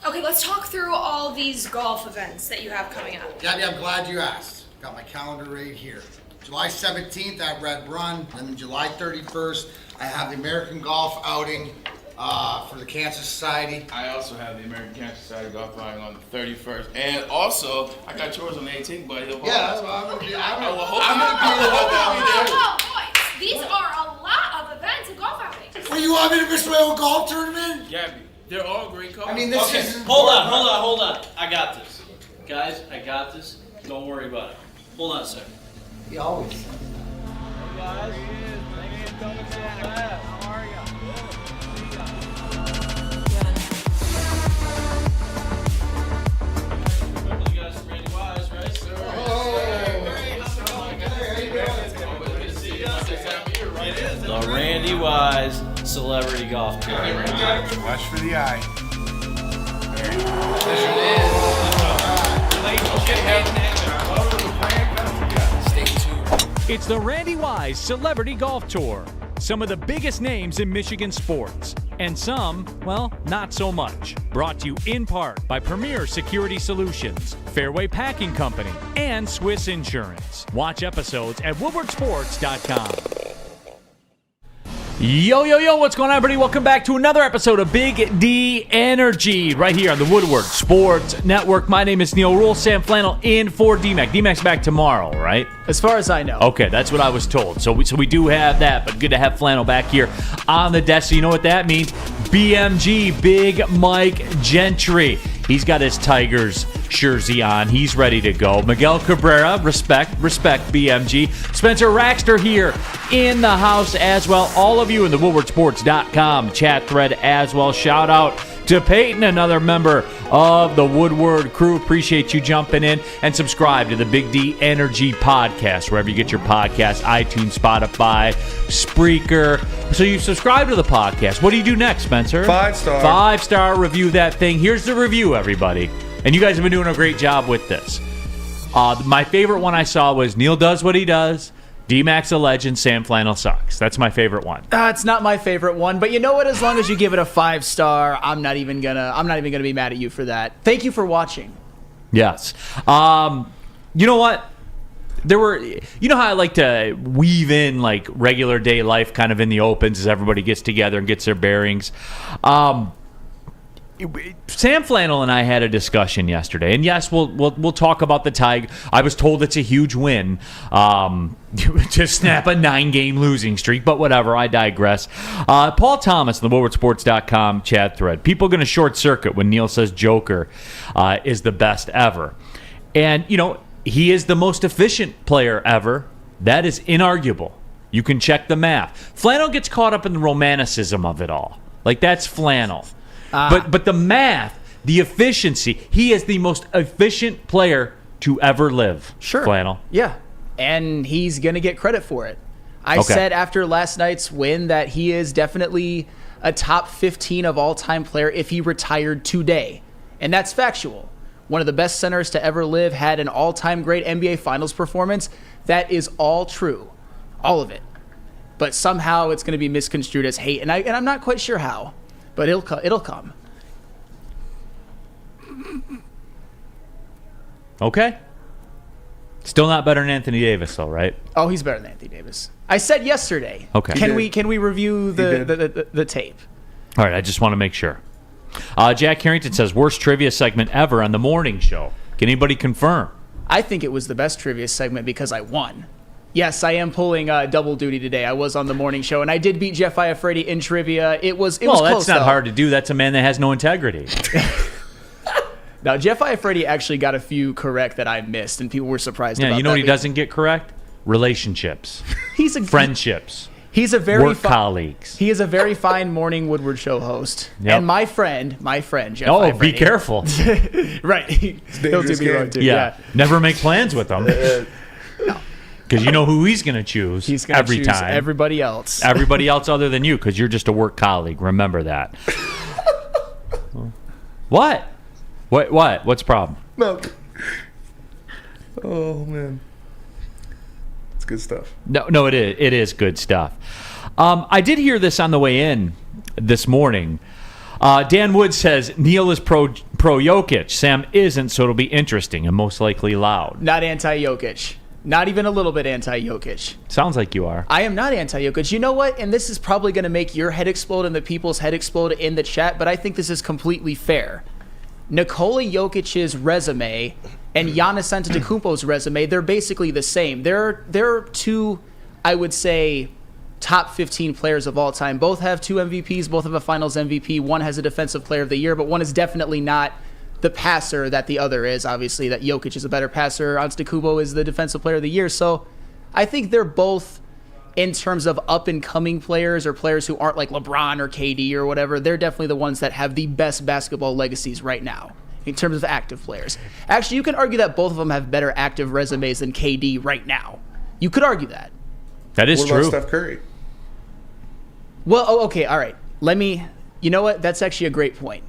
Okay, let's talk through all these golf events that you have coming up. Gabby, I'm glad you asked. Got my calendar right here. July 17th at Red Run, and then July 31st, I have the American Golf Outing for the Cancer Society. I also have the American Cancer Society golf outing on the 31st, and also I got yours on the 18th, buddy. Yeah, I'm gonna be there. Whoa, boys, these are a lot of events and golf outings. Well, you want me to miss my own golf tournament? Gabby, they're all great calls. I mean, this is... Hold on. I got this. Guys, I got this. Don't worry about it. Hold on a second. He always... Hey guys, thanks for coming so fast. How are ya? Remember the guys from Randy Wise, right? Sir. The Randy Wise Celebrity Golf Tour. Watch for the eye. Stay tuned. It's the Randy Wise Celebrity Golf Tour. Some of the biggest names in Michigan sports, and some, well, not so much. Brought to you in part by Premier Security Solutions, Fairway Packing Company, and Swiss Insurance. Watch episodes at woodwardsports.com. Yo, what's going on, everybody? Welcome back to another episode of Big D Energy right here on the Woodward Sports Network. My name is Neal. Ruhl, Sam Flannel in for D-Mac. D-Mac's back tomorrow, right? As far as I know. Okay, that's what I was told. So we do have that, but good to have Flannel back here on the desk. So you know what that means? BMG, Big Mike Gentry. He's got his Tigers jersey on. He's ready to go. Miguel Cabrera, respect, BMG. Spencer Raxter here in the house as well. All of you in the woodwardsports.com chat thread as well. Shout out to Peyton, another member of the Woodward crew. Appreciate you jumping in, and subscribe to the Big D Energy podcast, wherever you get your podcasts, iTunes, Spotify, Spreaker. So you subscribe to the podcast. What do you do next, Spencer? 5-star. 5-star review that thing. Here's the review, everybody. And you guys have been doing a great job with this. My favorite one I saw was Neal does what he does. D-Mac's a legend. Sam Flannel sucks. That's my favorite one. It's not my favorite one, but you know what? As long as you give it a 5-star, I'm not even gonna be mad at you for that. Thank you for watching. Yes. You know what? You know how I like to weave in like regular day life kind of in the opens as everybody gets together and gets their bearings. Sam Flannel and I had a discussion yesterday, and yes, we'll talk about the Tig. I was told it's a huge win to snap a 9-game losing streak, but whatever. I digress. Paul Thomas in the WoodwardSports.com chat thread. People are going to short circuit when Neal says Joker is the best ever, and you know he is the most efficient player ever. That is inarguable. You can check the math. Flannel gets caught up in the romanticism of it all. Like that's Flannel. But the math, the efficiency, he is the most efficient player to ever live. Sure. Flannel. Yeah. And he's going to get credit for it. I said after last night's win that he is definitely a top 15 of all-time player if he retired today. And that's factual. One of the best centers to ever live, had an all-time great NBA Finals performance. That is all true. All of it. But somehow it's going to be misconstrued as hate. And I'm not quite sure how. But it'll come. Okay. Still not better than Anthony Davis, though, right? Oh, he's better than Anthony Davis. I said yesterday. Okay. Can we review the tape? All right, I just want to make sure. Jack Harrington says, worst trivia segment ever on the morning show. Can anybody confirm? I think it was the best trivia segment because I won. Yes, I am pulling double duty today. I was on the morning show, and I did beat Jeff Iafredi in trivia. It was close, that's not though. hard to do. That's a man that has no integrity. Now, Jeff Iafredi actually got a few correct that I missed, and people were surprised about that. Yeah, you know what he doesn't get correct? Relationships. Friendships. He's a very work colleagues. He is a very fine morning Woodward show host. Yep. And my friend Jeff Oh, Iafredi. be careful. Right. He'll do me wrong, too. Yeah. Never make plans with him. Because you know who he's going to choose He's going to every choose time. everybody else. Everybody else other than you, because you're just a work colleague. Remember that. What? What's the problem? No. Oh, man. It's good stuff. No, it is good stuff. I did hear this on the way in this morning. Dan Wood says Neal is pro Jokic. Sam isn't, so it'll be interesting and most likely loud. Not anti-Jokic. Not even a little bit anti-Jokic. Sounds like you are. I am not anti-Jokic. You know what? And this is probably going to make your head explode and the people's head explode in the chat, but I think this is completely fair. Nikola Jokic's resume and Giannis Antetokounmpo's resume, they're basically the same. They're two, I would say, top 15 players of all time. Both have 2 MVPs, both have a Finals MVP. One has a Defensive Player of the Year, but one is definitely not the passer that the other is. Obviously, that Jokic is a better passer. Antetokounmpo is the Defensive Player of the Year. So I think they're both, in terms of up-and-coming players or players who aren't like LeBron or KD or whatever, they're definitely the ones that have the best basketball legacies right now in terms of active players. Actually, you can argue that both of them have better active resumes than KD right now. You could argue that. That is What true. about Steph Curry? Well, okay, all right. You know what? That's actually a great point.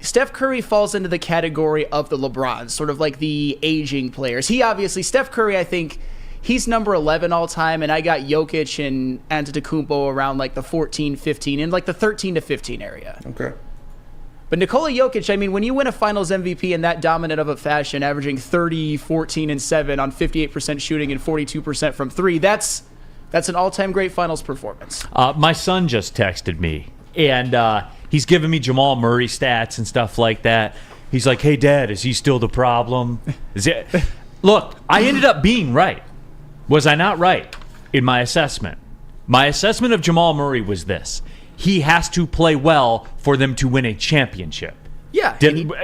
Steph Curry falls into the category of the LeBrons, sort of like the aging players. Steph Curry, I think, he's number 11 all time, and I got Jokic and Antetokounmpo around like the 14, 15, in like the 13 to 15 area. Okay. But Nikola Jokic, I mean, when you win a Finals MVP in that dominant of a fashion, averaging 30, 14, and 7 on 58% shooting and 42% from 3, that's an all-time great Finals performance. My son just texted me, and he's giving me Jamal Murray stats and stuff like that. He's like, hey, Dad, is he still the problem? Look, I ended up being right. Was I not right in my assessment? My assessment of Jamal Murray was this. He has to play well for them to win a championship. Yeah.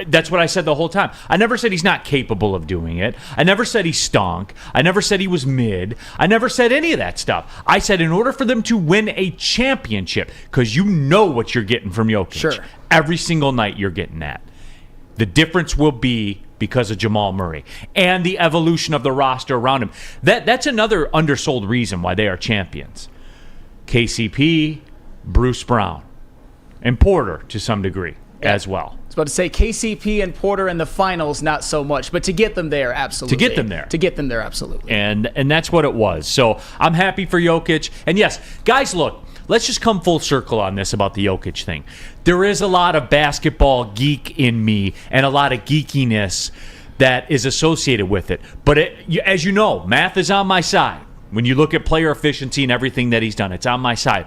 That's what I said the whole time. I never said he's not capable of doing it. I never said he stunk. I never said he was mid. I never said any of that stuff. I said in order for them to win a championship, because you know what you're getting from Jokic. Sure. Every single night you're getting that. The difference will be because of Jamal Murray and the evolution of the roster around him. That's another undersold reason why they are champions. KCP, Bruce Brown, and Porter to some degree as well. I was about to say KCP and Porter in the finals, not so much, but to get them there, absolutely. To get them there, absolutely. And that's what it was. So I'm happy for Jokic. And yes, guys, look, let's just come full circle on this about the Jokic thing. There is a lot of basketball geek in me and a lot of geekiness that is associated with it. But as you know, math is on my side. When you look at player efficiency and everything that he's done, it's on my side.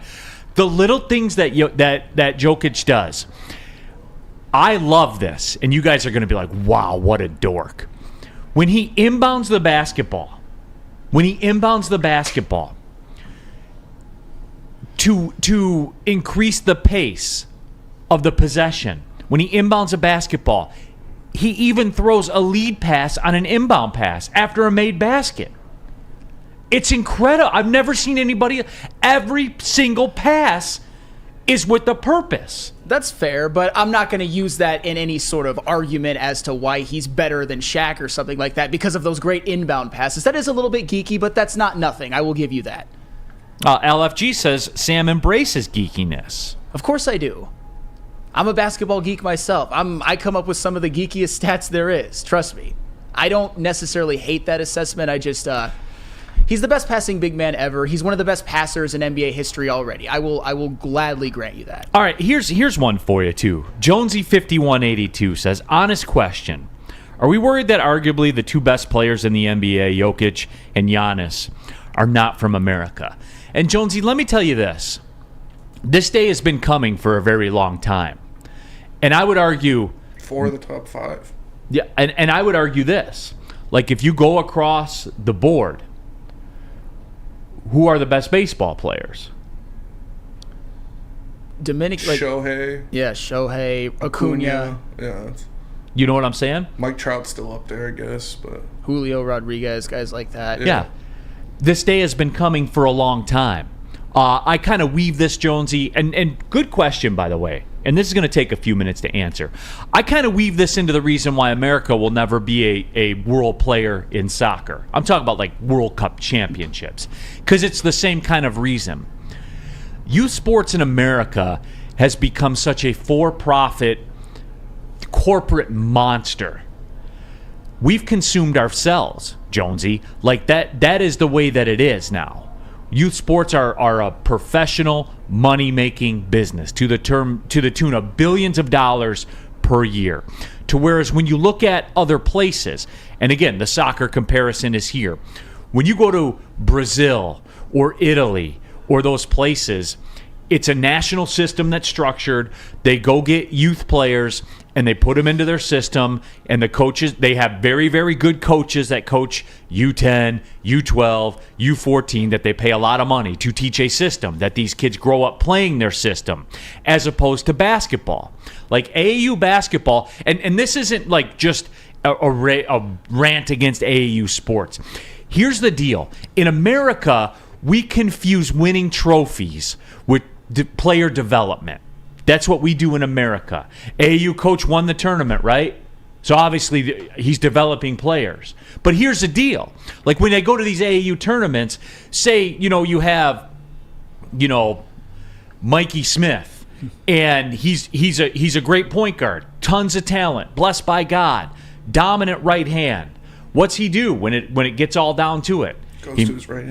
The little things that Jokic does, I love this, and you guys are going to be like, wow, what a dork. When he inbounds the basketball, to increase the pace of the possession, when he inbounds a basketball, he even throws a lead pass on an inbound pass after a made basket. It's incredible. I've never seen anybody. Every single pass is with a purpose. That's fair, but I'm not going to use that in any sort of argument as to why he's better than Shaq or something like that because of those great inbound passes. That is a little bit geeky, but that's not nothing. I will give you that. LFG says Sam embraces geekiness. Of course I do. I'm a basketball geek myself. I come up with some of the geekiest stats there is. Trust me. I don't necessarily hate that assessment. I just... he's the best passing big man ever. He's one of the best passers in NBA history already. I will gladly grant you that. All right, here's one for you, too. Jonesy5182 says, honest question. Are we worried that arguably the two best players in the NBA, Jokic and Giannis, are not from America? And Jonesy, let me tell you this. This day has been coming for a very long time. And I would argue... 4 of the top 5. Yeah, and I would argue this. Like, if you go across the board... Who are the best baseball players? Shohei. Yeah, Shohei, Acuna. Yeah. You know what I'm saying? Mike Trout's still up there, I guess, but Julio Rodriguez, guys like that. Yeah. This day has been coming for a long time. I kind of weave this, Jonesy, and good question, by the way, and this is going to take a few minutes to answer. I kind of weave this into the reason why America will never be a world player in soccer. I'm talking about like World Cup championships, because it's the same kind of reason. Youth sports in America has become such a for-profit corporate monster. We've consumed ourselves, Jonesy. Like that is the way that it is now. youth sports are a professional money-making business to the tune of billions of dollars per year. To whereas when you look at other places, and again, the soccer comparison is here. When you go to Brazil or Italy or those places, it's a national system that's structured. They go get youth players and they put them into their system, and the coaches, they have very, very good coaches that coach U10, U12, U14 that they pay a lot of money to teach a system that these kids grow up playing their system, as opposed to basketball. Like AAU basketball, and this isn't like just a rant against AAU sports. Here's the deal. In America, we confuse winning trophies with player development. That's what we do in America. AAU coach won the tournament, right? So obviously he's developing players. But here's the deal. Like when they go to these AAU tournaments, say, you have, Mikey Smith, and he's a great point guard, tons of talent, blessed by God, dominant right hand. What's he do when it gets all down to it?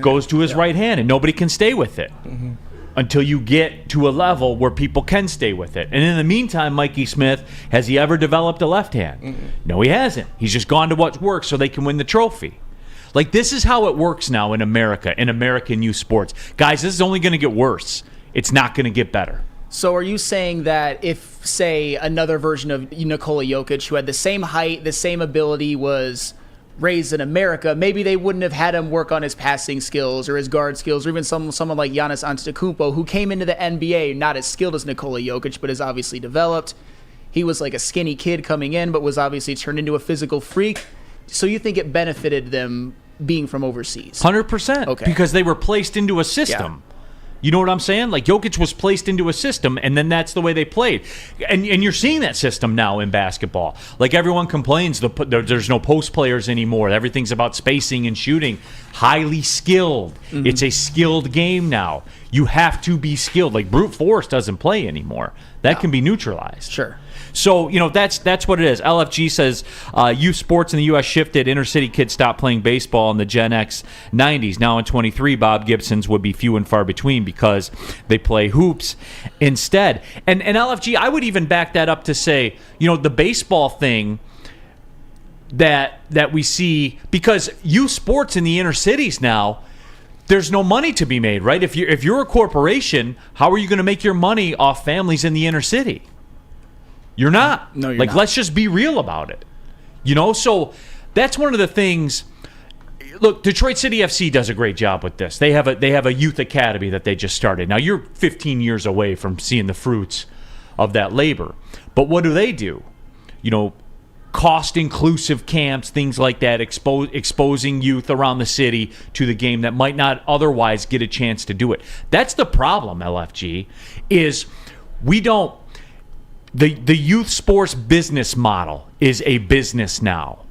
Goes to his right hand, and nobody can stay with it. Mm-hmm. Until you get to a level where people can stay with it. And in the meantime, Mikey Smith, has he ever developed a left hand? Mm-hmm. No, he hasn't. He's just gone to what works so they can win the trophy. Like, this is how it works now in America, in American youth sports. Guys, this is only going to get worse. It's not going to get better. So are you saying that if, say, another version of Nikola Jokic, who had the same height, the same ability, was raised in America, maybe they wouldn't have had him work on his passing skills or his guard skills, or even someone like Giannis Antetokounmpo, who came into the NBA not as skilled as Nikola Jokic, but is obviously developed. He was like a skinny kid coming in, but was obviously turned into a physical freak. So you think it benefited them being from overseas? 100%. Okay. Because they were placed into a system. Yeah. You know what I'm saying? Like, Jokic was placed into a system, and then that's the way they played. And you're seeing that system now in basketball. Like, everyone complains there's no post players anymore. Everything's about spacing and shooting. Highly skilled. Mm-hmm. It's a skilled game now. You have to be skilled. Like, brute force doesn't play anymore. That can be neutralized. Sure. So, that's what it is. LFG says youth sports in the U.S. shifted. Inner city kids stopped playing baseball in the Gen X 90s. Now in 23, Bob Gibson's would be few and far between because they play hoops instead. And LFG, I would even back that up to say, the baseball thing that we see, because youth sports in the inner cities now, there's no money to be made, right? If you're a corporation, how are you going to make your money off families in the inner city? You're not. No, you're not. Let's just be real about it. So that's one of the things. Look, Detroit City FC does a great job with this. They have a youth academy that they just started. Now, you're 15 years away from seeing the fruits of that labor. But what do? Cost-inclusive camps, things like that, exposing youth around the city to the game that might not otherwise get a chance to do it. That's the problem, LFG, is we don't. The youth sports business model is a business now.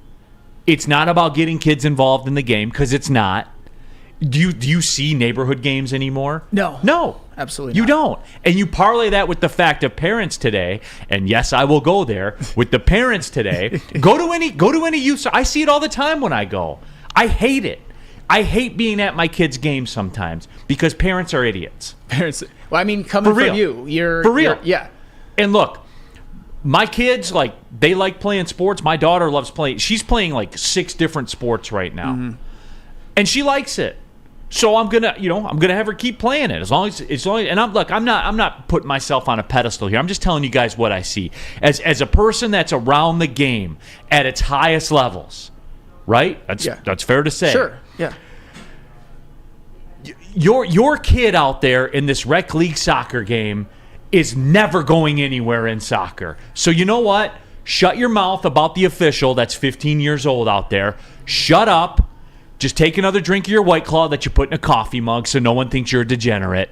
It's not about getting kids involved in the game, because it's not. Do you see neighborhood games anymore? No, absolutely not. You don't. And you parlay that with the fact of parents today, and yes, I will go there with the parents today. Go to any youth. I see it all the time when I go. I hate it. I hate being at my kids' games sometimes because parents are idiots. Well, I mean, coming from you, for real. Yeah. And look, my kids, they like playing sports. My daughter loves playing. She's playing 6 different sports right now. Mm-hmm. And she likes it. So I'm gonna have her keep playing it as long as and I'm not putting myself on a pedestal here. I'm just telling you guys what I see. As a person that's around the game at its highest levels, right? That's fair to say. Sure. Yeah. Your kid out there in this rec league soccer game is never going anywhere in soccer. So you know what? Shut your mouth about the official that's 15 years old out there. Shut up. Just take another drink of your White Claw that you put in a coffee mug so no one thinks you're a degenerate.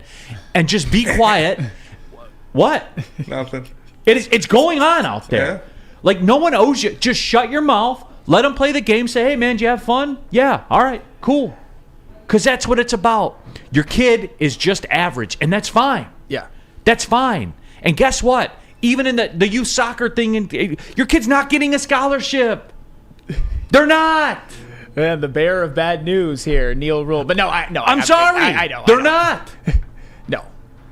And just be quiet. What? Nothing. It's going on out there. Yeah. No one owes you. Just shut your mouth. Let them play the game. Say, hey, man, did you have fun? Yeah. All right. Cool. Because that's what it's about. Your kid is just average, and that's fine. Yeah. That's fine. And guess what? Even in the youth soccer thing, your kid's not getting a scholarship. They're not. And the bearer of bad news here, Neal Ruhl. But I'm sorry. I know. They're not. No,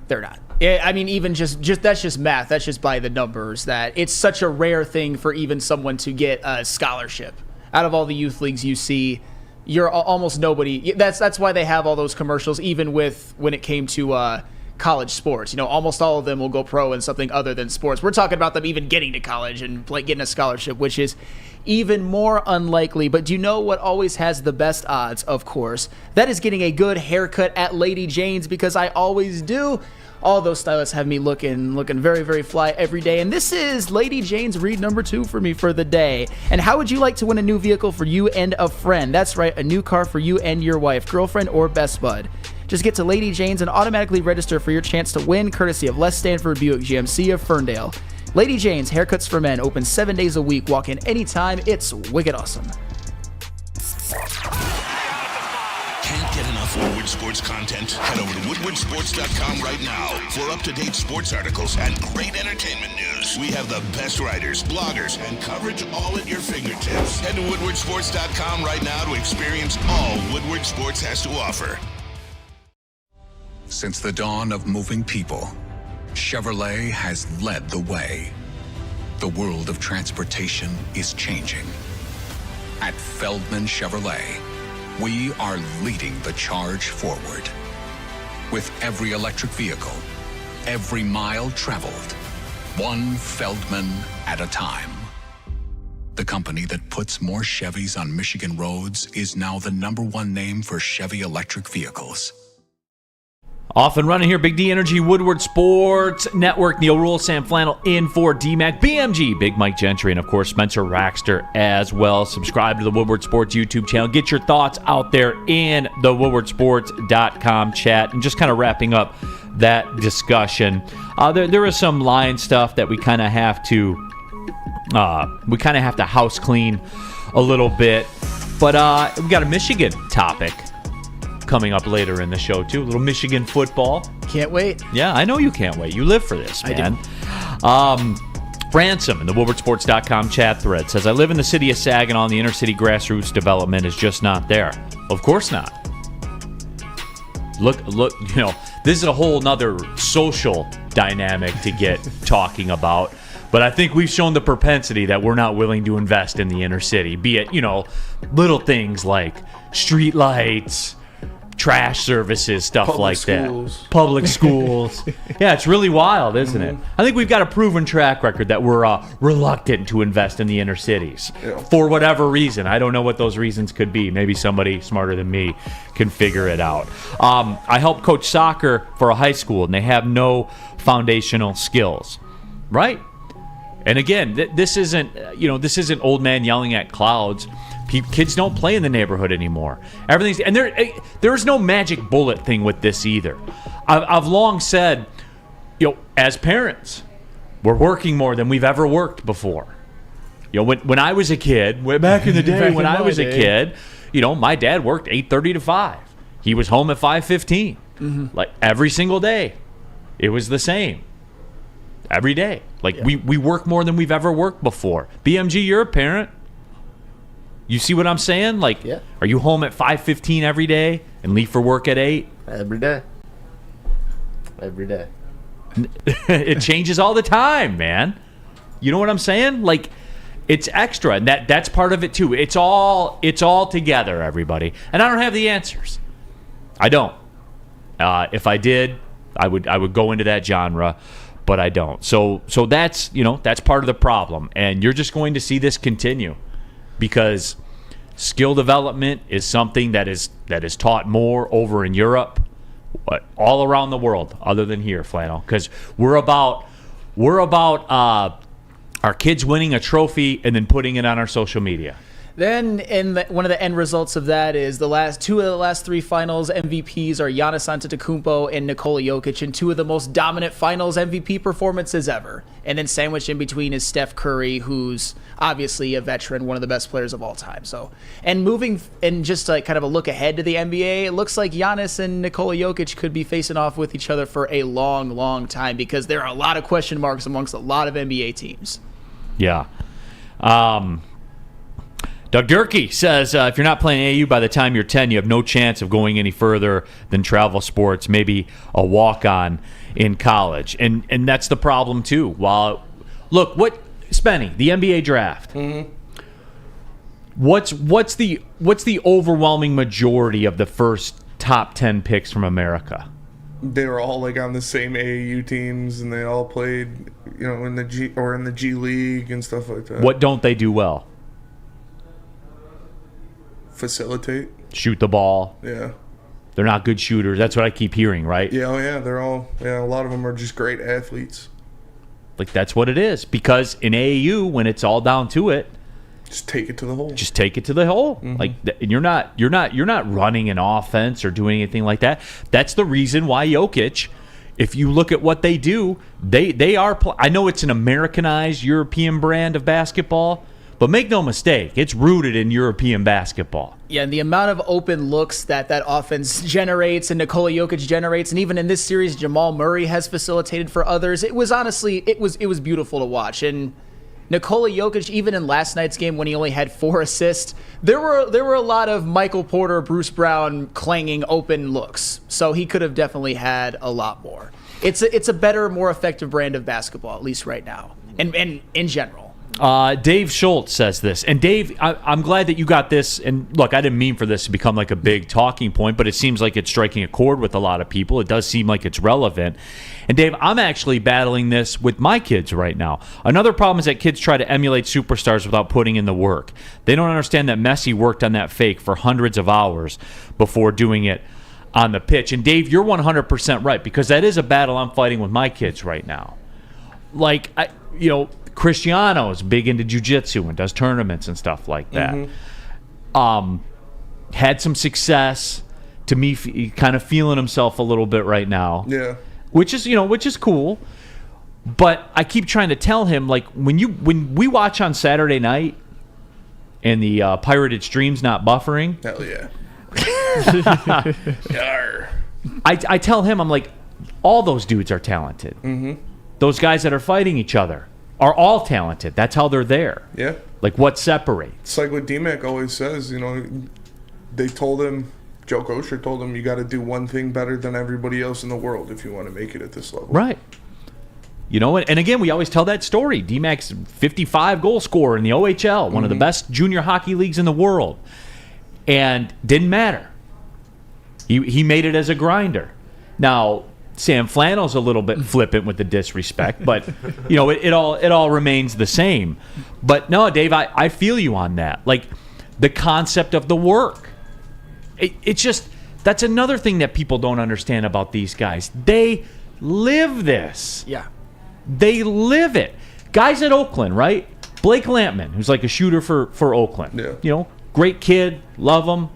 they're not. I mean, even just that's just math. That's just by the numbers. That it's such a rare thing for even someone to get a scholarship. Out of all the youth leagues you see, you're almost nobody. That's why they have all those commercials. Even with when it came to college sports, almost all of them will go pro in something other than sports. We're talking about them even getting to college and getting a scholarship, which is even more unlikely. But do you know what always has the best odds? Of course, that is getting a good haircut at Lady Jane's, because I always do. All those stylists have me looking very, very fly every day. And this is Lady Jane's read number 2 for me for the day. And how would you like to win a new vehicle for you and a friend? That's right, a new car for you and your wife, girlfriend, or best bud. Just get to Lady Jane's and automatically register for your chance to win, courtesy of Les Stanford Buick GMC of Ferndale. Lady Jane's Haircuts for Men, open 7 days a week. Walk in anytime. It's wicked awesome. Can't get enough Woodward Sports content? Head over to woodwardsports.com right now for up-to-date sports articles and great entertainment news. We have the best writers, bloggers, and coverage all at your fingertips. Head to woodwardsports.com right now to experience all Woodward Sports has to offer. Since the dawn of moving people, Chevrolet has led the way. The world of transportation is changing. At Feldman Chevrolet, we are leading the charge forward. With every electric vehicle, every mile traveled, one Feldman at a time. The company that puts more Chevys on Michigan roads is now the #1 name for Chevy electric vehicles. Off and running here, Big D Energy, Woodward Sports Network, Neal Ruhl, Sam Flannel in for DMAC, BMG, Big Mike Gentry, and of course Spencer Raxter as well. Subscribe to the Woodward Sports YouTube channel. Get your thoughts out there in the woodwardsports.com chat. And just kind of wrapping up that discussion, there is some line stuff that we kind of have to house clean a little bit. But we got a Michigan topic coming up later in the show too. A little Michigan football. Can't wait. Yeah, I know you can't wait. You live for this, man. Ransom in the woodwardsports.com chat thread says, I live in the city of Saginaw and the inner city grassroots development is just not there. Of course not. Look, this is a whole nother social dynamic to get talking about. But I think we've shown the propensity that we're not willing to invest in the inner city, be it, little things like street lights, trash services, stuff Public like schools. that. Public schools. Yeah, it's really wild, isn't it? I think we've got a proven track record that we're reluctant to invest in the inner cities for whatever reason. I don't know what those reasons could be. Maybe somebody smarter than me can figure it out. I help coach soccer for a high school, and they have no foundational skills, right? And again, this isn't old man yelling at clouds. Kids don't play in the neighborhood anymore. Everything's, and there is no magic bullet thing with this either. I've long said, as parents, we're working more than we've ever worked before. When I was a kid, way back in the day, when I was a kid, my dad worked 8:30 to 5. He was home at 5:15, like every single day. It was the same. Every day. We work more than we've ever worked before. BMG, you're a parent. You see what I'm saying? Are you home at 5:15 every day and leave for work at 8? Every day. Every day. It changes all the time, man. You know what I'm saying? It's extra, and that's part of it too. It's all together, everybody. And I don't have the answers. I don't. If I did, I would go into that genre. But I don't. So that's that's part of the problem, and you're just going to see this continue because skill development is something that is taught more over in Europe, all around the world, other than here, Flannel, because we're about our kids winning a trophy and then putting it on our social media. Then, one of the end results of that is two of the last 3 finals MVPs are Giannis Antetokounmpo and Nikola Jokic, and 2 of the most dominant finals MVP performances ever. And then sandwiched in between is Steph Curry, who's obviously a veteran, one of the best players of all time. So, and moving and just kind of a look ahead to the NBA, it looks like Giannis and Nikola Jokic could be facing off with each other for a long, long time because there are a lot of question marks amongst a lot of NBA teams. Yeah. Doug Durkee says if you're not playing AAU by the time you're 10, you have no chance of going any further than travel sports, maybe a walk-on in college. And that's the problem, too. Look, Spenny, the NBA draft. Mm-hmm. What's the overwhelming majority of the first top 10 picks from America? They were all like on the same AAU teams, and they all played, in the G League and stuff like that. What don't they do well? Facilitate. Shoot the ball. Yeah. They're not good shooters. That's what I keep hearing, right? Yeah, they're all, a lot of them are just great athletes. Like, that's what it is. Because in AAU, when it's all down to it, just take it to the hole. Just take it to the hole. Mm-hmm. Like, and you're not running an offense or doing anything like that. That's the reason why Jokic, if you look at what they do, they are. I know it's an Americanized European brand of basketball, but make no mistake, it's rooted in European basketball. Yeah, and the amount of open looks that offense generates and Nikola Jokic generates, and even in this series, Jamal Murray has facilitated for others. It was honestly, it was beautiful to watch. And Nikola Jokic, even in last night's game when he only had 4 assists, there were a lot of Michael Porter, Bruce Brown clanging open looks. So he could have definitely had a lot more. It's a better, more effective brand of basketball, at least right now, and in general. Dave Schultz says this. And Dave, I'm glad that you got this. And look, I didn't mean for this to become like a big talking point, but it seems like it's striking a chord with a lot of people. It does seem like it's relevant. And Dave, I'm actually battling this with my kids right now. Another problem is that kids try to emulate superstars without putting in the work. They don't understand that Messi worked on that fake for hundreds of hours before doing it on the pitch. And Dave, you're 100% right, because that is a battle I'm fighting with my kids right now. Like, Cristiano is big into jiu-jitsu and does tournaments and stuff like that. Mm-hmm. Had some success. To me, kind of feeling himself a little bit right now. Yeah. Which is cool. But I keep trying to tell him, like, when we watch on Saturday night and the pirated stream's not buffering. Hell yeah. I tell him, I'm like, all those dudes are talented. Mm-hmm. Those guys that are fighting each other are all talented. That's how they're there. Yeah. Like, what separates? It's like what D-Mac always says, they told him, Joe Kosher told him, you got to do one thing better than everybody else in the world if you want to make it at this level. Right. And again, we always tell that story. D-Mac's 55 goal scorer in the OHL, one of the best junior hockey leagues in the world. And didn't matter. He made it as a grinder. Now, Sam Flannel's a little bit flippant with the disrespect, but it all remains the same. But no, Dave, I feel you on that. Like, the concept of the work. It's just, that's another thing that people don't understand about these guys. They live this. Yeah. They live it. Guys at Oakland, right? Blake Lampman, who's like a shooter for Oakland. Yeah. Great kid, love him.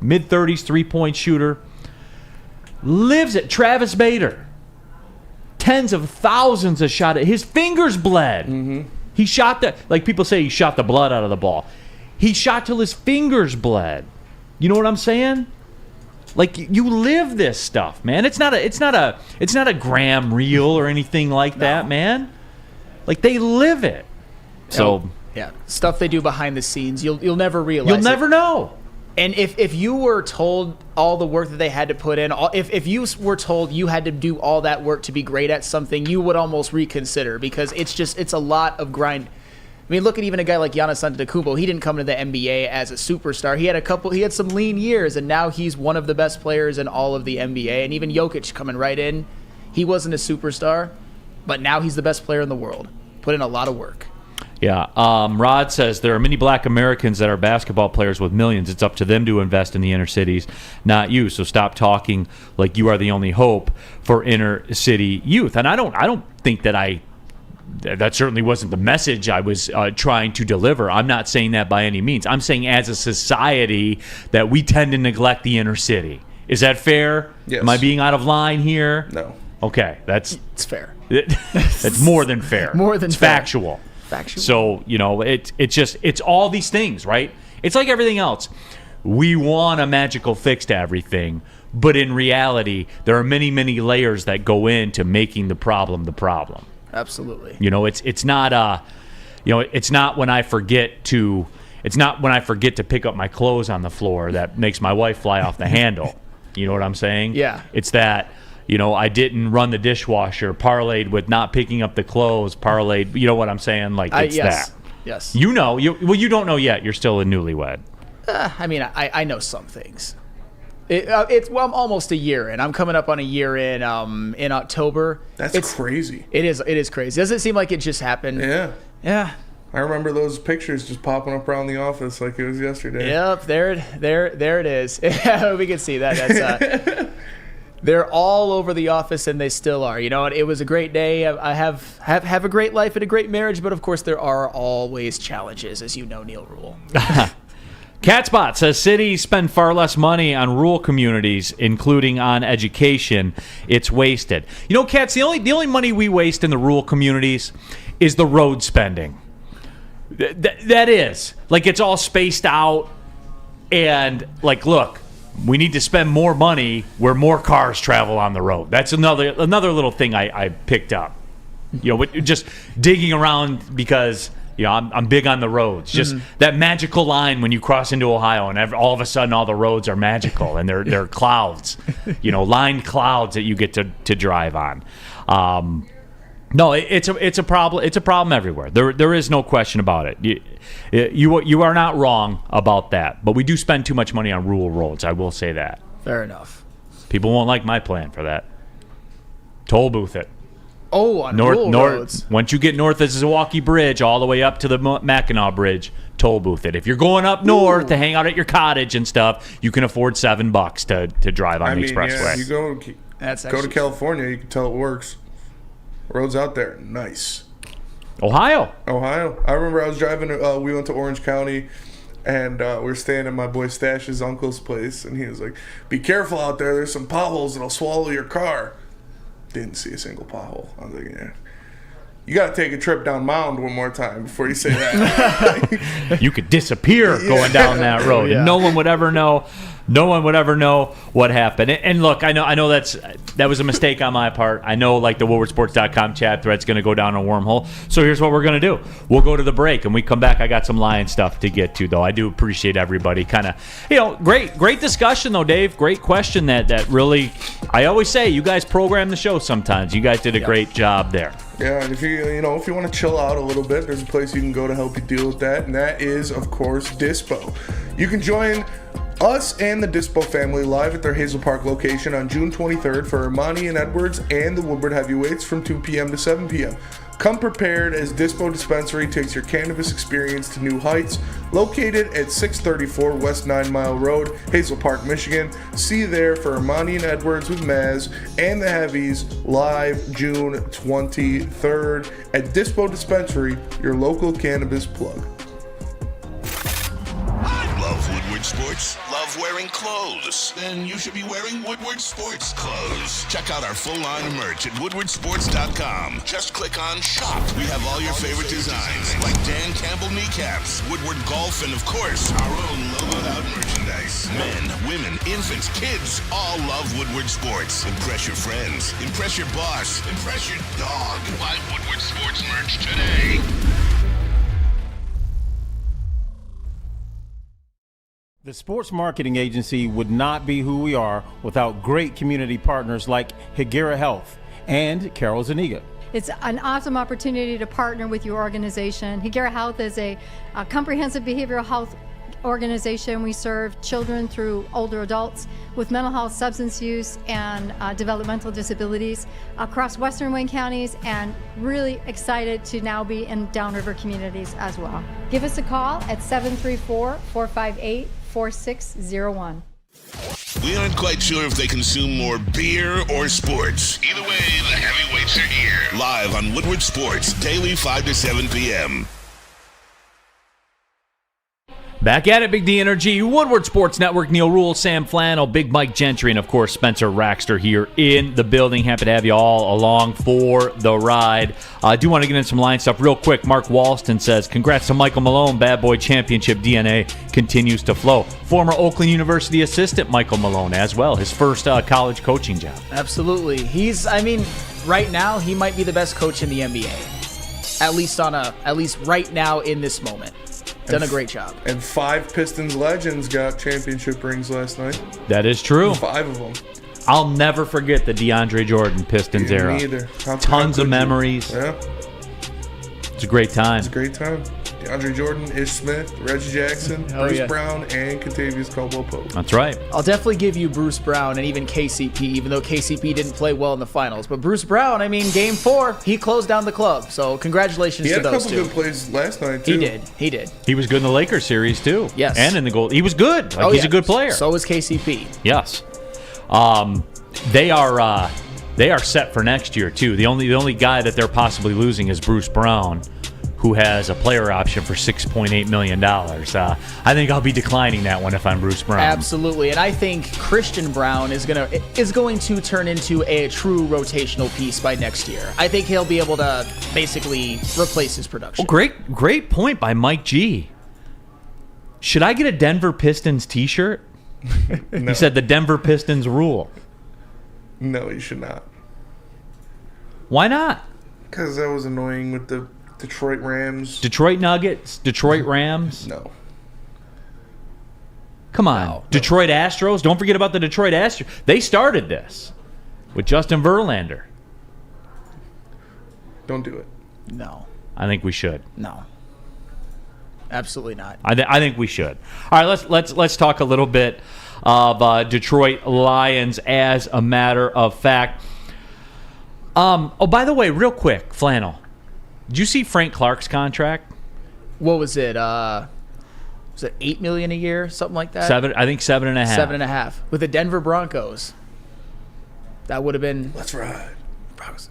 Mid-30s, three-point shooter. Lives at Travis Bader. Tens of thousands of shots. His fingers bled. Mm-hmm. He shot like people say, he shot the blood out of the ball. He shot till his fingers bled. You know what I'm saying? Like, you live this stuff, man. It's not a gram reel or anything like that, man. Like, they live it. So yeah, stuff they do behind the scenes, you'll never realize. You'll never know. And if you were told all the work that they had to put in, if you were told you had to do all that work to be great at something, you would almost reconsider, because it's a lot of grind. I mean, look at even a guy like Giannis Antetokounmpo. He didn't come into the NBA as a superstar. He had some lean years, and now he's one of the best players in all of the NBA. And even Jokic coming right in, he wasn't a superstar, but now he's the best player in the world. Put in a lot of work. Yeah. Rod says there are many black Americans that are basketball players with millions. It's up to them to invest in the inner cities, not you. So stop talking like you are the only hope for inner city youth. And I don't think that certainly wasn't the message I was trying to deliver. I'm not saying that by any means. I'm saying as a society that we tend to neglect the inner city. Is that fair? Yes. Am I being out of line here? No. Okay. It's fair. That's more than fair. More than it's fair. factual. Factual. So, it's all these things, right? It's like everything else. We want a magical fix to everything, but in reality, there are many, many layers that go into making the problem the problem. Absolutely. It's not it's not when I forget to pick up my clothes on the floor that makes my wife fly off the handle. You know what I'm saying? Yeah. It's that, I didn't run the dishwasher, parlayed with not picking up the clothes, parlayed, you know what I'm saying? Like, it's yes. that. Yes. You don't know yet. You're still a newlywed. I know some things. I'm almost a year in. I'm coming up on a year in October. That's crazy. It is crazy. Doesn't it seem like it just happened? Yeah. Yeah. I remember those pictures just popping up around the office like it was yesterday. Yep, there it is. We can see that. That's they're all over the office, and they still are. It was a great day. I have a great life and a great marriage, but of course there are always challenges, as you know, Neal Ruhl. Catspot says cities spend far less money on rural communities, including on education. It's wasted. Cats, the only money we waste in the rural communities is the road spending. That is. Like, it's all spaced out, and, like, look, we need to spend more money where more cars travel on the road. That's another little thing I picked up. Just digging around because... I'm big on the roads. Just that magical line when you cross into Ohio, and all of a sudden all the roads are magical, and they're clouds, lined clouds that you get to drive on. No, it's a problem. It's a problem everywhere. There is no question about it. You are not wrong about that. But we do spend too much money on rural roads. I will say that. Fair enough. People won't like my plan for that. Toll booth it. Oh, on rural roads. Once you get north of the Zilwaukee Bridge all the way up to the Mackinac Bridge, toll booth it. If you're going up north to hang out at your cottage and stuff, you can afford $7 to drive on the expressway. Yeah, you go to California, you can tell it works. Roads out there, nice. Ohio. I remember I was driving. We went to Orange County, and we were staying at my boy Stash's uncle's place, and he was like, "Be careful out there. There's some potholes that'll swallow your car." Didn't see a single pothole. I was like, yeah. You got to take a trip down Mound one more time before you say that. You could disappear going down that road, and no one would ever know. No one would ever know what happened. And look, I know that was a mistake on my part. I know, like, the WoodwardSports.com chat thread's going to go down a wormhole. So here's what we're going to do. We'll go to the break, and we come back. I got some Lion stuff to get to, though. I do appreciate everybody kind of, great discussion, though, Dave. Great question that really, I always say, you guys program the show sometimes. You guys did a great job there. Yeah, and if you want to chill out a little bit, there's a place you can go to help you deal with that, and that is, of course, Dispo. You can join us and the Dispo family live at their Hazel Park location on June 23rd for Ermanni and Edwards and the Woodward Heavyweights from 2 p.m. to 7 p.m. Come prepared as Dispo Dispensary takes your cannabis experience to new heights. Located at 634 West 9 Mile Road, Hazel Park, Michigan. See you there for Ermanni and Edwards with Maz and the Heavies live June 23rd at Dispo Dispensary, your local cannabis plug. Love Woodward Sports? Love wearing clothes? Then you should be wearing Woodward Sports clothes. Check out our full line of merch at woodwardsports.com. Just click on shop. We have all your favorite designs, like Dan Campbell kneecaps, Woodward golf, and of course, our own logoed out merchandise. Men, women, infants, kids all love Woodward Sports. Impress your friends. Impress your boss. Impress your dog. Buy Woodward Sports merch today. The Sports Marketing Agency would not be who we are without great community partners like Higuera Health and Carol Zaniga. It's an awesome opportunity to partner with your organization. Higuera Health is a comprehensive behavioral health organization. We serve children through older adults with mental health, substance use, and developmental disabilities across Western Wayne counties, and really excited to now be in downriver communities as well. Give us a call at 734-458-4601. We aren't quite sure if they consume more beer or sports. Either way, the heavyweights are here. Live on Woodward Sports, daily 5 to 7 p.m. Back at it, Big D Energy, Woodward Sports Network, Neal Ruhl, Sam Flannel, Big Mike Gentry, and of course Spencer Raxter here in the building. Happy to have you all along for the ride. I do want to get in some line stuff real quick. Mark Walston says, congrats to Michael Malone. Bad Boy Championship DNA continues to flow. Former Oakland University assistant Michael Malone as well. His first college coaching job. Absolutely. Right now he might be the best coach in the NBA. at least right now in this moment. Done a great job. And 5 Pistons legends got championship rings last night. That is true. 5 of them. I'll never forget the DeAndre Jordan Pistons era. Me either. Tons of memories. Yeah. It's a great time. It's a great time. DeAndre Jordan, Ish Smith, Reggie Jackson, Bruce Brown, and Kentavious Caldwell-Pope. That's right. I'll definitely give you Bruce Brown and even KCP, even though KCP didn't play well in the finals. But Bruce Brown, I mean, Game 4, he closed down the club. So congratulations to those two. He had a couple good plays last night, too. He did. He was good in the Lakers series, too. Yes. And in the gold. He was good. He's a good player. So was KCP. Yes. They are set for next year, too. The only guy that they're possibly losing is Bruce Brown, who has a player option for $6.8 million. I think I'll be declining that one if I'm Bruce Brown. Absolutely, and I think Christian Brown is going to turn into a true rotational piece by next year. I think he'll be able to basically replace his production. Well, great point by Mike G. Should I get a Denver Pistons t-shirt? No. He said the Denver Pistons rule. No, you should not. Why not? Because that was annoying with the Detroit Rams. Detroit Nuggets, Detroit Rams. No. Come on. No. Detroit Astros. Don't forget about the Detroit Astros. They started this with Justin Verlander. Don't do it. No. I think we should. No. Absolutely not. I think we should. All right, let's talk a little bit of Detroit Lions as a matter of fact. Oh, by the way, real quick, Flannel. Did you see Frank Clark's contract? What was it? Was it $8 million a year, something like that? I think 7.5. 7.5 with the Denver Broncos. That would have been. Let's ride. Broncos.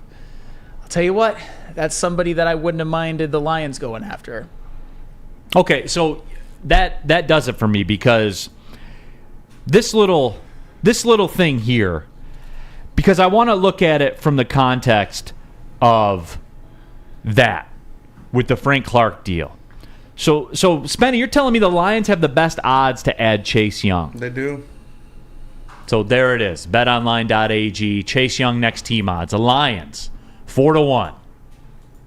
I'll tell you what. That's somebody that I wouldn't have minded the Lions going after. Okay, so that does it for me because this little thing here, because I want to look at it from the context of that with the Frank Clark deal. So Spenny, you're telling me the Lions have the best odds to add Chase Young. They do. So there it is. BetOnline.ag, Chase Young next team odds. The Lions, 4-1.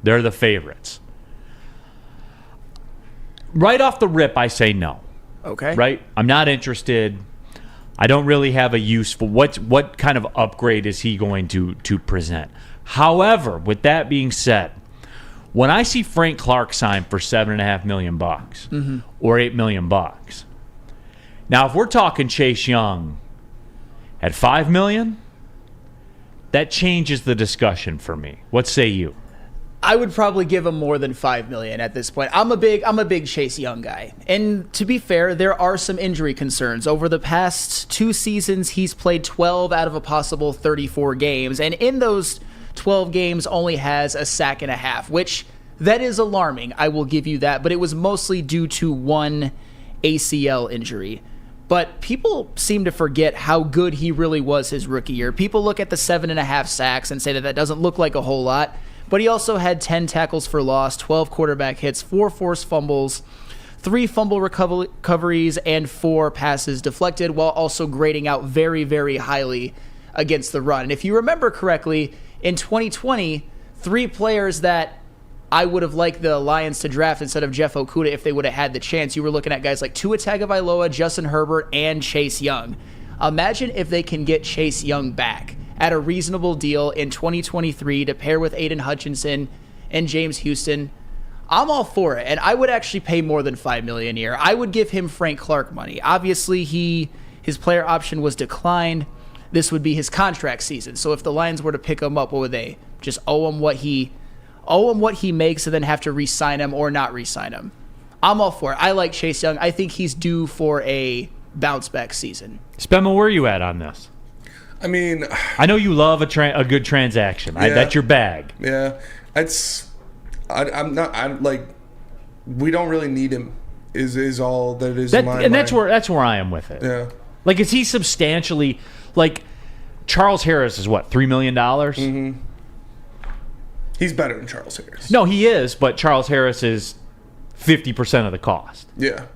They're the favorites. Right off the rip, I say no. Okay. Right? I'm not interested. I don't really have a use for what kind of upgrade is he going to present. However, with that being said, when I see Frank Clark sign for $7.5 million or $8 million, now if we're talking Chase Young at $5 million, that changes the discussion for me. What say you? I would probably give him more than $5 million at this point. I'm a big Chase Young guy. And to be fair, there are some injury concerns. Over the past 2 seasons, he's played 12 out of a possible 34 games. And in those 12 games only has a sack and a half, which that is alarming. I will give you that. But it was mostly due to one ACL injury. But people seem to forget how good he really was his rookie year. People look at the 7.5 sacks and say that doesn't look like a whole lot. But he also had 10 tackles for loss, 12 quarterback hits, 4 forced fumbles, 3 fumble recoveries, and 4 passes deflected, while also grading out very, very highly against the run. And if you remember correctly, in 2020, 3 players that I would have liked the Lions to draft instead of Jeff Okudah if they would have had the chance. You were looking at guys like Tua Tagovailoa, Justin Herbert, and Chase Young. Imagine if they can get Chase Young back at a reasonable deal in 2023 to pair with Aiden Hutchinson and James Houston. I'm all for it, and I would actually pay more than $5 million a year. I would give him Frank Clark money. Obviously, his player option was declined. This would be his contract season. So if the Lions were to pick him up, what would they? Just owe him what he makes and then have to re-sign him or not re-sign him? I'm all for it. I like Chase Young. I think he's due for a bounce-back season. Spema, where are you at on this? I mean, I know you love a good transaction. Yeah. That's your bag. Yeah, I'm like, we don't really need him. Is all that is in my mind. And that's where I am with it. Yeah, like, is he substantially like Charles Harris is what, $3 million? Mm-hmm. He's better than Charles Harris. No, he is, but Charles Harris is 50% of the cost. Yeah,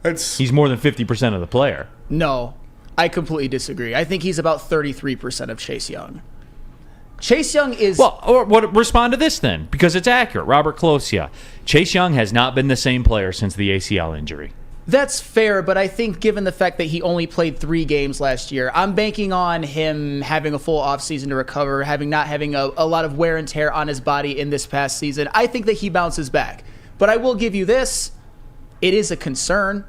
he's more than 50% of the player. No. I completely disagree. I think he's about 33% of Chase Young. Chase Young is... Well, respond to this then, because it's accurate. Robert Closia. Chase Young has not been the same player since the ACL injury. That's fair, but I think given the fact that he only played 3 games last year, I'm banking on him having a full offseason to recover, not having a lot of wear and tear on his body in this past season. I think that he bounces back. But I will give you this. It is a concern.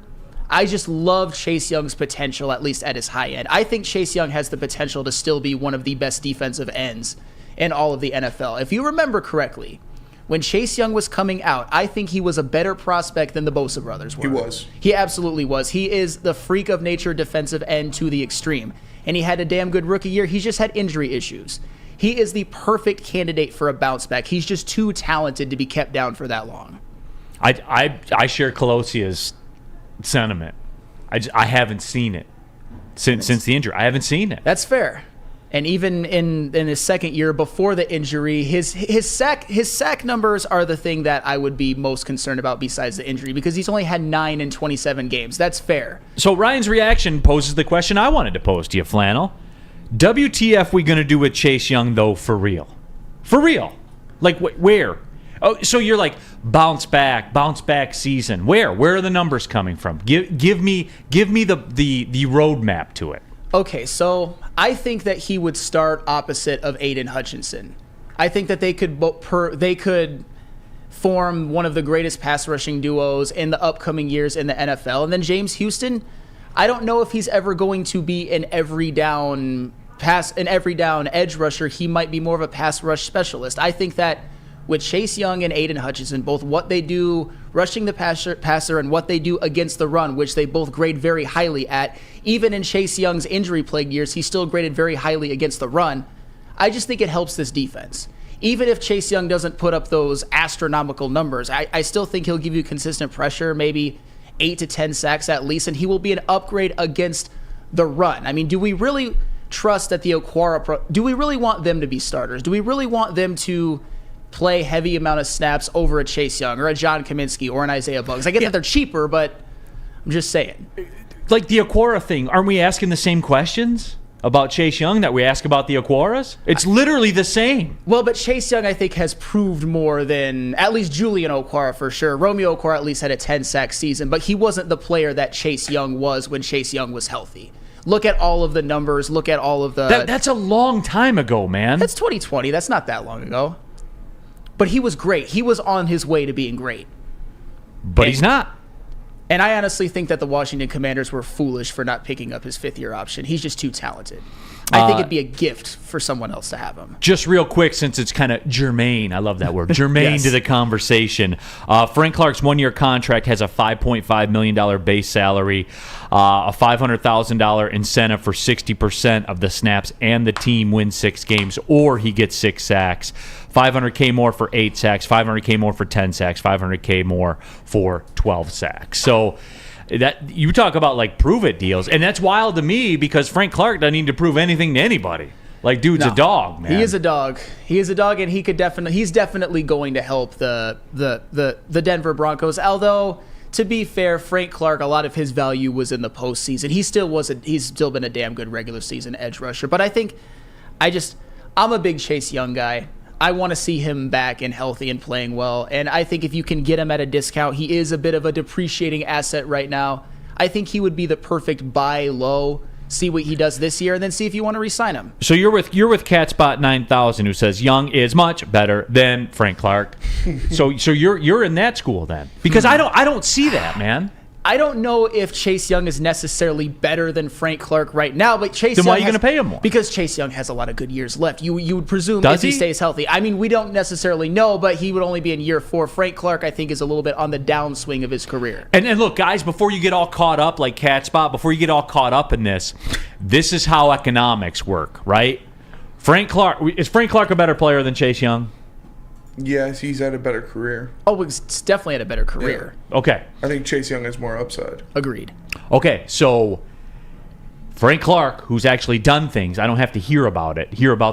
I just love Chase Young's potential, at least at his high end. I think Chase Young has the potential to still be one of the best defensive ends in all of the NFL. If you remember correctly, when Chase Young was coming out, I think he was a better prospect than the Bosa brothers were. He was. He absolutely was. He is the freak of nature defensive end to the extreme. And he had a damn good rookie year. He's just had injury issues. He is the perfect candidate for a bounce back. He's just too talented to be kept down for that long. I share Colosia's sentiment. I haven't seen it since the injury. I haven't seen it. That's fair. And even in his second year before the injury, his sack numbers are the thing that I would be most concerned about besides the injury, because he's only had 9 in 27 games. That's fair. So Ryan's reaction poses the question I wanted to pose to you, Flannel. WTF we going to do with Chase Young, though, for real? For real? Like, where? Oh, so you're like, bounce back season. Where are the numbers coming from? Give me the roadmap to it. Okay, so I think that he would start opposite of Aiden Hutchinson. I think that they could form one of the greatest pass rushing duos in the upcoming years in the NFL. And then James Houston, I don't know if he's ever going to be an every down edge rusher. He might be more of a pass rush specialist. I think that with Chase Young and Aiden Hutchinson, both what they do rushing the passer and what they do against the run, which they both grade very highly at. Even in Chase Young's injury-plagued years, he still graded very highly against the run. I just think it helps this defense. Even if Chase Young doesn't put up those astronomical numbers, I still think he'll give you consistent pressure, maybe 8 to 10 sacks at least, and he will be an upgrade against the run. I mean, do we really trust that the Okwara do we really want them to be starters? Do we really want them to play heavy amount of snaps over a Chase Young or a John Kaminsky or an Isaiah Buggs? I get that they're cheaper, but I'm just saying. Like the Okwara thing, aren't we asking the same questions about Chase Young that we ask about the Okwaras? It's literally the same. Well, but Chase Young, I think, has proved more than at least Julian Okwara for sure. Romeo Okwara at least had a 10-sack season, but he wasn't the player that Chase Young was when Chase Young was healthy. Look at all of the numbers. Look at all of the... That's a long time ago, man. That's 2020. That's not that long ago. But he was great. He was on his way to being great. But he's not. And I honestly think that the Washington Commanders were foolish for not picking up his 5th-year option. He's just too talented. I think it'd be a gift for someone else to have him. Just real quick, since it's kind of germane, I love that word, germane Yes. to the conversation. Frank Clark's 1-year contract has a $5.5 million base salary, a $500,000 incentive for 60% of the snaps, and the team wins 6 games, or he gets 6 sacks. $500K more for 8 sacks, $500K more for 10 sacks, $500K more for 12 sacks. So that you talk about like prove it deals, and that's wild to me because Frank Clark doesn't need to prove anything to anybody. Like, dude's a dog, man. He is a dog. He is a dog, and he's definitely going to help the Denver Broncos. Although, to be fair, Frank Clark, a lot of his value was in the postseason. He's still been a damn good regular season edge rusher. But I think I'm a big Chase Young guy. I want to see him back and healthy and playing well. And I think if you can get him at a discount, he is a bit of a depreciating asset right now. I think he would be the perfect buy low, see what he does this year, and then see if you want to re-sign him. So you're with Catspot 9000, who says Young is much better than Frank Clark. so you're in that school then, because I don't see that, man. I don't know if Chase Young is necessarily better than Frank Clark right now, but Chase Young. Then why are you going to pay him more? Because Chase Young has a lot of good years left. You would presume Does if he stays healthy. I mean, we don't necessarily know, but he would only be in year 4. Frank Clark, I think, is a little bit on the downswing of his career. And look, guys, before you get all caught up like Catspot, before you get all caught up in this is how economics work, right? Is Frank Clark a better player than Chase Young? Yes, he's had a better career. Oh, it's definitely had a better career. Yeah. Okay. I think Chase Young has more upside. Agreed. Okay, so Frank Clark, who's actually done things, I don't have to hear about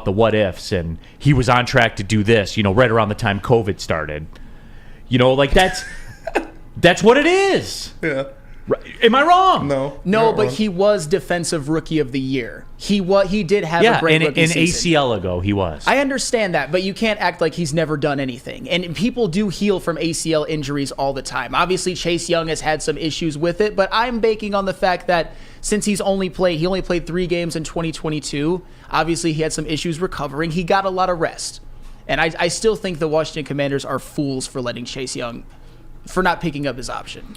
the what ifs, and he was on track to do this, right around the time COVID started. Like that's what it is. Yeah. Am I wrong? No. No, but he was Defensive Rookie of the Year. He did have a great rookie season. ACL ago, he was. I understand that, but you can't act like he's never done anything. And people do heal from ACL injuries all the time. Obviously, Chase Young has had some issues with it, but I'm banking on the fact that since he only played 3 games in 2022, obviously he had some issues recovering. He got a lot of rest. And I still think the Washington Commanders are fools for letting Chase Young, for not picking up his option.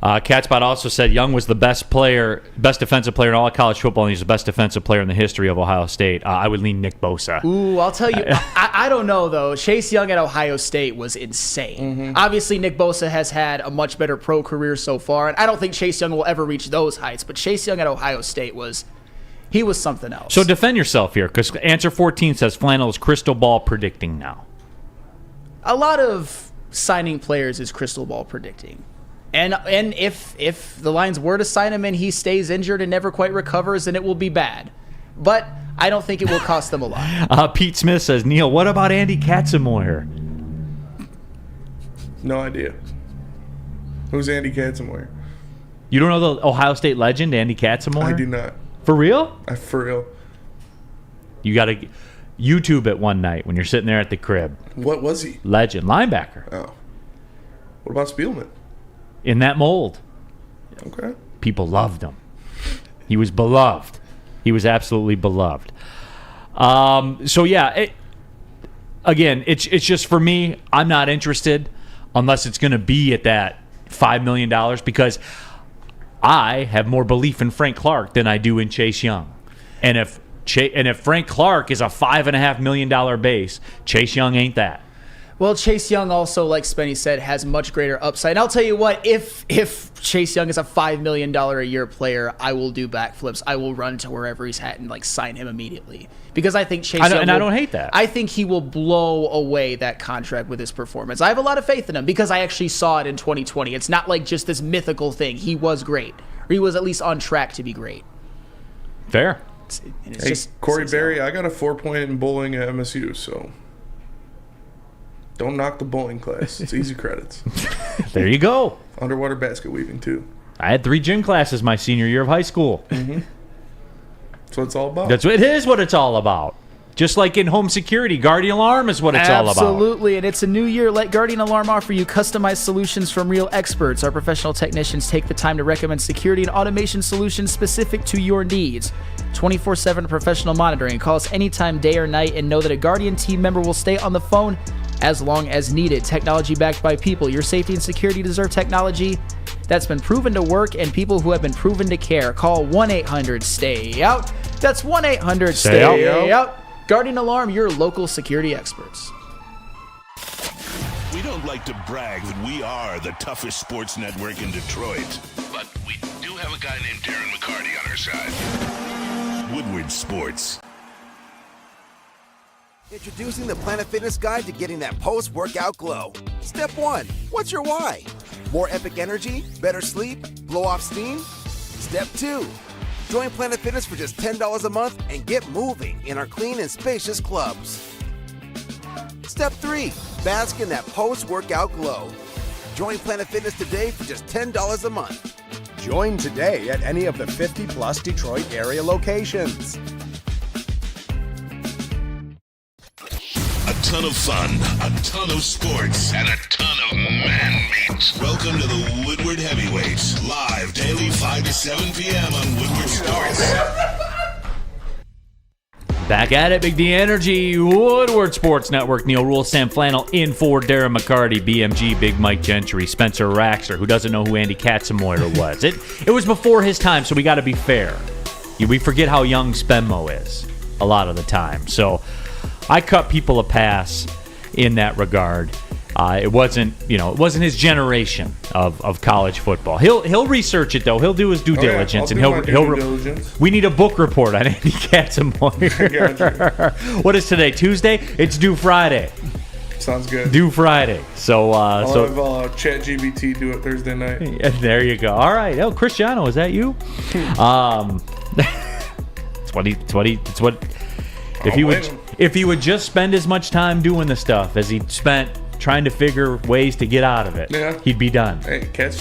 Catspot also said Young was the best defensive player in all of college football, and he's the best defensive player in the history of Ohio State. I would lean Nick Bosa. Ooh, I'll tell you, I don't know, though. Chase Young at Ohio State was insane. Obviously, Nick Bosa has had a much better pro career so far, and I don't think Chase Young will ever reach those heights, but Chase Young at Ohio State was something else. So defend yourself here, because answer 14 says Flannel is crystal ball predicting now. A lot of signing players is crystal ball predicting. And if the Lions were to sign him and he stays injured and never quite recovers, then it will be bad. But I don't think it will cost them a lot. Pete Smith says, Neal, what about Andy Katzenmoyer? No idea. Who's Andy Katzenmoyer? You don't know the Ohio State legend, Andy Katzenmoyer? I do not. For real? For real. You got to YouTube it one night when you're sitting there at the crib. What was he? Legend. Linebacker. Oh. What about Spielman? In that mold. Okay. People loved him. He was beloved. He was absolutely beloved. So, yeah, it's just for me, I'm not interested unless it's going to be at that $5 million because I have more belief in Frank Clark than I do in Chase Young. And if Frank Clark is a $5.5 million base, Chase Young ain't that. Well, Chase Young also, like Spenny said, has much greater upside. And I'll tell you what, if Chase Young is a $5 million a year player, I will do backflips. I will run to wherever he's at and sign him immediately. Because I think Chase Young I don't hate that. I think he will blow away that contract with his performance. I have a lot of faith in him because I actually saw it in 2020. It's not like just this mythical thing. He was great. Or he was at least on track to be great. Fair. Hey, Corey Berry, I got a 4-point in bowling at MSU, so don't knock the bowling class. It's easy credits. There you go. Underwater basket weaving, too. I had 3 gym classes my senior year of high school. Mm-hmm. That's what it's all about. It is what it's all about. Just like in home security, Guardian Alarm is what it's all about. Absolutely, and it's a new year. Let Guardian Alarm offer you customized solutions from real experts. Our professional technicians take the time to recommend security and automation solutions specific to your needs. 24/7 professional monitoring. Call us anytime, day or night, and know that a Guardian team member will stay on the phone as long as needed. Technology backed by people. Your safety and security deserve technology that's been proven to work and people who have been proven to care. Call 1-800-STAY-OUT. That's 1-800-STAY-OUT. Guardian Alarm, your local security experts. We don't like to brag that we are the toughest sports network in Detroit, but we do have a guy named Darren McCarty on our side. Woodward Sports. Introducing the Planet Fitness Guide to getting that post-workout glow. Step 1. What's your why? More epic energy? Better sleep? Blow off steam? Step 2. Join Planet Fitness for just $10 a month and get moving in our clean and spacious clubs. Step 3. Bask in that post-workout glow. Join Planet Fitness today for just $10 a month. Join today at any of the 50-plus Detroit area locations. A ton of fun, a ton of sports, and a ton of man-meat. Welcome to the Woodward Heavyweights, live daily 5 to 7 p.m. on Woodward Sports. Back at it, Big D Energy, Woodward Sports Network. Neal Ruhl, Sam Flannel, in for Darren McCarty, BMG, Big Mike Gentry, Spencer Raxter, who doesn't know who Andy Katzenmoyer was. It was before his time, so we got to be fair. We forget how young Spenmo is a lot of the time. So I cut people a pass in that regard. It wasn't his generation of college football. He'll research it though. He'll do his due diligence, and we need a book report on Andy Katzenmoyer. What is today? Tuesday? It's due Friday. Sounds good. Due Friday. So I'll have ChatGPT do it Thursday night. There you go. All right. Oh, Cristiano, is that you? It's what. If he would just spend as much time doing the stuff as he spent trying to figure ways to get out of it, he'd be done. Hey, catch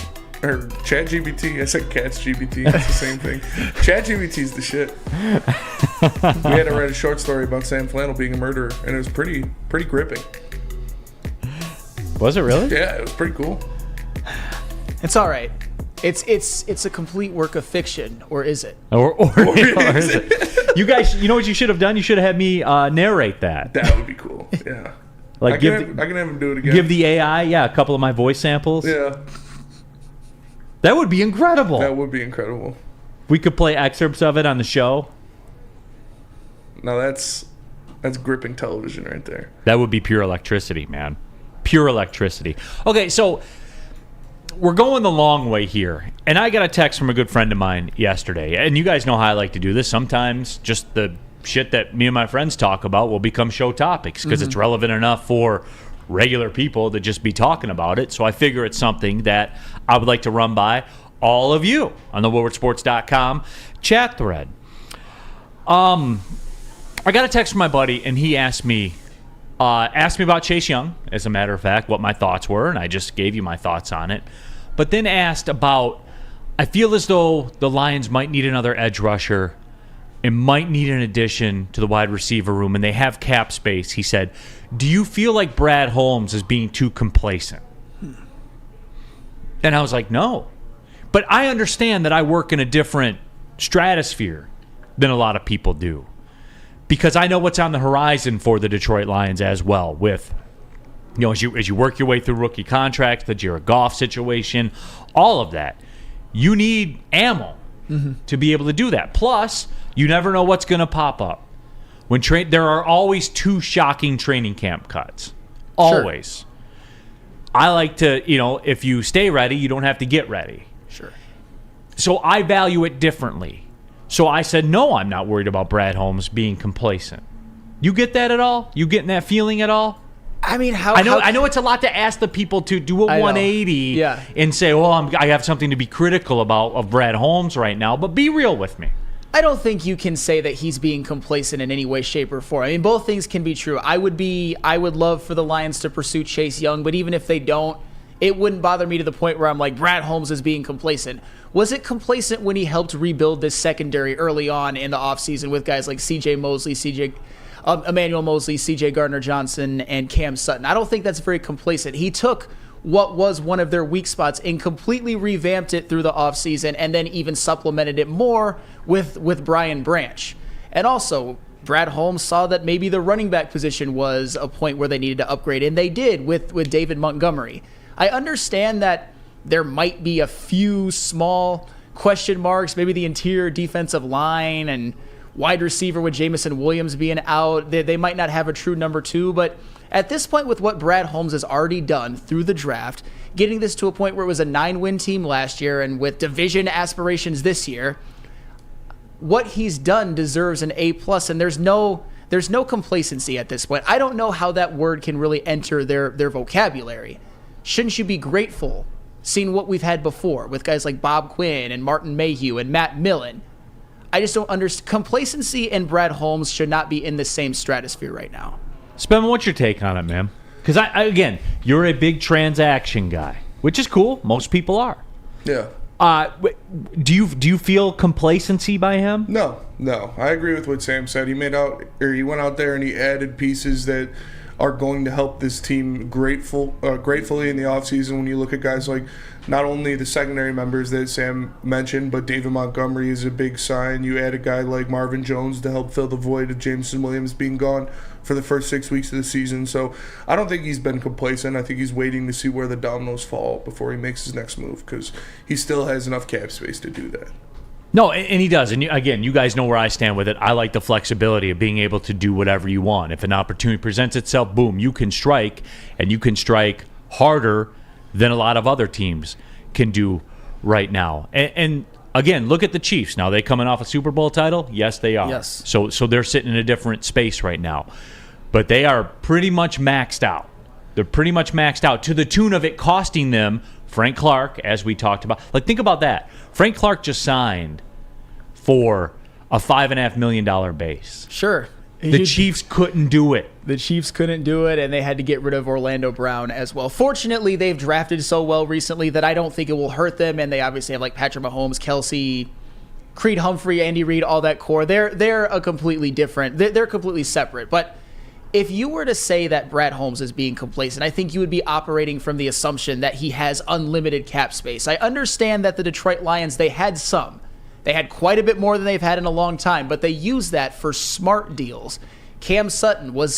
or ChatGPT. I said Cats GBT. It's the same thing. ChatGPT's the shit. We had to write a short story about Sam Flannel being a murderer, and it was pretty gripping. Was it really? Yeah, it was pretty cool. It's all right. It's a complete work of fiction, or is it? Or is it? You guys, you know what you should have done? You should have had me narrate that. That would be cool. Yeah. Like I can have him do it again. Give the AI, a couple of my voice samples. Yeah. That would be incredible. That would be incredible. We could play excerpts of it on the show. Now that's gripping television right there. That would be pure electricity, man. Pure electricity. Okay, so we're going the long way here. And I got a text from a good friend of mine yesterday. And you guys know how I like to do this. Sometimes just the shit that me and my friends talk about will become show topics because it's relevant enough for regular people to just be talking about it. So I figure it's something that I would like to run by all of you on the WoodwardSports.com chat thread. I got a text from my buddy, and he asked me about Chase Young, as a matter of fact, what my thoughts were, and I just gave you my thoughts on it. But then asked about, I feel as though the Lions might need another edge rusher and might need an addition to the wide receiver room, and they have cap space. He said, do you feel like Brad Holmes is being too complacent? And I was like, no. But I understand that I work in a different stratosphere than a lot of people do, because I know what's on the horizon for the Detroit Lions as well, with, as you work your way through rookie contracts, the Jared Goff situation, all of that. You need ammo to be able to do that. Plus, you never know what's going to pop up. There are always two shocking training camp cuts. Always. Sure. I like to, if you stay ready, you don't have to get ready. Sure. So I value it differently. So I said, no, I'm not worried about Brad Holmes being complacent. You get that at all? You getting that feeling at all? I mean, I know it's a lot to ask the people to do a 180 and say, well, I have something to be critical about of Brad Holmes right now, but be real with me. I don't think you can say that he's being complacent in any way, shape, or form. I mean, both things can be true. I would love for the Lions to pursue Chase Young, but even if they don't, it wouldn't bother me to the point where I'm like, Brad Holmes is being complacent. Was it complacent when he helped rebuild this secondary early on in the offseason with guys like C.J. Mosley, Emmanuel Mosley, C.J. Gardner-Johnson, and Cam Sutton? I don't think that's very complacent. He took what was one of their weak spots and completely revamped it through the offseason, and then even supplemented it more with Brian Branch. And also, Brad Holmes saw that maybe the running back position was a point where they needed to upgrade, and they did with David Montgomery. I understand that there might be a few small question marks, maybe the interior defensive line and wide receiver with Jamison Williams being out. They might not have a true number two, but at this point, with what Brad Holmes has already done through the draft, getting this to a point where it was a 9-win team last year and with division aspirations this year, what he's done deserves an A+, and there's no complacency at this point. I don't know how that word can really enter their vocabulary. Shouldn't you be grateful seeing what we've had before with guys like Bob Quinn and Martin Mayhew and Matt Millen? I just don't understand. Complacency and Brad Holmes should not be in the same stratosphere right now. Spem, what's your take on it, man? Because, again, you're a big transaction guy, which is cool. Most people are. Yeah. Do you feel complacency by him? No. I agree with what Sam said. He went out there and he added pieces that are going to help this team gratefully in the offseason. When you look at guys like not only the secondary members that Sam mentioned, but David Montgomery is a big sign. You add a guy like Marvin Jones to help fill the void of Jameson Williams being gone for the first 6 weeks of the season. So I don't think he's been complacent. I think he's waiting to see where the dominoes fall before he makes his next move, because he still has enough cap space to do that. No, and he does. And again, you guys know where I stand with it. I like the flexibility of being able to do whatever you want. If an opportunity presents itself, boom, you can strike, and you can strike harder than a lot of other teams can do right now. And again, look at the Chiefs. Now, they coming off a Super Bowl title? Yes, they are. Yes. So they're sitting in a different space right now. But they are pretty much maxed out. They're pretty much maxed out to the tune of it costing them Frank Clark, as we talked about. Like, think about that. Frank Clark just signed for a $5.5 million base. Sure. The Chiefs couldn't do it. The Chiefs couldn't do it, and they had to get rid of Orlando Brown as well. Fortunately, they've drafted so well recently that I don't think it will hurt them, and they obviously have like Patrick Mahomes, Kelsey, Creed Humphrey, Andy Reid, all that core. They're a completely different. They're completely separate. But if you were to say that Brad Holmes is being complacent, I think you would be operating from the assumption that he has unlimited cap space. I understand that the Detroit Lions, they had some. They had quite a bit more than they've had in a long time, but they used that for smart deals. Cam Sutton was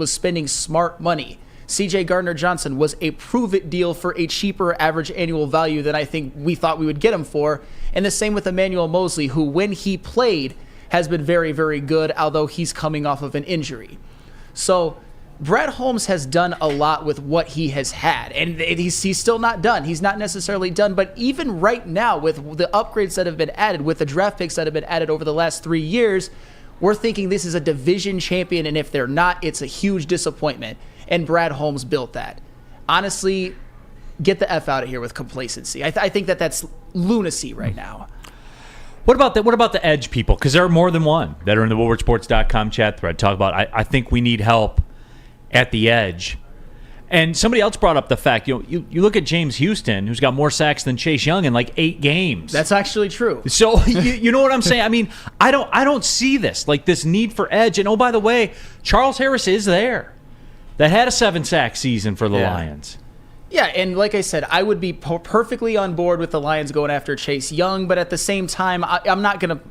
spending smart money. CJ Gardner-Johnson was a prove-it deal for a cheaper average annual value than I think we thought we would get him for. And the same with Emmanuel Mosley, who when he played has been very, very good, although he's coming off of an injury. So Brad Holmes has done a lot with what he has had, and he's still not done. He's not necessarily done, but even right now, with the upgrades that have been added, with the draft picks that have been added over the last 3 years, we're thinking this is a division champion, and if they're not, it's a huge disappointment. And Brad Holmes built that. Honestly, get the F out of here with complacency. I think that's lunacy right now. What about the edge people? Because there are more than one that are in the WoodwardSports.com chat thread. Talk about, I think we need help at the edge. And somebody else brought up the fact, you look at James Houston, who's got more sacks than Chase Young in like 8 games. That's actually true. So you know what I'm saying? I mean, I don't see this, like this need for edge. And oh, by the way, Charles Harris is there. That had a 7-sack season for the Lions. Yeah, and like I said, I would be perfectly on board with the Lions going after Chase Young, but at the same time, I'm not going to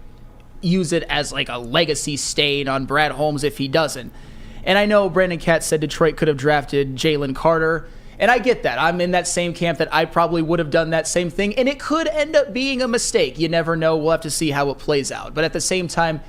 use it as like a legacy stain on Brad Holmes if he doesn't. And I know Brandon Katz said Detroit could have drafted Jalen Carter, and I get that. I'm in that same camp that I probably would have done that same thing, and it could end up being a mistake. You never know. We'll have to see how it plays out. But at the same time,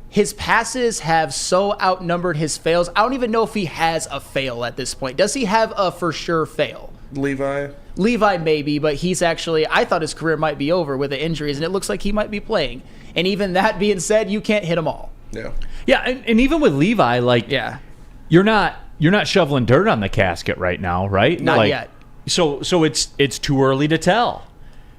his passes have so outnumbered his fails. I don't even know if he has a fail at this point. Does he have a for sure fail? Levi maybe, but he's actually, I thought his career might be over with the injuries, and it looks like he might be playing. And even that being said, you can't hit them all. Yeah, and even with Levi, like, you're not shoveling dirt on the casket right now, right? Not yet. So it's too early to tell.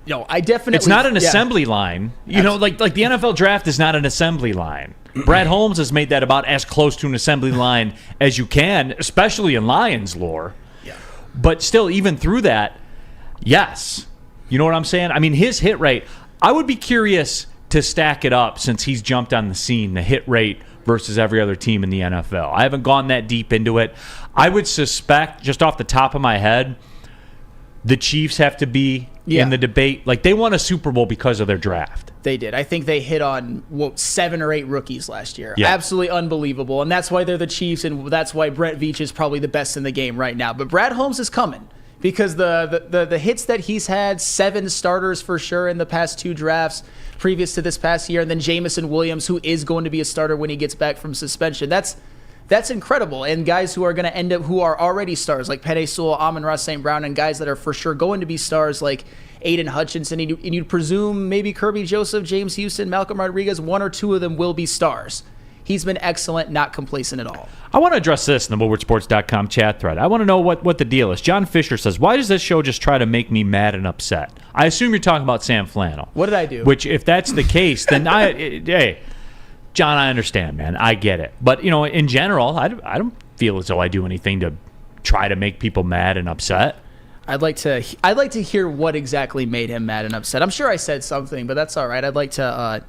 No, I definitely. It's not an assembly line. You know, like the NFL draft is not an assembly line. Brad Holmes has made that about as close to an assembly line as you can, especially in Lions lore. Yeah. But still, even through that, yes. You know what I'm saying? I mean, his hit rate, I would be curious to stack it up since he's jumped on the scene, the hit rate versus every other team in the NFL. I haven't gone that deep into it. I would suspect, just off the top of my head, the Chiefs have to be in the debate. Like, they won a Super Bowl because of their draft. They did. I think they hit on 7 or 8 rookies last year. Yeah. Absolutely unbelievable. And that's why they're the Chiefs, and that's why Brett Veach is probably the best in the game right now. But Brad Holmes is coming because the hits that he's had, 7 starters for sure in the past 2 drafts previous to this past year, and then Jamison Williams, who is going to be a starter when he gets back from suspension. That's incredible. And guys who are going to end up, who are already stars, like Penei Sewell, Amon-Ra St. Brown, and guys that are for sure going to be stars like Aiden Hutchinson, and you'd presume maybe Kirby Joseph, James Houston, Malcolm Rodriguez, 1 or 2 of them will be stars. He's been excellent, not complacent at all. I want to address this in the WoodwardSports.com chat thread. I want to know what the deal is. John Fisher says, why does this show just try to make me mad and upset? I assume you're talking about Sam Flannel. What did I do? Which, if that's the case, then hey, John, I understand, man. I get it. But, in general, I don't feel as though I do anything to try to make people mad and upset. I'd like to hear what exactly made him mad and upset. I'm sure I said something, but that's all right. I'd like to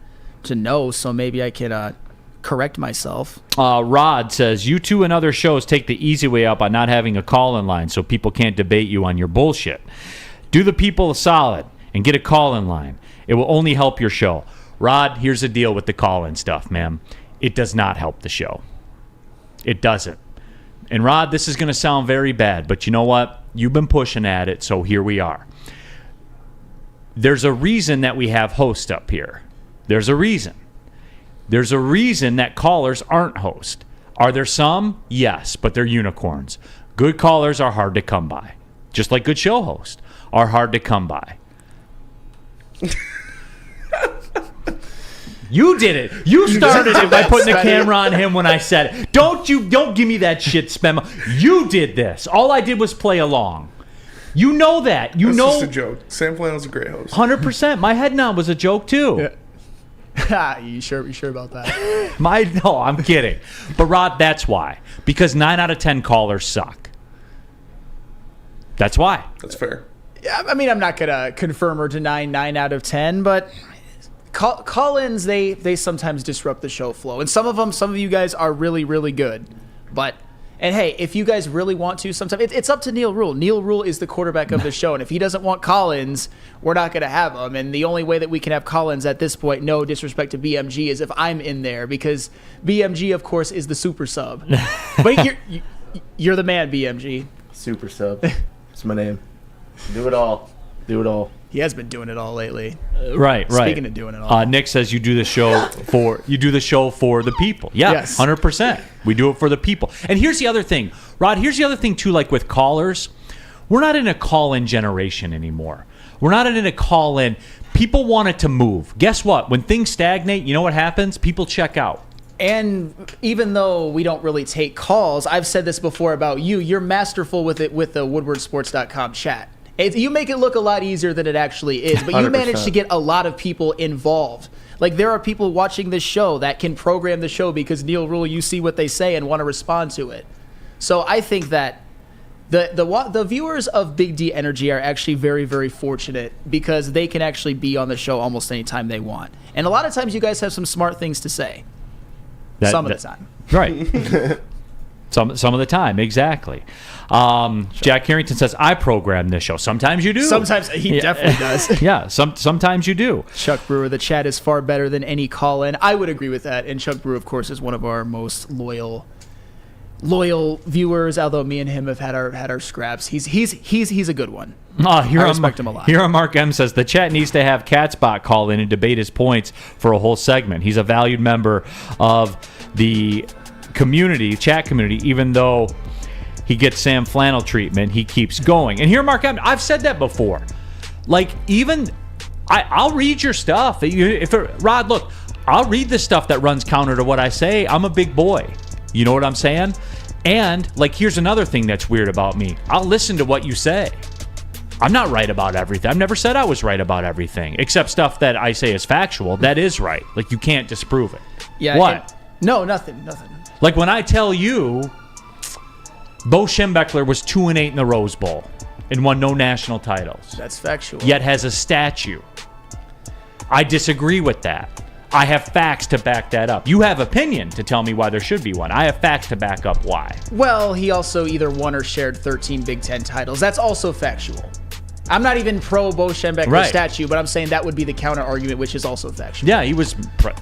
know, so maybe I can correct myself. Rod says, you two and other shows take the easy way out by not having a call-in line so people can't debate you on your bullshit. Do the people a solid and get a call-in line. It will only help your show. Rod, here's the deal with the call-in stuff, man. It does not help the show. It doesn't. And Rod, this is going to sound very bad, but you know what? You've been pushing at it, so here we are. There's a reason that we have hosts up here. There's a reason. There's a reason that callers aren't hosts. Are there some? Yes, but they're unicorns. Good callers are hard to come by. Just like good show hosts are hard to come by. You did it. You started it by putting the camera on him when I said it. Don't give me that shit, Spema. You did this. All I did was play along. You know that. That's just a joke. Sam Flannel's a great host. 100%. My head nod was a joke too. You sure about that? No, I'm kidding. But Rod, that's why. Because 9 out of 10 callers suck. That's why. That's fair. Yeah, I mean, I'm not gonna confirm or deny 9 out of 10, but call-ins they sometimes disrupt the show flow, and some of you guys are really, really good. And hey, if you guys really want to, sometimes it's up to Neal Ruhl. Neal Ruhl is the quarterback of the show, and if he doesn't want call-ins, we're not going to have them. And the only way that we can have call-ins at this point, no disrespect to BMG, is if I'm in there, because BMG, of course, is the super sub. But you're the man, BMG. Super sub. That's my name. Do it all. Do it all. He has been doing it all lately. Right. Speaking of doing it all. Nick says you do the show for the people. Yeah, Yes. 100%. We do it for the people. And here's the other thing, Rod. Here's the other thing too. Like with callers, we're not in a call-in generation anymore. We're not in a call-in. People want it to move. Guess what? When things stagnate, you know what happens? People check out. And even though we don't really take calls, I've said this before about you. You're masterful with it with the woodwardsports.com chat. You make it look a lot easier than it actually is, but you 100%. manage to get a lot of people involved. Like, there are people watching this show that can program the show because Neal Ruhl, you see what they say and want to respond to it. So I think that the viewers of Big D Energy are actually very, very fortunate because they can actually be on the show almost anytime they want. And a lot of times you guys have some smart things to say. Some of the time. Right. Some of the time, exactly. Jack Harrington says, I program this show. Sometimes you do. Sometimes he definitely does. Yeah, sometimes you do. Chuck Brewer, the chat is far better than any call-in. I would agree with that. And Chuck Brewer, of course, is one of our most loyal viewers. Although me and him have had our scraps. He's a good one. I respect him a lot. Here on Mark M says the chat needs to have Catspot call in and debate his points for a whole segment. He's a valued member of the chat community, even though he gets Sam Flannel treatment, he keeps going. And here, Mark, I've said that before. Like, even I'll read your stuff. Rod, look, I'll read the stuff that runs counter to what I say. I'm a big boy. You know what I'm saying? And, like, here's another thing that's weird about me. I'll listen to what you say. I'm not right about everything. I've never said I was right about everything, except stuff that I say is factual. That is right. Like, you can't disprove it. Yeah. What? No, nothing. Like when I tell you Bo Schembechler was 2-8 in the Rose Bowl and won no national titles. That's factual. Yet has a statue. I disagree with that. I have facts to back that up. You have opinion to tell me why there should be one. I have facts to back up why. Well, he also either won or shared 13 Big Ten titles. That's also factual. I'm not even pro Bo Schembechler statue, but I'm saying that would be the counter argument, which is also factual. Yeah, he was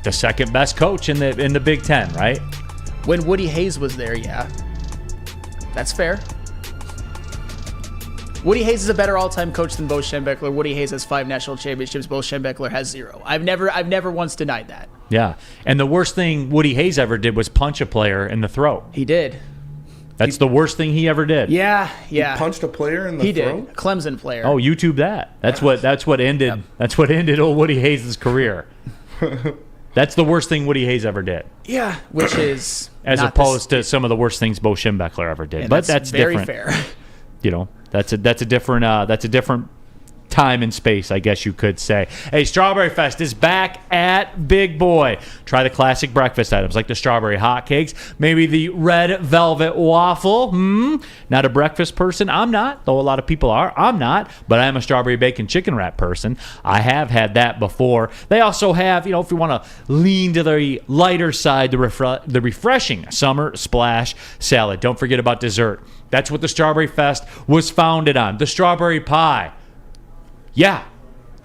the second best coach in the Big Ten, right? When Woody Hayes was there, yeah. That's fair. Woody Hayes is a better all-time coach than Bo Schembechler. Woody Hayes has 5 national championships. Bo Schembechler has 0. I've never once denied that. Yeah, and the worst thing Woody Hayes ever did was punch a player in the throat. He did. That's the worst thing he ever did. Yeah. He punched a player in the throat? He did. Clemson player. Oh, YouTube that. That's what ended. Yep. That's what ended old Woody Hayes' career. That's the worst thing Woody Hayes ever did. Yeah, which is as opposed to some of the worst things Bo Schembechler ever did. But that's very different. Fair. You know, that's a different time and space, I guess you could say. Hey, Strawberry Fest is back at Big Boy. Try the classic breakfast items like the strawberry hotcakes, maybe the red velvet waffle. Not a breakfast person. I'm not, though a lot of people are. I'm not, but I am a strawberry bacon chicken wrap person. I have had that before. They also have, if you want to lean to the lighter side, the refreshing summer splash salad. Don't forget about dessert. That's what the Strawberry Fest was founded on. The strawberry pie. Yeah,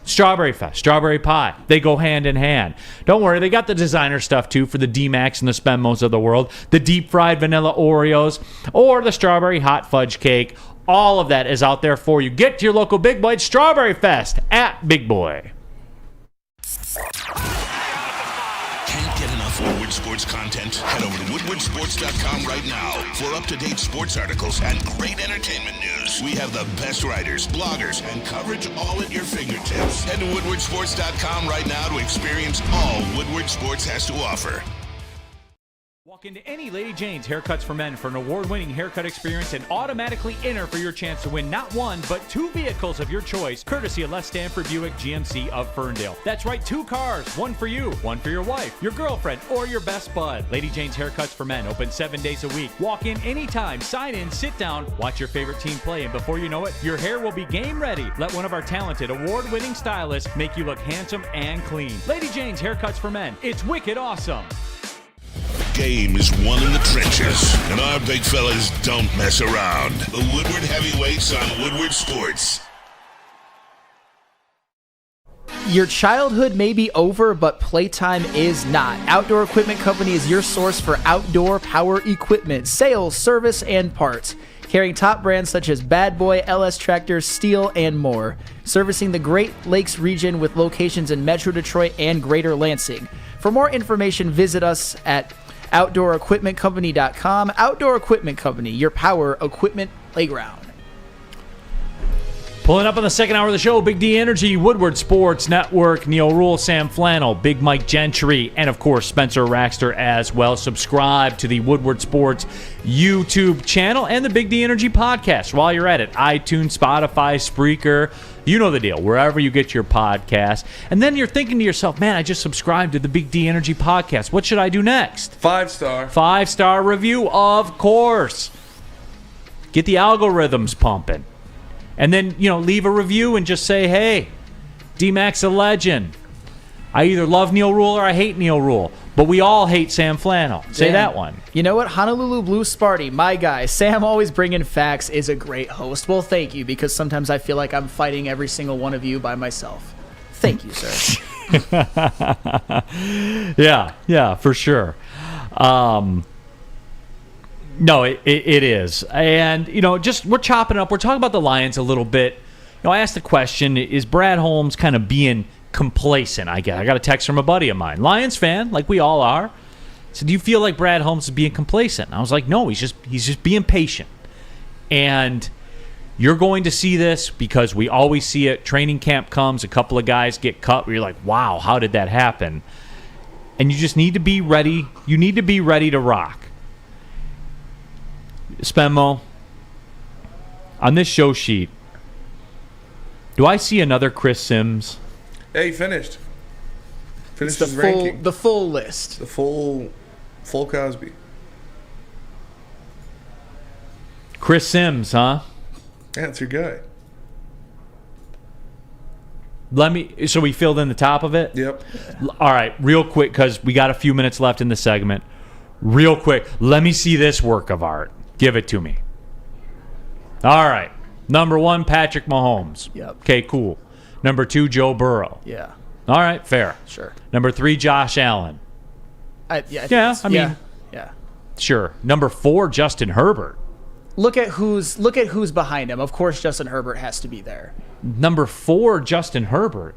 Strawberry Fest, strawberry pie. They go hand in hand. Don't worry, they got the designer stuff too for the D-Max and the Spenmos of the world. The deep-fried vanilla Oreos or the strawberry hot fudge cake. All of that is out there for you. Get to your local Big Boy. It's Strawberry Fest at Big Boy. Can't get enough Woodward Sports content? Head over to woodwardsports.com right now for up-to-date sports articles and great entertainment news. We have the best writers, bloggers, and coverage all at your fingertips. Head to woodwardsports.com right now to experience all Woodward Sports has to offer. Walk into any Lady Jane's Haircuts for Men for an award-winning haircut experience and automatically enter for your chance to win not one, but 2 vehicles of your choice, courtesy of Les Stanford Buick GMC of Ferndale. That's right, 2 cars, one for you, one for your wife, your girlfriend, or your best bud. Lady Jane's Haircuts for Men, open 7 days a week. Walk in anytime, sign in, sit down, watch your favorite team play, and before you know it, your hair will be game ready. Let one of our talented, award-winning stylists make you look handsome and clean. Lady Jane's Haircuts for Men. It's wicked awesome. Game is won in the trenches, and our big fellas don't mess around. The Woodward Heavyweights on Woodward Sports. Your childhood may be over, but playtime is not. Outdoor Equipment Company is your source for outdoor power equipment, sales, service, and parts. Carrying top brands such as Bad Boy, LS Tractor, Steel, and more. Servicing the Great Lakes region with locations in Metro Detroit and Greater Lansing. For more information, visit us at OutdoorEquipmentCompany.com. Outdoor Equipment Company, your power equipment playground. Pulling up on the second hour of the show, Big D Energy, Woodward Sports Network, Neal, Ruhl, Sam Flannel, Big Mike Gentry, and of course Spencer Raxter as well. Subscribe to the Woodward Sports YouTube channel and the Big D Energy podcast while you're at it. iTunes, Spotify, Spreaker, you know the deal, wherever you get your podcast. And then you're thinking to yourself, man, I just subscribed to the Big D Energy podcast. What should I do next? 5-star. 5-star review, of course. Get the algorithms pumping. And then, leave a review and just say, hey, D-Mac's a legend. I either love Neal Ruhl or I hate Neal Ruhl. But we all hate Sam Flannel. Say that one. You know what? Honolulu Blue Sparty, my guy. Sam always bringing facts, is a great host. Well, thank you, because sometimes I feel like I'm fighting every single one of you by myself. Thank you, sir. Yeah, for sure. No, it is. And, we're chopping up. We're talking about the Lions a little bit. I asked the question, is Brad Holmes kind of being complacent? I got a text from a buddy of mine, Lions fan, like we all are. So do you feel like Brad Holmes is being complacent? And I was like, no, he's just being patient. And you're going to see this because we always see it. Training camp comes, a couple of guys get cut where you're like, wow, how did that happen? And you just need to be ready. You need to be ready to rock. Spenmo, on this show sheet, do I see another Chris Sims? Yeah, he finished. Finished it's his ranking. The full list. The full Cosby. Chris Sims, huh? Yeah, it's your guy. So we filled in the top of it? Yep. All right, real quick, because we got a few minutes left in the segment. Real quick, let me see this work of art. Give it to me. All right. Number 1, Patrick Mahomes. Yep. Okay, cool. Number 2, Joe Burrow. Yeah. All right, fair. Sure. Number 3, Josh Allen. I mean, sure. Number 4, Justin Herbert. Look at who's behind him. Of course, Justin Herbert has to be there. Number 4, Justin Herbert.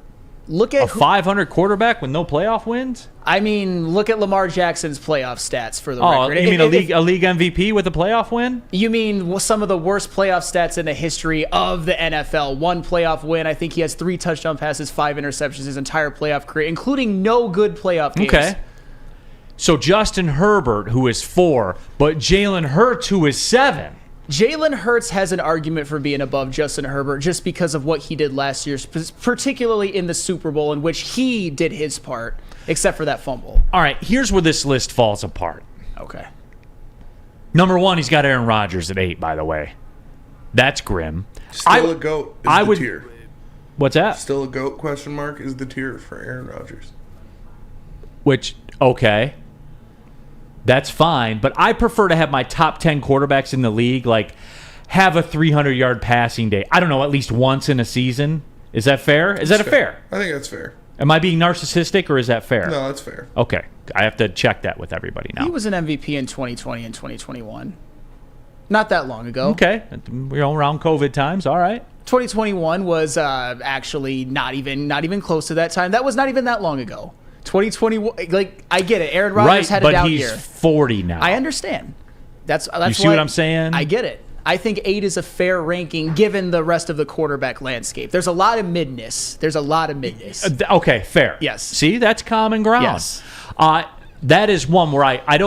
Look at 500 quarterback with no playoff wins? I mean, look at Lamar Jackson's playoff stats for the record. You mean a league MVP with a playoff win? You mean some of the worst playoff stats in the history of the NFL. 1 playoff win. I think he has 3 touchdown passes, 5 interceptions his entire playoff career, including no good playoff games. Okay. So Justin Herbert, who is 4, but Jalen Hurts, who is 7. Jalen Hurts has an argument for being above Justin Herbert just because of what he did last year, particularly in the Super Bowl, in which he did his part, except for that fumble. All right, here's where this list falls apart. Okay. Number 1, he's got Aaron Rodgers at 8, by the way. That's grim. Still a GOAT is the tier. What's that? Still a GOAT, question mark, is the tier for Aaron Rodgers. Which, okay. That's fine, but I prefer to have my top 10 quarterbacks in the league have a 300-yard passing day. I don't know, at least once in a season. Is that fair? Is that fair? I think that's fair. Am I being narcissistic, or is that fair? No, that's fair. Okay. I have to check that with everybody now. He was an MVP in 2020 and 2021. Not that long ago. Okay. Around COVID times. All right. 2021 was actually not even close to that time. That was not even that long ago. 2021, I get it. Aaron Rodgers had a down year. But he's 40 now. I understand. That's you see what I'm saying? I get it. I think 8 is a fair ranking given the rest of the quarterback landscape. There's a lot of midness. Okay, fair. Yes. See, that's common ground. Yes. That is one where I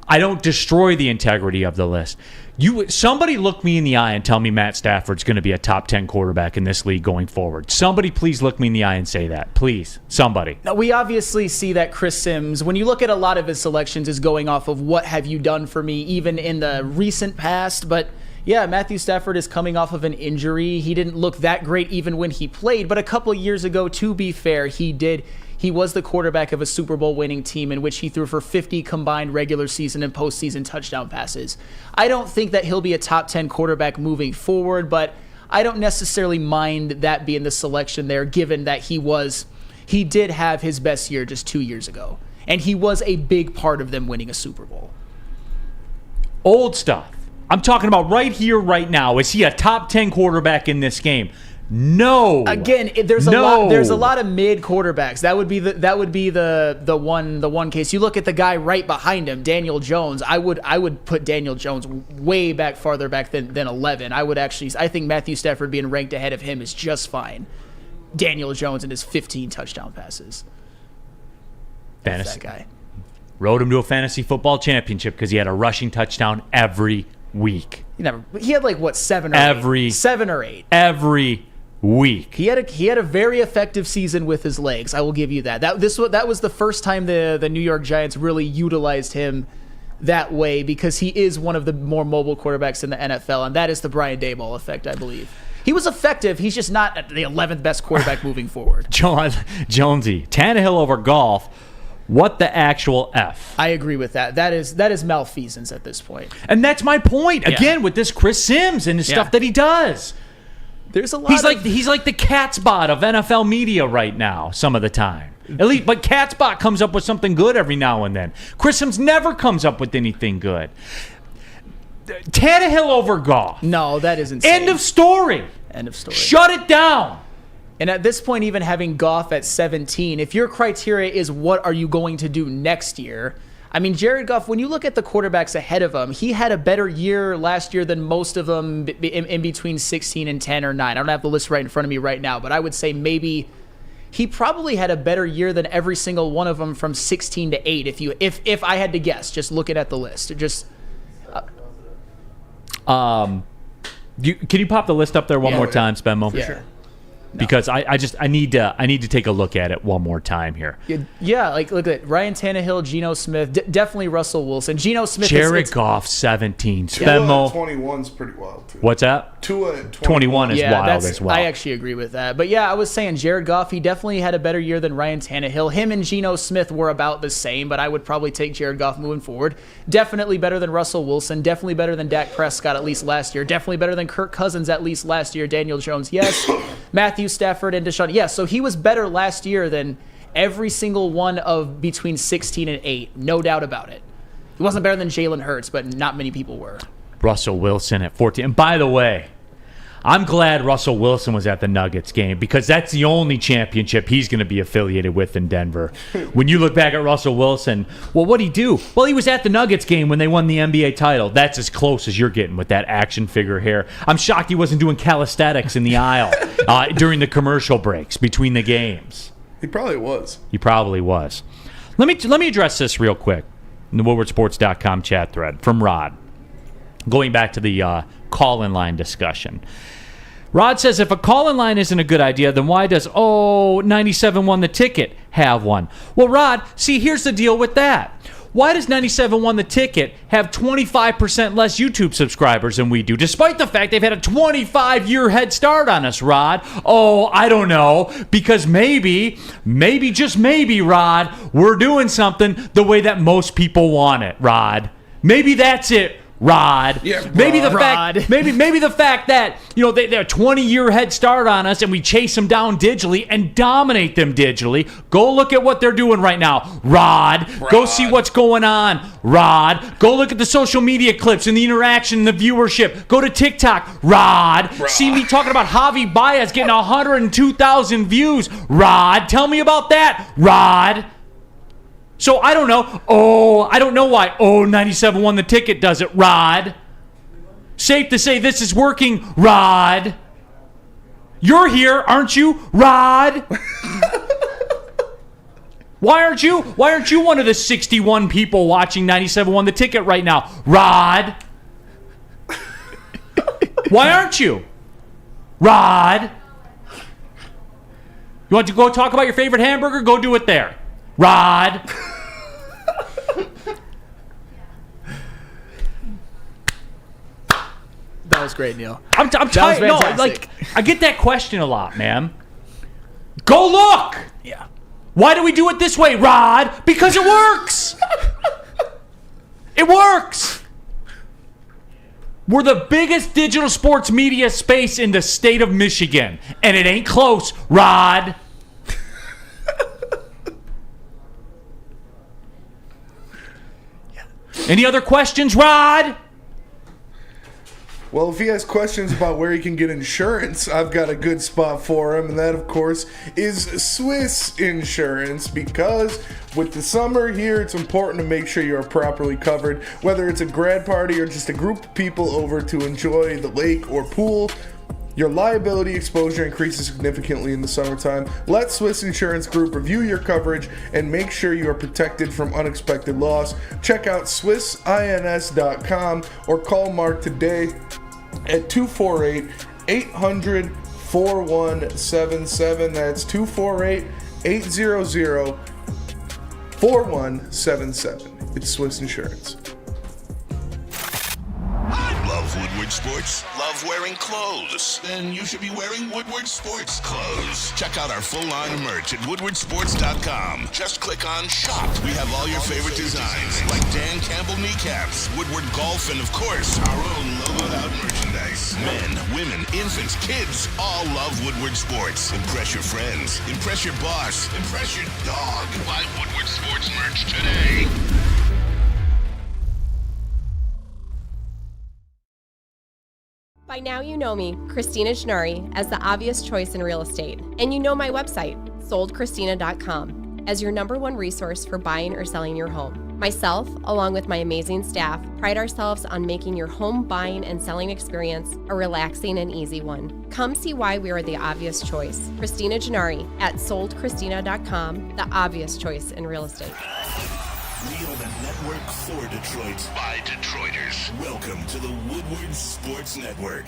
I don't destroy the integrity of the list. Somebody look me in the eye and tell me Matt Stafford's going to be a top 10 quarterback in this league going forward. Somebody please look me in the eye and say that. Please. Somebody. Now, we obviously see that Chris Sims, when you look at a lot of his selections, is going off of what have you done for me, even in the recent past. But yeah, Matthew Stafford is coming off of an injury. He didn't look that great even when he played. But a couple years ago, to be fair, he was the quarterback of a Super Bowl winning team in which he threw for 50 combined regular season and postseason touchdown passes. I don't think that he'll be a top 10 quarterback moving forward, but I don't necessarily mind that being the selection there, given that he did have his best year just 2 years ago. And he was a big part of them winning a Super Bowl. Old stuff. I'm talking about right here, right now. Is he a top 10 quarterback in this game? No. Again, there's a lot of mid quarterbacks. That would be the one case. You look at the guy right behind him, Daniel Jones. I would put Daniel Jones way back, farther back than 11. I think Matthew Stafford being ranked ahead of him is just fine. Daniel Jones and his 15 touchdown passes. Fantasy. That guy. Rode him to a fantasy football championship because he had a rushing touchdown every week. He had like what, 7 or 8 every week. He had a very effective season with his legs. I will give you that. That was the first time the New York Giants really utilized him that way, because he is one of the more mobile quarterbacks in the NFL, and that is the Brian Daboll effect, I believe. He was effective. He's just not the 11th best quarterback moving forward. Jonesy, Tannehill over Goff. What the actual F? I agree with that. That is malfeasance at this point. And that's my point. Again, with this Chris Sims and the stuff that he does. There's a lot he's like the Catsbot of NFL media right now some of the time. At least, but Catsbot comes up with something good every now and then. Chris Sims never comes up with anything good. Tannehill over Goff. No, that is insane. End of story. Shut it down. And at this point, even having Goff at 17, if your criteria is what are you going to do next year, I mean, Jared Goff, when you look at the quarterbacks ahead of him, he had a better year last year than most of them in between 16 and 10 or 9. I don't have the list right in front of me right now, but I would say maybe he probably had a better year than every single one of them from 16 to 8, if I had to guess, just looking at the list. Can you pop the list up there one more time, Spenmo? For sure. No. Because I need to take a look at it one more time here. Yeah, like look at Ryan Tannehill, Geno Smith, definitely Russell Wilson. Geno Smith. Jared Goff 17. Spenmo 21's pretty wild too. What's that? Tua 21 is wild as well. I actually agree with that. But yeah, I was saying Jared Goff, he definitely had a better year than Ryan Tannehill. Him and Geno Smith were about the same, but I would probably take Jared Goff moving forward. Definitely better than Russell Wilson. Definitely better than Dak Prescott at least last year. Definitely better than Kirk Cousins at least last year. Daniel Jones, yes. Matthew Stafford and Deshaun. Yeah, so he was better last year than every single one of between 16 and 8. No doubt about it. He wasn't better than Jalen Hurts, but not many people were. Russell Wilson at 14. And by the way, I'm glad Russell Wilson was at the Nuggets game because that's the only championship he's going to be affiliated with in Denver. When you look back at Russell Wilson, well, what'd he do? Well, he was at the Nuggets game when they won the NBA title. That's as close as you're getting with that action figure hair. I'm shocked he wasn't doing calisthenics in the aisle during the commercial breaks between the games. He probably was. He probably was. Let me address this real quick in the WoodwardSports.com chat thread from Rod. Going back to the call-in line discussion. Rod says, if a call-in line isn't a good idea, then why does 97 Won the Ticket have one? Well, Rod, see, here's the deal with that. Why does 97 Won the Ticket have 25% less YouTube subscribers than we do, despite the fact they've had a 25-year head start on us, Rod? Oh, I don't know, because maybe, just maybe, Rod, we're doing something the way that most people want it, Rod. Maybe that's it, Rod. Yeah, maybe the Rod. fact maybe the fact that they're a 20-year head start on us and we chase them down digitally and dominate them digitally. Go look at what they're doing right now, Rod. Go see what's going on, Rod. Go look at the social media clips and the interaction and the viewership. Go to TikTok, Rod. See me talking about Javi Baez getting 102,000 views, Rod. Tell me about that, Rod. So I don't know. I don't know why 97 Won the Ticket does it, Rod. Safe to say this is working, Rod. You're here, aren't you, Rod? Why aren't you one of the 61 people watching 97.1 The Ticket right now? Rod. Why aren't you? Rod. You want to go talk about your favorite hamburger? Go do it there. Rod. That was great, Neal. I'm tired. No, like, I get that question a lot, man. Go look. Yeah. Why do we do it this way, Rod? Because it works. It works. We're the biggest digital sports media space in the state of Michigan, and it ain't close, Rod. Any other questions, Rod? Well, if he has questions about where he can get insurance, I've got a good spot for him, and that, of course, is Swiss Insurance, because with the summer here, it's important to make sure you are properly covered, whether it's a grad party or just a group of people over to enjoy the lake or pool. Your liability exposure increases significantly in the summertime. Let Swiss Insurance Group review your coverage and make sure you are protected from unexpected loss. Check out SwissINS.com or call Mark today at 248-800-4177. That's 248-800-4177. It's Swiss Insurance. Love Woodward Sports? Love wearing clothes? Then you should be wearing Woodward Sports clothes. Check out our full line of merch at woodwardsports.com. Just click on Shop. We have all your favorite designs, like Dan Campbell kneecaps, Woodward Golf, and of course, our own logoed out merchandise. Men, women, infants, kids all love Woodward Sports. Impress your friends. Impress your boss. Impress your dog. Buy Woodward Sports merch today. By now you know me, Christina Gennari, as the obvious choice in real estate. And you know my website, soldchristina.com, as your #1 resource for buying or selling your home. Myself, along with my amazing staff, pride ourselves on making your home buying and selling experience a relaxing and easy one. Come see why we are the obvious choice. Christina Gennari at soldchristina.com, the obvious choice in real estate. We are the network for Detroit by Detroiters. Welcome to the Woodward Sports Network.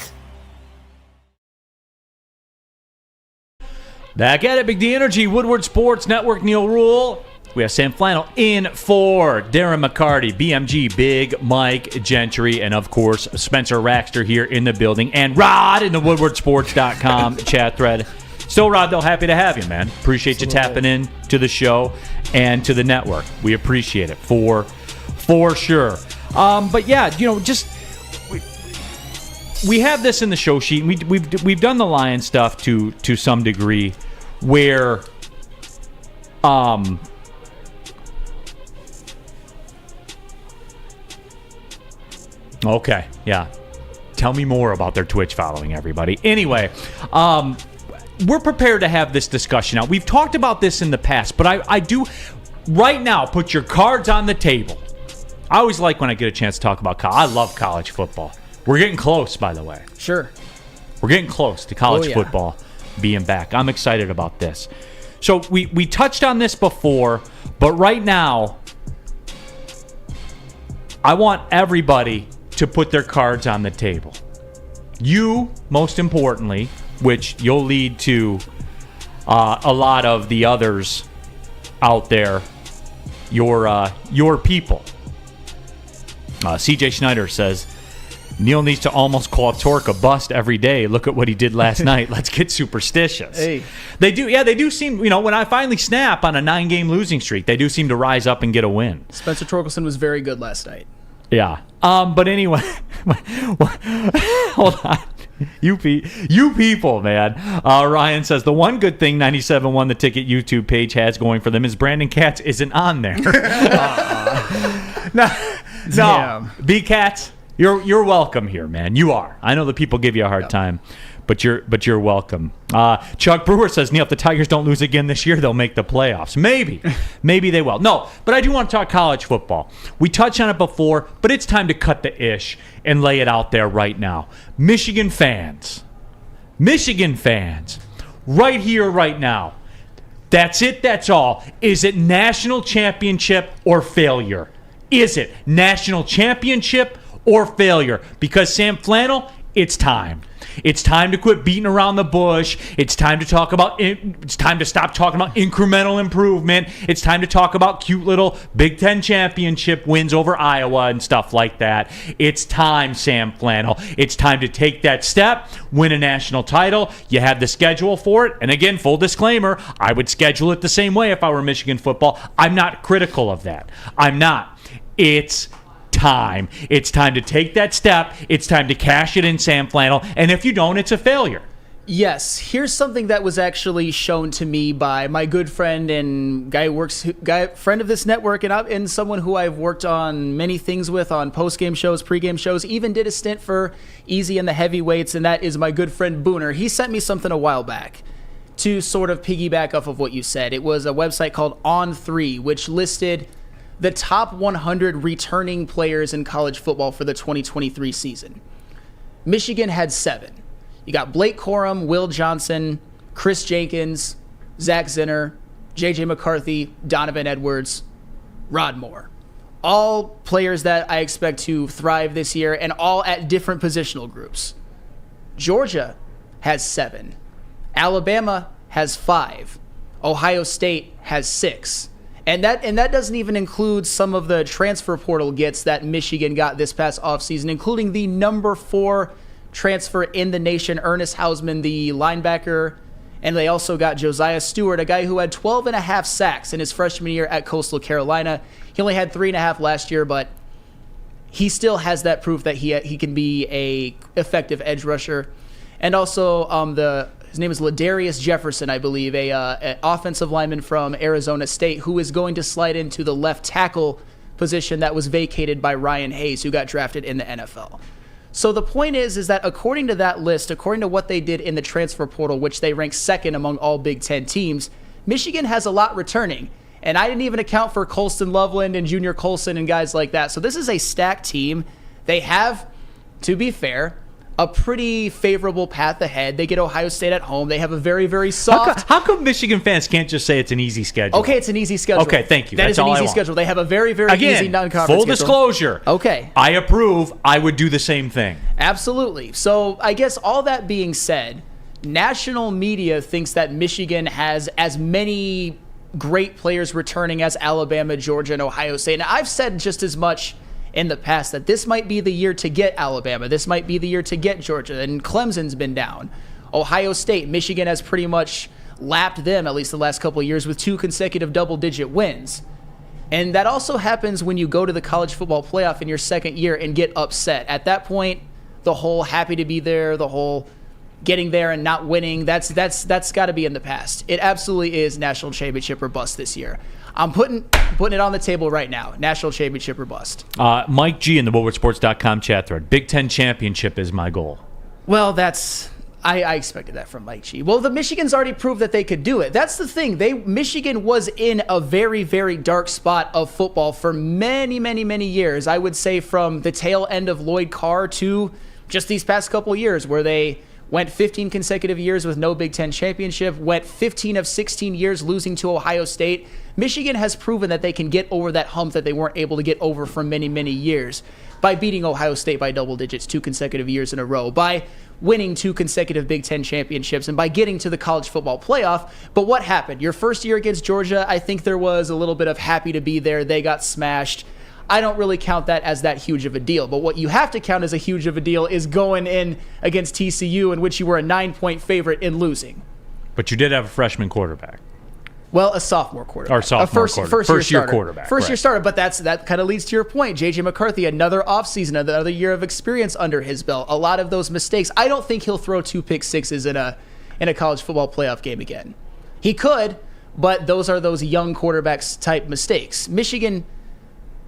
Back at it, Big D Energy, Woodward Sports Network, Neal Ruhl. We have Sam Flannel in for Darren McCarty, BMG, Big Mike Gentry, and of course, Spencer Raxter here in the building, and Rod in the WoodwardSports.com chat thread. Still, Rod, though, happy to have you, man. Appreciate you tapping in to the show and to the network. We appreciate it for sure. But yeah, just we have this in the show sheet. And we've done the Lion stuff to some degree, where okay, yeah. Tell me more about their Twitch following, everybody. Anyway, we're prepared to have this discussion now. We've talked about this in the past, but I do right now put your cards on the table. I always like when I get a chance to talk about college. I love college football. We're getting close, by the way. Sure. We're getting close to college football being back. I'm excited about this. So we touched on this before, but right now, I want everybody to put their cards on the table. You, most importantly, which you'll lead to a lot of the others out there, your people. CJ Schneider says, Neal needs to almost call Torque a bust every day. Look at what he did last night. Let's get superstitious. Hey. They do seem, when I finally snap on a 9-game losing streak, they do seem to rise up and get a win. Spencer Torkelson was very good last night. Yeah. But anyway, hold on. You people, man. Ryan says, the one good thing 97.1 The Ticket YouTube page has going for them is Brandon Katz isn't on there. No. B-Katz, you're welcome here, man. You are. I know the people give you a hard time, but you're welcome. Chuck Brewer says, Neal, if the Tigers don't lose again this year, they'll make the playoffs. Maybe they will. No, but I do want to talk college football. We touched on it before, but it's time to cut the ish and lay it out there right now. Michigan fans, right here, right now, That's it. That's all. Is it national championship or failure? Is it national championship or failure? Because Sam Flannel, it's time. It's time to quit beating around the bush. It's time to talk about. It's time to stop talking about incremental improvement. It's time to talk about cute little Big Ten championship wins over Iowa and stuff like that. It's time, Sam Flannel. It's time to take that step, win a national title. You have the schedule for it. And again, full disclaimer, I would schedule it the same way if I were Michigan football. I'm not critical of that. I'm not. It's time. It's time to take that step. It's time to cash it in, Sam Flannel. And if you don't, it's a failure. Yes. Here's something that was actually shown to me by my good friend and friend of this network, and someone who I've worked on many things with on post-game shows, pre-game shows, even did a stint for Easy and the Heavyweights, and that is my good friend Booner. He sent me something a while back to sort of piggyback off of what you said. It was a website called On3, which listed the top 100 returning players in college football for the 2023 season. Michigan had 7. You got Blake Corum, Will Johnson, Chris Jenkins, Zach Zinner, J.J. McCarthy, Donovan Edwards, Rod Moore. All players that I expect to thrive this year, and all at different positional groups. Georgia has 7. Alabama has 5. Ohio State has 6. And that doesn't even include some of the transfer portal gets that Michigan got this past offseason, including the number 4 transfer in the nation, Ernest Hausman, the linebacker. And they also got Josiah Stewart, a guy who had 12.5 sacks in his freshman year at Coastal Carolina. He only had 3.5 last year, but he still has that proof that he can be a effective edge rusher. And also his name is Ladarius Jefferson, I believe, an offensive lineman from Arizona State who is going to slide into the left tackle position that was vacated by Ryan Hayes, who got drafted in the NFL. So the point is that according to that list, according to what they did in the transfer portal, which they ranked 2nd among all Big Ten teams, Michigan has a lot returning. And I didn't even account for Colston Loveland and Junior Colson and guys like that. So this is a stacked team. They have, to be fair, a pretty favorable path ahead. They get Ohio State at home. They have a very, very soft... How come Michigan fans can't just say it's an easy schedule? Okay, it's an easy schedule. Okay, thank you. That is an easy schedule. They have a very, very easy non-conference full schedule. disclosure. Okay. I approve. I would do the same thing. Absolutely. So I guess all that being said, national media thinks that Michigan has as many great players returning as Alabama, Georgia, and Ohio State. And I've said just as much in the past that this might be the year to get Alabama. This might be the year to get Georgia. And Clemson's been down. Ohio State, Michigan has pretty much lapped them, at least the last couple of years, with 2 consecutive double-digit wins. And that also happens when you go to the college football playoff in your second year and get upset. At that point, the whole happy to be there, the whole getting there and not winning, that's got to be in the past. It absolutely is national championship or bust this year. I'm putting it on the table right now. National championship or bust. Mike G in the WoodwardSports.com chat thread. Big Ten championship is my goal. Well, I expected that from Mike G. Well, the Michigan's already proved that they could do it. That's the thing. Michigan was in a very, very dark spot of football for many, many, many years. I would say from the tail end of Lloyd Carr to just these past couple of years where they went 15 consecutive years with no Big Ten championship, went 15 of 16 years losing to Ohio State. Michigan has proven that they can get over that hump that they weren't able to get over for many, many years by beating Ohio State by double digits 2 consecutive years in a row, by winning 2 consecutive Big Ten championships, and by getting to the college football playoff. But what happened? Your first year against Georgia, I think there was a little bit of happy to be there. They got smashed. I don't really count that as that huge of a deal. But what you have to count as a huge of a deal is going in against TCU, in which you were a 9-point favorite in losing. But you did have a freshman quarterback. Well, a sophomore quarterback. Or sophomore quarterback. First-year quarterback. First-year starter, but that kind of leads to your point. J.J. McCarthy, another offseason, another year of experience under his belt. A lot of those mistakes. I don't think he'll throw 2 pick sixes in a college football playoff game again. He could, but those are those young quarterbacks type mistakes. Michigan,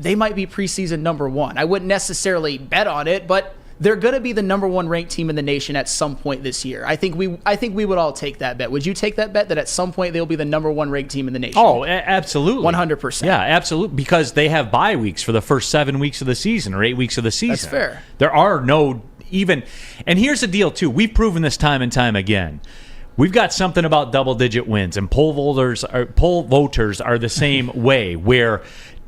they might be preseason number 1. I wouldn't necessarily bet on it, but they're going to be the number 1 ranked team in the nation at some point this year. I think we would all take that bet. Would you take that bet that at some point they'll be the number 1 ranked team in the nation? Oh, absolutely. 100%. Yeah, absolutely. Because they have bye weeks for the first 7 weeks of the season or 8 weeks of the season. That's fair. There are no even, and here's the deal too. We've proven this time and time again. we've got something about double-digit wins, and poll voters are the same way, where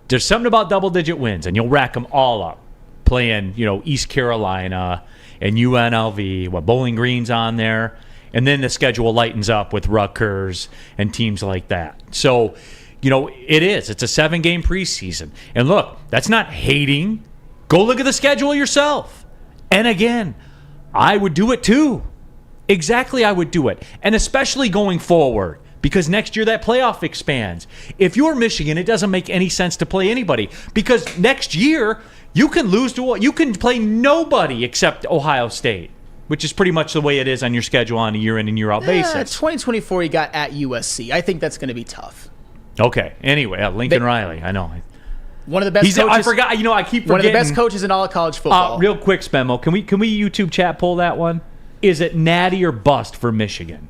there's something about double-digit wins, and you'll rack them all up, playing, East Carolina and UNLV, Bowling Green's on there, and then the schedule lightens up with Rutgers and teams like that. So, it's a 7-game preseason. And look, that's not hating. Go look at the schedule yourself. And again, I would do it too. Exactly, I would do it. And especially going forward, because next year that playoff expands. If you're Michigan, it doesn't make any sense to play anybody, because next year you can you can play nobody except Ohio State, which is pretty much the way it is on your schedule on a year in and year out basis. 2024 you got at USC. I think that's going to be tough. Okay. Anyway, Lincoln Riley, I know. One of the best coaches. I forgot. I keep forgetting. One of the best coaches in all of college football. Real quick, Spenmo, can we YouTube chat pull that one? Is it natty or bust for Michigan?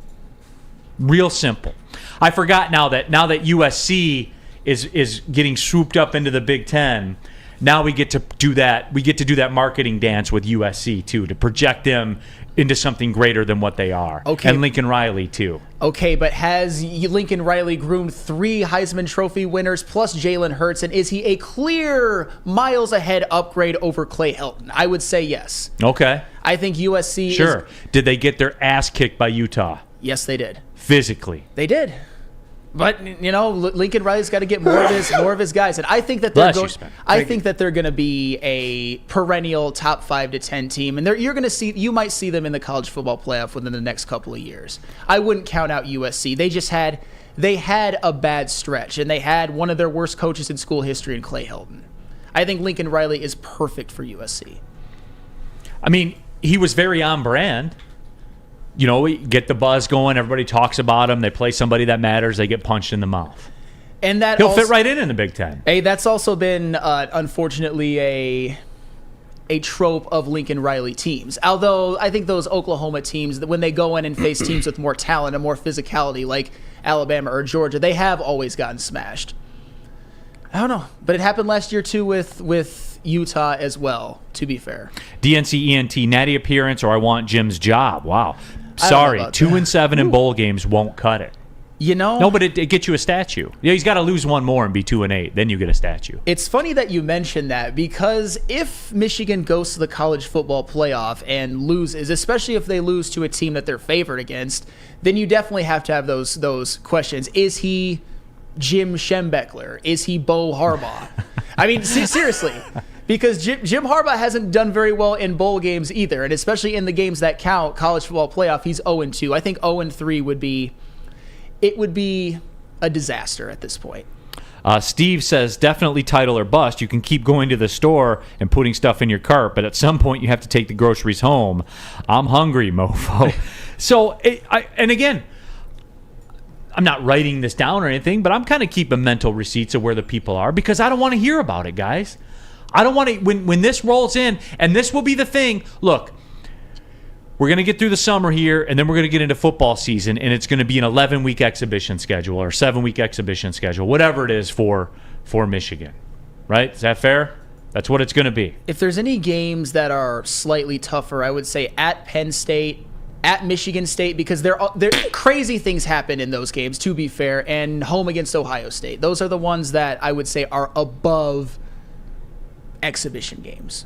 Real simple. I forgot now that USC is getting swooped up into the Big Ten. Now we get to do that. We get to do that marketing dance with USC too, to project them into something greater than what they are. Okay. And Lincoln Riley too. Okay, but has Lincoln Riley groomed 3 Heisman Trophy winners plus Jalen Hurts, and is he a clear miles ahead upgrade over Clay Helton? I would say yes. Okay. I think USC Sure. Did they get their ass kicked by Utah? Yes, they did. Physically. They did. But Lincoln Riley's got to get more of his guys, and I think that they're going to be a perennial top 5 to 10 team, and you might see them in the college football playoff within the next couple of years. I wouldn't count out USC. They had a bad stretch, and they had one of their worst coaches in school history in Clay Helton. I think Lincoln Riley is perfect for USC. I mean, he was very on brand. Get the buzz going. Everybody talks about him. They play somebody that matters. They get punched in the mouth. And that he'll fit right in the Big Ten. Hey, that's also been unfortunately a trope of Lincoln Riley teams. Although I think those Oklahoma teams, when they go in and face teams with more talent and more physicality, like Alabama or Georgia, they have always gotten smashed. I don't know, but it happened last year too with Utah as well, to be fair. DNC-ENT, natty appearance, or I want Jim's job. Wow. Sorry, 2-7 in bowl games won't cut it. No, but it gets you a statue. He's got to lose one more and be 2-8. Then you get a statue. It's funny that you mentioned that, because if Michigan goes to the college football playoff and loses, especially if they lose to a team that they're favored against, then you definitely have to have those questions. Is he Jim Schembechler? Is he Bo Harbaugh? I mean, seriously. Because Jim Harbaugh hasn't done very well in bowl games either, and especially in the games that count, college football playoff, he's 0-2. I think 0-3 would be a disaster at this point. Steve says, definitely title or bust. You can keep going to the store and putting stuff in your cart, but at some point you have to take the groceries home. I'm hungry, mofo. So, and again, I'm not writing this down or anything, but I'm kind of keeping mental receipts of where the people are, because I don't want to hear about it, guys. I don't want to, when this rolls in, and this will be the thing, look, we're going to get through the summer here, and then we're going to get into football season, and it's going to be an 11-week exhibition schedule or 7-week exhibition schedule, whatever it is for Michigan, right? Is that fair? That's what it's going to be. If there's any games that are slightly tougher, I would say at Penn State, at Michigan State, because there crazy things happen in those games, to be fair, and home against Ohio State. Those are the ones that I would say are above exhibition games.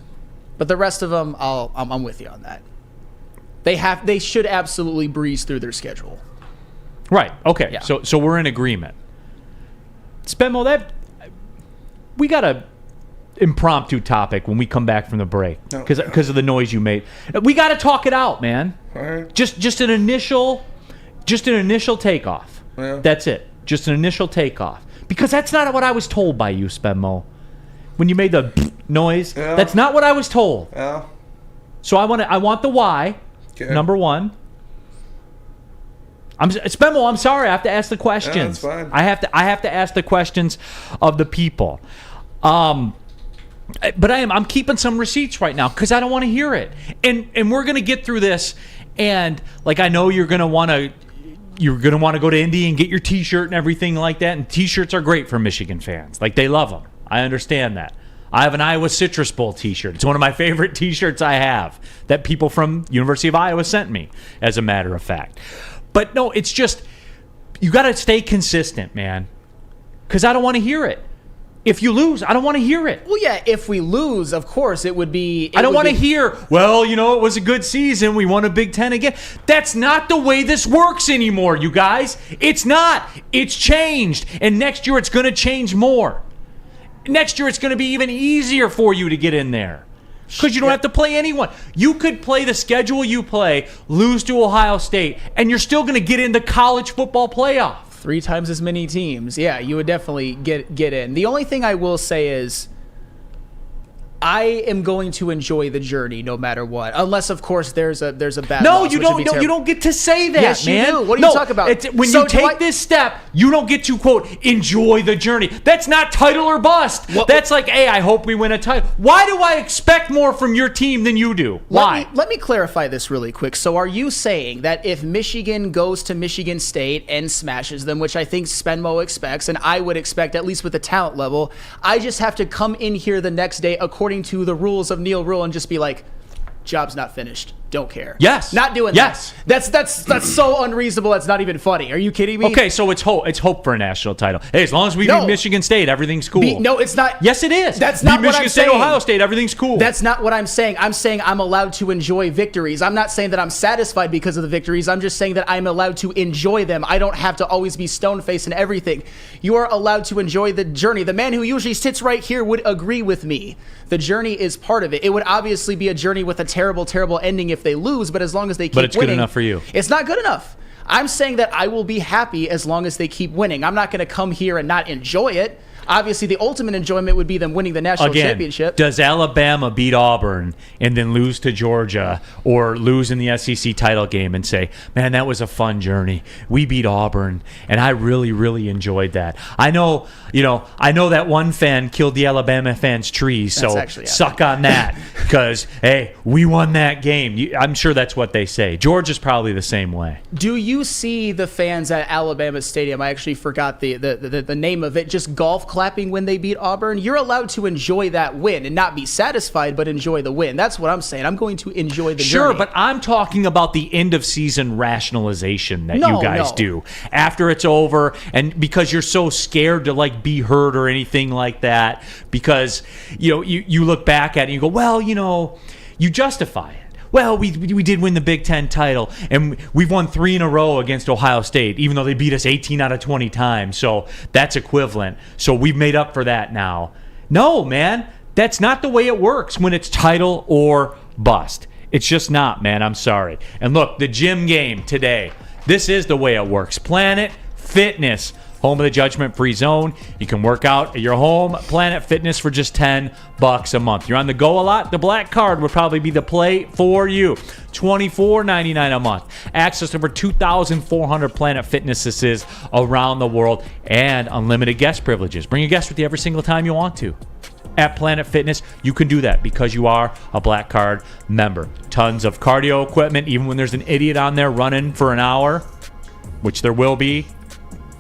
But the rest of them, I'm with you on that. They should absolutely breeze through their schedule. Right. Okay. Yeah. So we're in agreement. Spenmo, we got a impromptu topic when we come back from the break because of the noise you made. We got to talk it out, man. All right. Just an initial takeoff. Yeah. That's it. Just an initial takeoff. Because that's not what I was told by you, Spenmo. When you made the noise, that's not what I was told. Yeah. So I want the why. Okay. Number one. Spenmo, I'm sorry. I have to ask the questions. Yeah, that's fine. I have to ask the questions of the people. But I'm keeping some receipts right now because I don't want to hear it. And we're gonna get through this. And like I know you're gonna want to go to Indy and get your T-shirt and everything like that. And T-shirts are great for Michigan fans. Like they love them. I understand that. I have an Iowa Citrus Bowl T-shirt. It's one of my favorite T-shirts I have that people from University of Iowa sent me, as a matter of fact. But no, it's just, you got to stay consistent, man. Because I don't want to hear it. If you lose, I don't want to hear it. Well, yeah, if we lose, of course, it would be... I don't want to hear, well, it was a good season. We won a Big Ten again. That's not the way this works anymore, you guys. It's not. It's changed. And next year, it's going to change more. Next year, it's going to be even easier for you to get in there. Because you don't have to play anyone. You could play the schedule you play, lose to Ohio State, and you're still going to get in the college football playoff. 3 times as many teams. Yeah, you would definitely get in. The only thing I will say is I am going to enjoy the journey no matter what. Unless, of course, there's a bad loss, you don't. No, you don't get to say that, yes, man. You do. What are you talking about? When you take this step, you don't get to, quote, enjoy the journey. That's not title or bust. That's like, hey, I hope we win a title. Why do I expect more from your team than you do? Why? Let me clarify this really quick. So are you saying that if Michigan goes to Michigan State and smashes them, which I think Spenmo expects, and I would expect at least with the talent level, I just have to come in here the next day according to the rules of Neal Ruhl and just be like, job's not finished. Don't care. Yes. Not doing yes. that. That's so unreasonable. That's not even funny. Are you kidding me? Okay, so it's hope. It's hope for a national title. Hey, as long as we beat Michigan State, everything's cool. No, it's not. Yes, it is. That's not beat what Michigan I'm State, saying. Ohio State, everything's cool. That's not what I'm saying. I'm saying I'm allowed to enjoy victories. I'm not saying that I'm satisfied because of the victories. I'm just saying that I'm allowed to enjoy them. I don't have to always be stone-faced and everything. You are allowed to enjoy the journey. The man who usually sits right here would agree with me. The journey is part of it. It would obviously be a journey with a terrible, terrible ending if they lose, but as long as they keep winning. But it's good enough for you. It's not good enough. I'm saying that I will be happy as long as they keep winning. I'm not going to come here and not enjoy it. Obviously, the ultimate enjoyment would be them winning the national championship. Does Alabama beat Auburn and then lose to Georgia or lose in the SEC title game and say, man, that was a fun journey. We beat Auburn, and I really, really enjoyed that. I know that one fan killed the Alabama fans' trees, so suck on that because, hey, we won that game. I'm sure that's what they say. Georgia's probably the same way. Do you see the fans at Alabama Stadium? I actually forgot the name of it. Just golf clapping when they beat Auburn. You're allowed to enjoy that win and not be satisfied, but enjoy the win. That's what I'm saying. I'm going to enjoy the journey. Sure, but I'm talking about the end of season rationalization that you guys do after it's over, and because you're so scared to like be hurt or anything like that, because you look back at it and you go, well, you justify it. Well, we did win the Big Ten title, and we've won 3 in a row against Ohio State, even though they beat us 18 out of 20 times. So that's equivalent. So we've made up for that now. No, man, that's not the way it works when it's title or bust. It's just not, man. I'm sorry. And look, the gym game today, this is the way it works. Planet Fitness, home of the judgment-free zone. You can work out at your home. Planet Fitness for just $10 a month. You're on the go a lot? The black card would probably be the play for you. $24.99 a month. Access to over 2,400 Planet Fitnesses around the world and unlimited guest privileges. Bring a guest with you every single time you want to. At Planet Fitness, you can do that because you are a Black Card member. Tons of cardio equipment, even when there's an idiot on there running for an hour, which there will be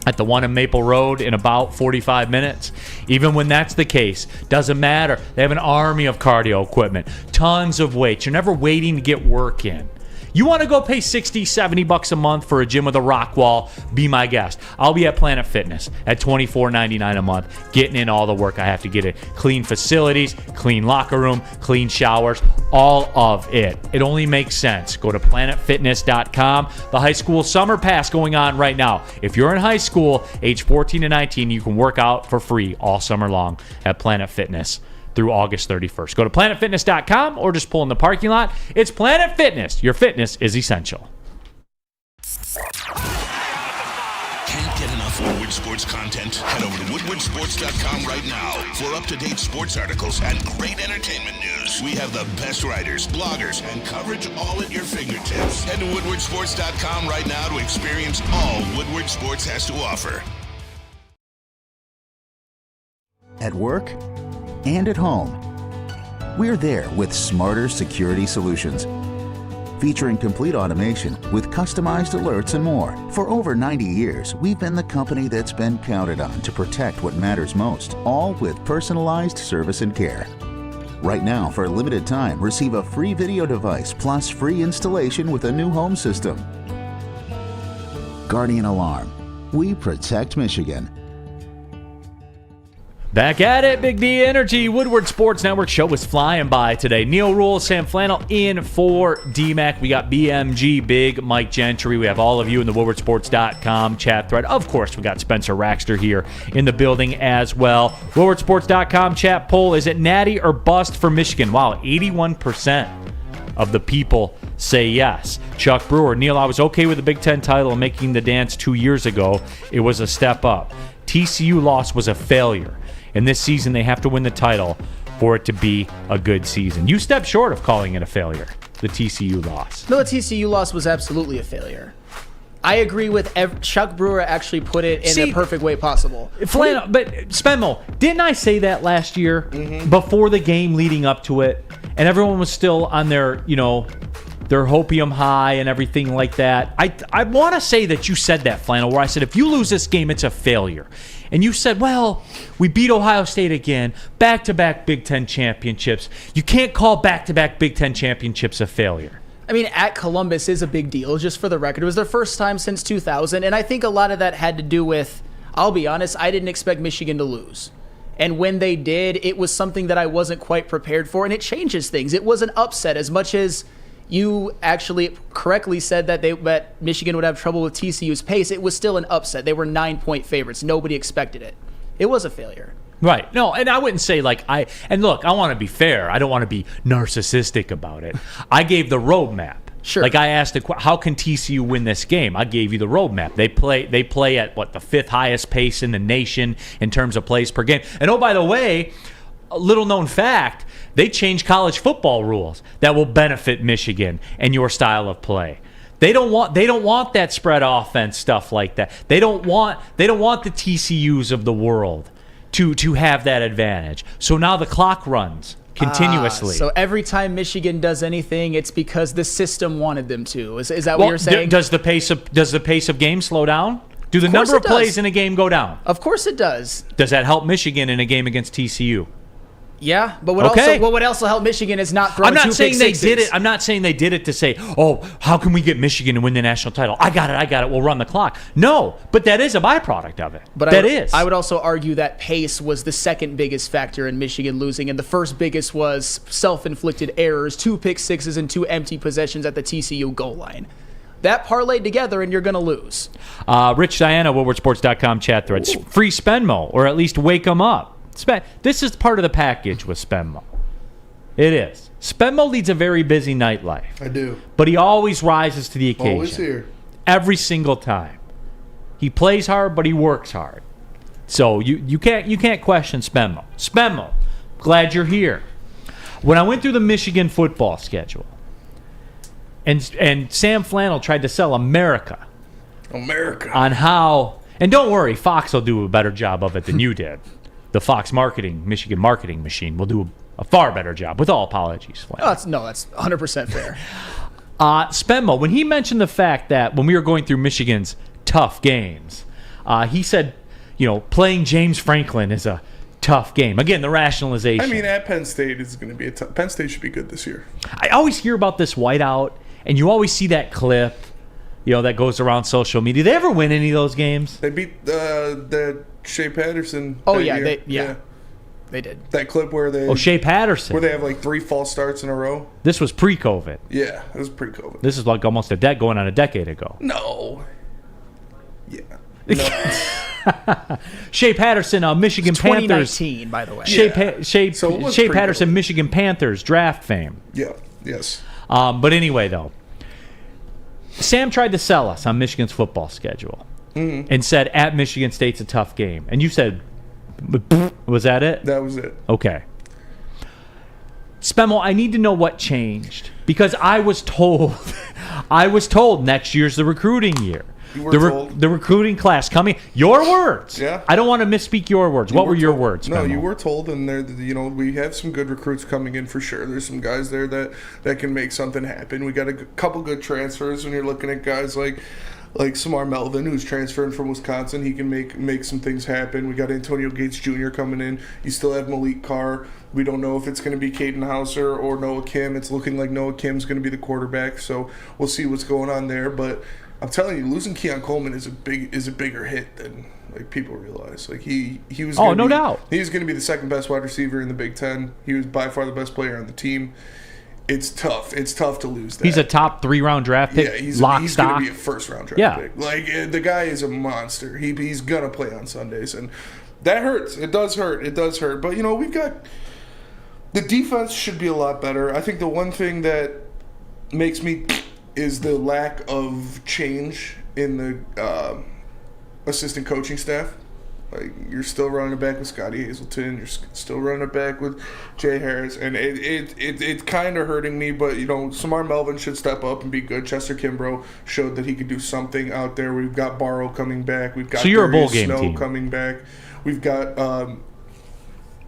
at the one in Maple Road in about 45 minutes. Even when that's the case, doesn't matter. They have an army of cardio equipment, tons of weights. You're never waiting to get work in. You want to go pay $60, $70 a month for a gym with a rock wall? Be my guest. I'll be at Planet Fitness at $24.99 a month, getting in all the work I have to get in. Clean facilities, clean locker room, clean showers, all of it. It only makes sense. Go to planetfitness.com. The high school summer pass going on right now. If you're in high school, age 14 to 19, you can work out for free all summer long at Planet Fitness through August 31st. Go to planetfitness.com or just pull in the parking lot. It's Planet Fitness. Your fitness is essential. Can't get enough Woodward Sports content? Head over to woodwardsports.com right now for up-to-date sports articles and great entertainment news. We have the best writers, bloggers, and coverage all at your fingertips. Head to woodwardsports.com right now to experience all Woodward Sports has to offer. At work and at home, we're there with smarter security solutions. Featuring complete automation with customized alerts and more. For over 90 years, we've been the company that's been counted on to protect what matters most, all with personalized service and care. Right now, for a limited time, receive a free video device plus free installation with a new home system. Guardian Alarm. We protect Michigan. Back at it, Big D Energy. Woodward Sports Network show is flying by today. Neal, Ruhl, Sam Flannel in for DMAC. We got BMG, Big Mike Gentry. We have all of you in the woodwardsports.com chat thread. Of course, we got Spencer Raxter here in the building as well. woodwardsports.com chat poll, is it natty or bust for Michigan? Wow, 81% of the people say yes. Chuck Brewer, Neal, I was okay with the Big Ten title and making the dance 2 years ago. It was a step up. TCU loss was a failure. And this season, they have to win the title for it to be a good season. You stepped short of calling it a failure, the TCU loss. No, the TCU loss was absolutely a failure. I agree with Chuck Brewer actually put it in the perfect way possible. Flannel, but Spenmo, didn't I say that last year before the game leading up to it? And everyone was still on their, their hopium high and everything like that. I want to say that you said that, Flannel, where I said, if you lose this game, it's a failure. And you said, well, we beat Ohio State again, back-to-back Big Ten championships. You can't call back-to-back Big Ten championships a failure. I mean, at Columbus is a big deal, just for the record. It was their first time since 2000, and I think a lot of that had to do with, I'll be honest, I didn't expect Michigan to lose. And when they did, it was something that I wasn't quite prepared for, and it changes things. It was an upset, as much as you actually correctly said that Michigan would have trouble with TCU's pace. It was still an upset. They were 9-point favorites. Nobody expected it. It was a failure. Right. No, and I wouldn't say and look, I want to be fair. I don't want to be narcissistic about it. I gave the roadmap. Sure. Like I asked, how can TCU win this game? I gave you the roadmap. They play at the 5th highest pace in the nation in terms of plays per game. And oh, by the way, a little known fact, they changed college football rules that will benefit Michigan and your style of play. They don't want that spread offense stuff like that. They don't want the TCUs of the world to have that advantage. So now the clock runs continuously. So every time Michigan does anything, it's because the system wanted them to. Is that what you're saying? Does the pace of games slow down? Do the number of plays in a game go down? Of course it does. Does that help Michigan in a game against TCU? Yeah, but what would also help Michigan is not throwing two pick sixes. I'm not saying they did it to say, oh, how can we get Michigan to win the national title? I got it. We'll run the clock. No, but that is a byproduct of it. But I would also argue that pace was the second biggest factor in Michigan losing, and the first biggest was self-inflicted errors, 2 pick sixes and 2 empty possessions at the TCU goal line. That parlayed together, and you're going to lose. Rich Diana, woodwardsports.com chat threads. Free Spenmo, or at least wake them up. This is part of the package with Spenmo. It is. Spenmo leads a very busy nightlife. I do. But he always rises to the occasion. Always here. Every single time. He plays hard, but he works hard. So you can't question Spenmo. Spenmo, glad you're here. When I went through the Michigan football schedule, and Sam Flannel tried to sell America on how, and don't worry, Fox will do a better job of it than you did. The Fox Michigan marketing machine will do a far better job, with all apologies. That's 100% fair. Spenmo, when he mentioned the fact that when we were going through Michigan's tough games, he said, playing James Franklin is a tough game. Again, the rationalization. I mean, at Penn State is going to be Penn State should be good this year. I always hear about this whiteout, and you always see that clip, that goes around social media. Did they ever win any of those games? They beat the Shea Patterson. Oh, yeah, they did. That clip where they... Oh, Shea Patterson. Where they have 3 false starts in a row. This was pre-COVID. Yeah, it was pre-COVID. This is almost going on a decade ago. No. Yeah. No. Shea Patterson, Michigan it's Panthers. 2019, by the way. Shea Patterson, Michigan Panthers draft fame. Yeah, yes. But anyway, though, Sam tried to sell us on Michigan's football schedule and said at Michigan State's a tough game. And you said, was that it? That was it. Okay. Spenmo, I need to know what changed, because I was told next year's the recruiting year. You were told. The recruiting class coming. Your words. Yeah. I don't want to misspeak your words. What were your words, Spenmo? No, you were told, and we have some good recruits coming in for sure. There's some guys there that can make something happen. We got a couple good transfers when you're looking at guys like Samar Melvin, who's transferring from Wisconsin. He can make some things happen. We got Antonio Gates Jr. coming in. You still have Malik Carr. We don't know if it's going to be Caden Hauser or Noah Kim. It's looking like Noah Kim's going to be the quarterback, so we'll see what's going on there. But I'm telling you, losing Keon Coleman is a bigger hit than like people realize. Like he was. No doubt. He was going to be the second best wide receiver in the Big Ten. He was by far the best player on the team. It's tough. It's tough to lose that. He's a top 3-round draft pick. Yeah, he's lock going to stock. be a first-round draft pick. Like the guy is a monster. He's going to play on Sundays, and that hurts. It does hurt. It does hurt. But we've got the defense should be a lot better. I think the one thing that makes me is the lack of change in the assistant coaching staff. Like, you're still running it back with Scotty Hazelton. You're still running it back with Jay Harris. And it's kind of hurting me, but, Samar Melvin should step up and be good. Chester Kimbrough showed that he could do something out there. We've got Barrow coming back. We've got So you're a bowl Darius game Snow team. coming back. We've got,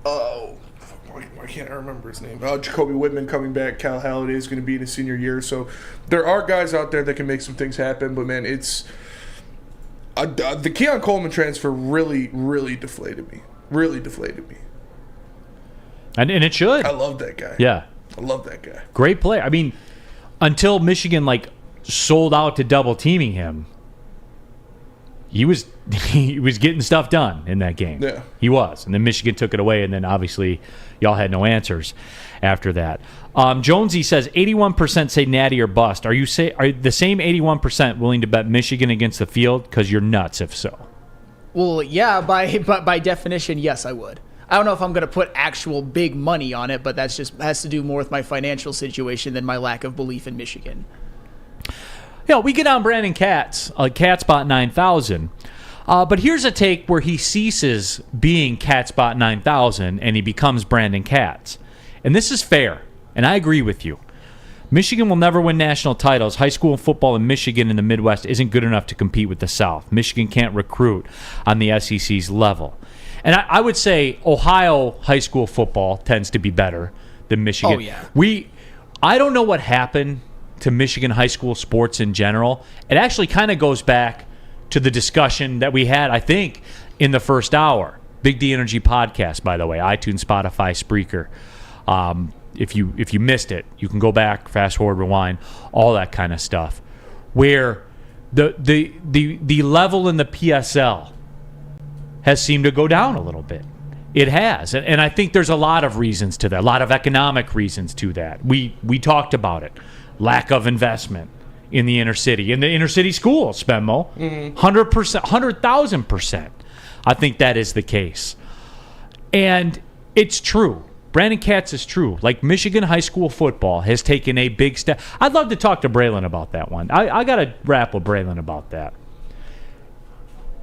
why can't I remember his name? Jacoby Whitman coming back. Cal Halliday is going to be in his senior year. So there are guys out there that can make some things happen. But, man, it's... the Keon Coleman transfer really, really deflated me. Really deflated me. And it should. I love that guy. Yeah. I love that guy. Great player. I mean, until Michigan sold out to double teaming him, he was getting stuff done in that game. Yeah. He was. And then Michigan took it away, and then obviously y'all had no answers after that. Jonesy says 81% say natty or bust. Are the same 81% willing to bet Michigan against the field? Because you're nuts if so. Well, yeah, by definition, yes, I would. I don't know if I'm going to put actual big money on it, but that's just has to do more with my financial situation than my lack of belief in Michigan. Yeah, we get on Brandon Katz, Catsbot 9000. But here's a take where he ceases being Catsbot 9000 and he becomes Brandon Katz. And this is fair, and I agree with you. Michigan will never win national titles. High school football in Michigan in the Midwest isn't good enough to compete with the South. Michigan can't recruit on the SEC's level. And I would say Ohio high school football tends to be better than Michigan. Oh, yeah. I don't know what happened to Michigan high school sports in general. It actually kind of goes back to the discussion that we had, I think, in the first hour. Big D Energy podcast, by the way, iTunes, Spotify, Spreaker. If you missed it, you can go back, fast forward, rewind, all that kind of stuff. Where the level in the PSL has seemed to go down a little bit. It has, and I think there's a lot of reasons to that, a lot of economic reasons to that. We talked about it. Lack of investment in the inner city schools, Spenmo. 100%, 100,000%. I think that is the case. And it's true. Brandon Katz is true. Like, Michigan high school football has taken a big step. I'd love to talk to Braylon about that one. I got to rap with Braylon about that.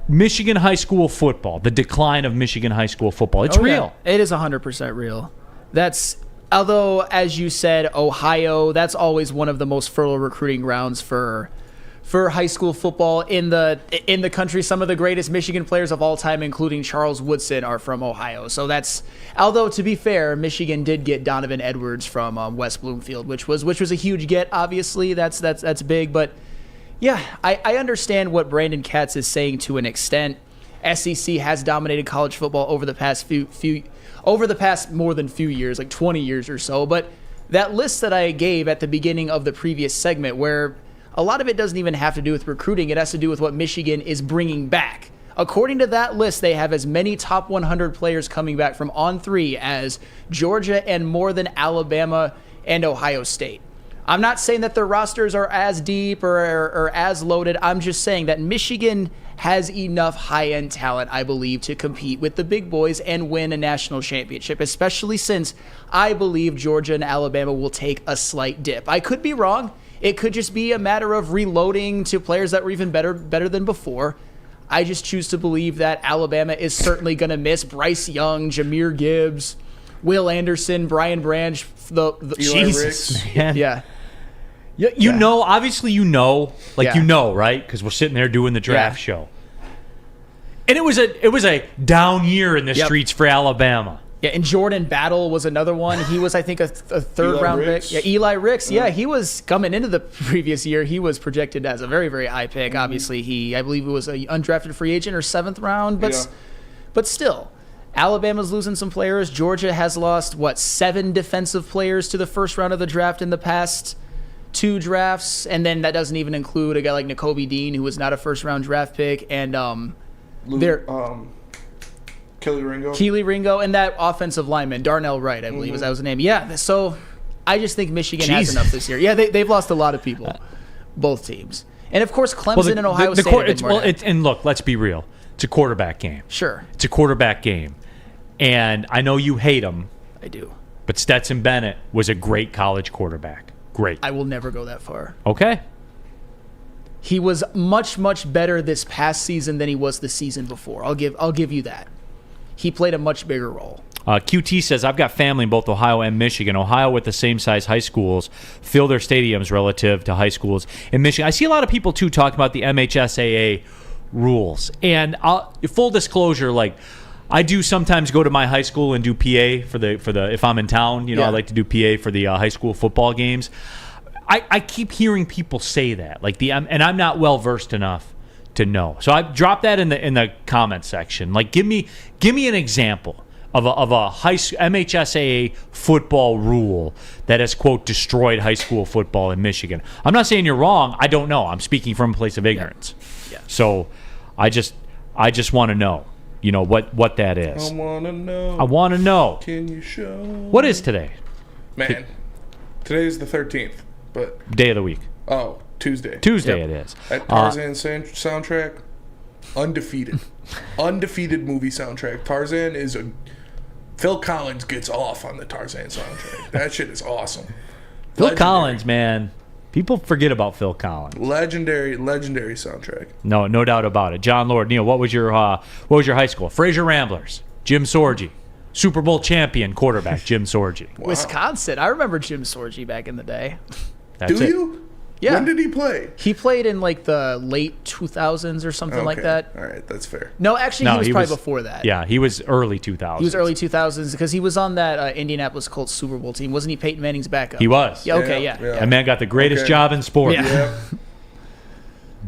Michigan high school football, the decline of Michigan high school football. It's real. Yeah. It is 100% real. Although, as you said, Ohio, that's always one of the most fertile recruiting grounds for high school football in the country. Some of the greatest Michigan players of all time, including Charles Woodson, are from Ohio. So although to be fair, Michigan did get Donovan Edwards from West Bloomfield, which was a huge get. Obviously, that's big. But yeah, I understand what Brandon Katz is saying to an extent. SEC has dominated college football over the past more than few years, like 20 years or so. But that list that I gave at the beginning of the previous segment, where a lot of it doesn't even have to do with recruiting, it has to do with what Michigan is bringing back. According to that list, they have as many top 100 players coming back from on three as Georgia and more than Alabama and Ohio State. I'm not saying that their rosters are as deep or as loaded. I'm just saying that Michigan has enough high-end talent, I believe, to compete with the big boys and win a national championship, especially since I believe Georgia and Alabama will take a slight dip. I could be wrong. It could just be a matter of reloading to players that were even better than before. I just choose to believe that Alabama is certainly going to miss Bryce Young, Jahmyr Gibbs, Will Anderson, Brian Branch, Eli Jesus, Ricks. man. Yeah. You know, obviously you know, right? Because we're sitting there doing the draft show. And it was a down year in the streets for Alabama. Yeah, and Jordan Battle was another one. He was, I think, a third-round pick. Yeah, Eli Ricks. Yeah, he was coming into the previous year. He was projected as a very, very high pick. Mm-hmm. Obviously, I believe it was an undrafted free agent or 7th round. But still, Alabama's losing some players. Georgia has lost, 7 defensive players to the first round of the draft in the past 2 drafts, and then that doesn't even include a guy like Nakobe Dean, who was not a first-round draft pick, and Keely Ringo, and that offensive lineman, Darnell Wright, I believe that was the name. Yeah, so I just think Michigan has enough this year. Yeah, they've lost a lot of people, both teams. And, of course, Clemson and Ohio State. And look, let's be real. It's a quarterback game. Sure. It's a quarterback game. And I know you hate him. I do. But Stetson Bennett was a great college quarterback. Great. I will never go that far. Okay. He was much, much better this past season than he was the season before. I'll give you that. He played a much bigger role. QT says, I've got family in both Ohio and Michigan. Ohio with the same size high schools fill their stadiums relative to high schools in Michigan. I see a lot of people, too, talking about the MHSAA rules. And full disclosure, like, I do sometimes go to my high school and do PA for the if I'm in town. I like to do PA for the high school football games. I keep hearing people say that, like and I'm not well versed enough to know. So I dropped that in the comment section. Like, give me an example of a high MHSAA football rule that has, quote, destroyed high school football in Michigan. I'm not saying you're wrong. I don't know. I'm speaking from a place of ignorance. Yeah. So I just want to know. What that is. I want to know. Can you show? What is today? Man, today is the 13th, but day of the week. Oh, Tuesday. Tuesday it is. That Tarzan soundtrack, undefeated. Undefeated movie soundtrack. Tarzan is Phil Collins gets off on the Tarzan soundtrack. That shit is awesome. Phil Collins, man. People forget about Phil Collins. Legendary soundtrack. No doubt about it. John Lord, Neal, what was your high school? Fraser Ramblers, Jim Sorgi, Super Bowl champion quarterback Jim Sorgi. Wow. Wisconsin. I remember Jim Sorgi back in the day. That's Do you? Yeah. When did he play? He played in like the late 2000s or something like that. All right, that's fair. No, actually, he was probably before that. Yeah, he was early 2000s. He was early 2000s because he was on that Indianapolis Colts Super Bowl team. Wasn't he Peyton Manning's backup? He was. Yeah, okay, yeah. That man got the greatest job in sports. Yeah.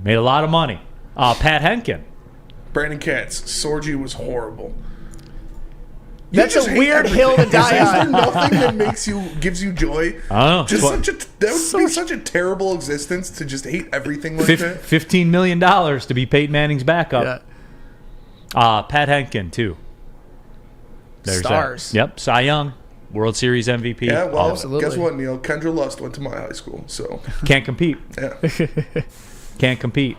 Made a lot of money. Pat Henkin. Brandon Katz. Sorgi was horrible. That's a weird hill to die on. Is there nothing that gives you joy? I don't know. That would be such a terrible existence to just hate everything like that. $15 million to be Peyton Manning's backup. Yeah. Pat Henkin, too. There's Stars. That. Yep. Cy Young, World Series MVP. Yeah, well, guess what, Neal? Kendra Lust went to my high school, so. Can't compete. Yeah. Can't compete.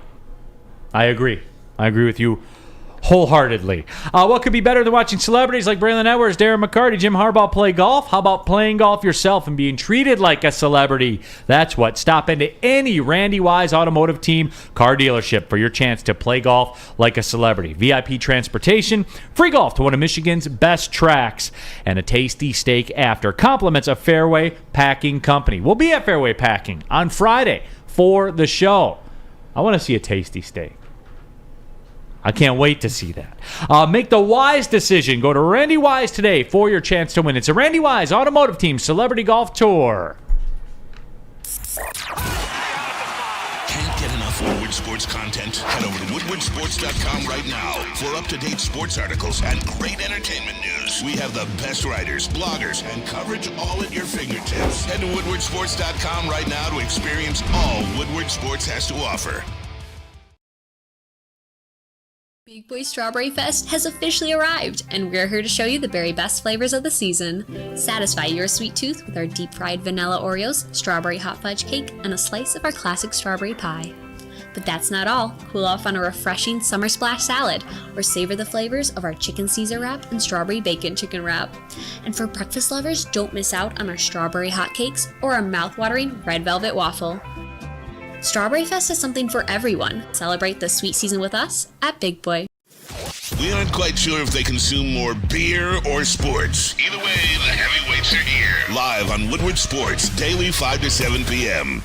I agree with you wholeheartedly. What could be better than watching celebrities like Braylon Edwards, Darren McCarty, Jim Harbaugh play golf? How about playing golf yourself and being treated like a celebrity? That's what. Stop into any Randy Wise Automotive Team car dealership for your chance to play golf like a celebrity. VIP transportation, free golf to one of Michigan's best tracks, and a tasty steak after. Compliments of Fairway Packing Company. We'll be at Fairway Packing on Friday for the show. I want to see a tasty steak. I can't wait to see that. Make the wise decision. Go to Randy Wise today for your chance to win. It's a Randy Wise Automotive Team Celebrity Golf Tour. Can't get enough Woodward Sports content? Head over to woodwardsports.com right now for up-to-date sports articles and great entertainment news. We have the best writers, bloggers, and coverage all at your fingertips. Head to woodwardsports.com right now to experience all Woodward Sports has to offer. Big Boy Strawberry Fest has officially arrived, and we're here to show you the very best flavors of the season. Satisfy your sweet tooth with our deep-fried vanilla Oreos, strawberry hot fudge cake, and a slice of our classic strawberry pie. But that's not all. Cool off on a refreshing summer splash salad, or savor the flavors of our chicken Caesar wrap and strawberry bacon chicken wrap. And for breakfast lovers, don't miss out on our strawberry hotcakes or our mouth-watering red velvet waffle. Strawberry Fest is something for everyone. Celebrate the sweet season with us at Big Boy. We aren't quite sure if they consume more beer or sports. Either way, the heavyweights are here. Live on Woodward Sports, daily 5 to 7 p.m.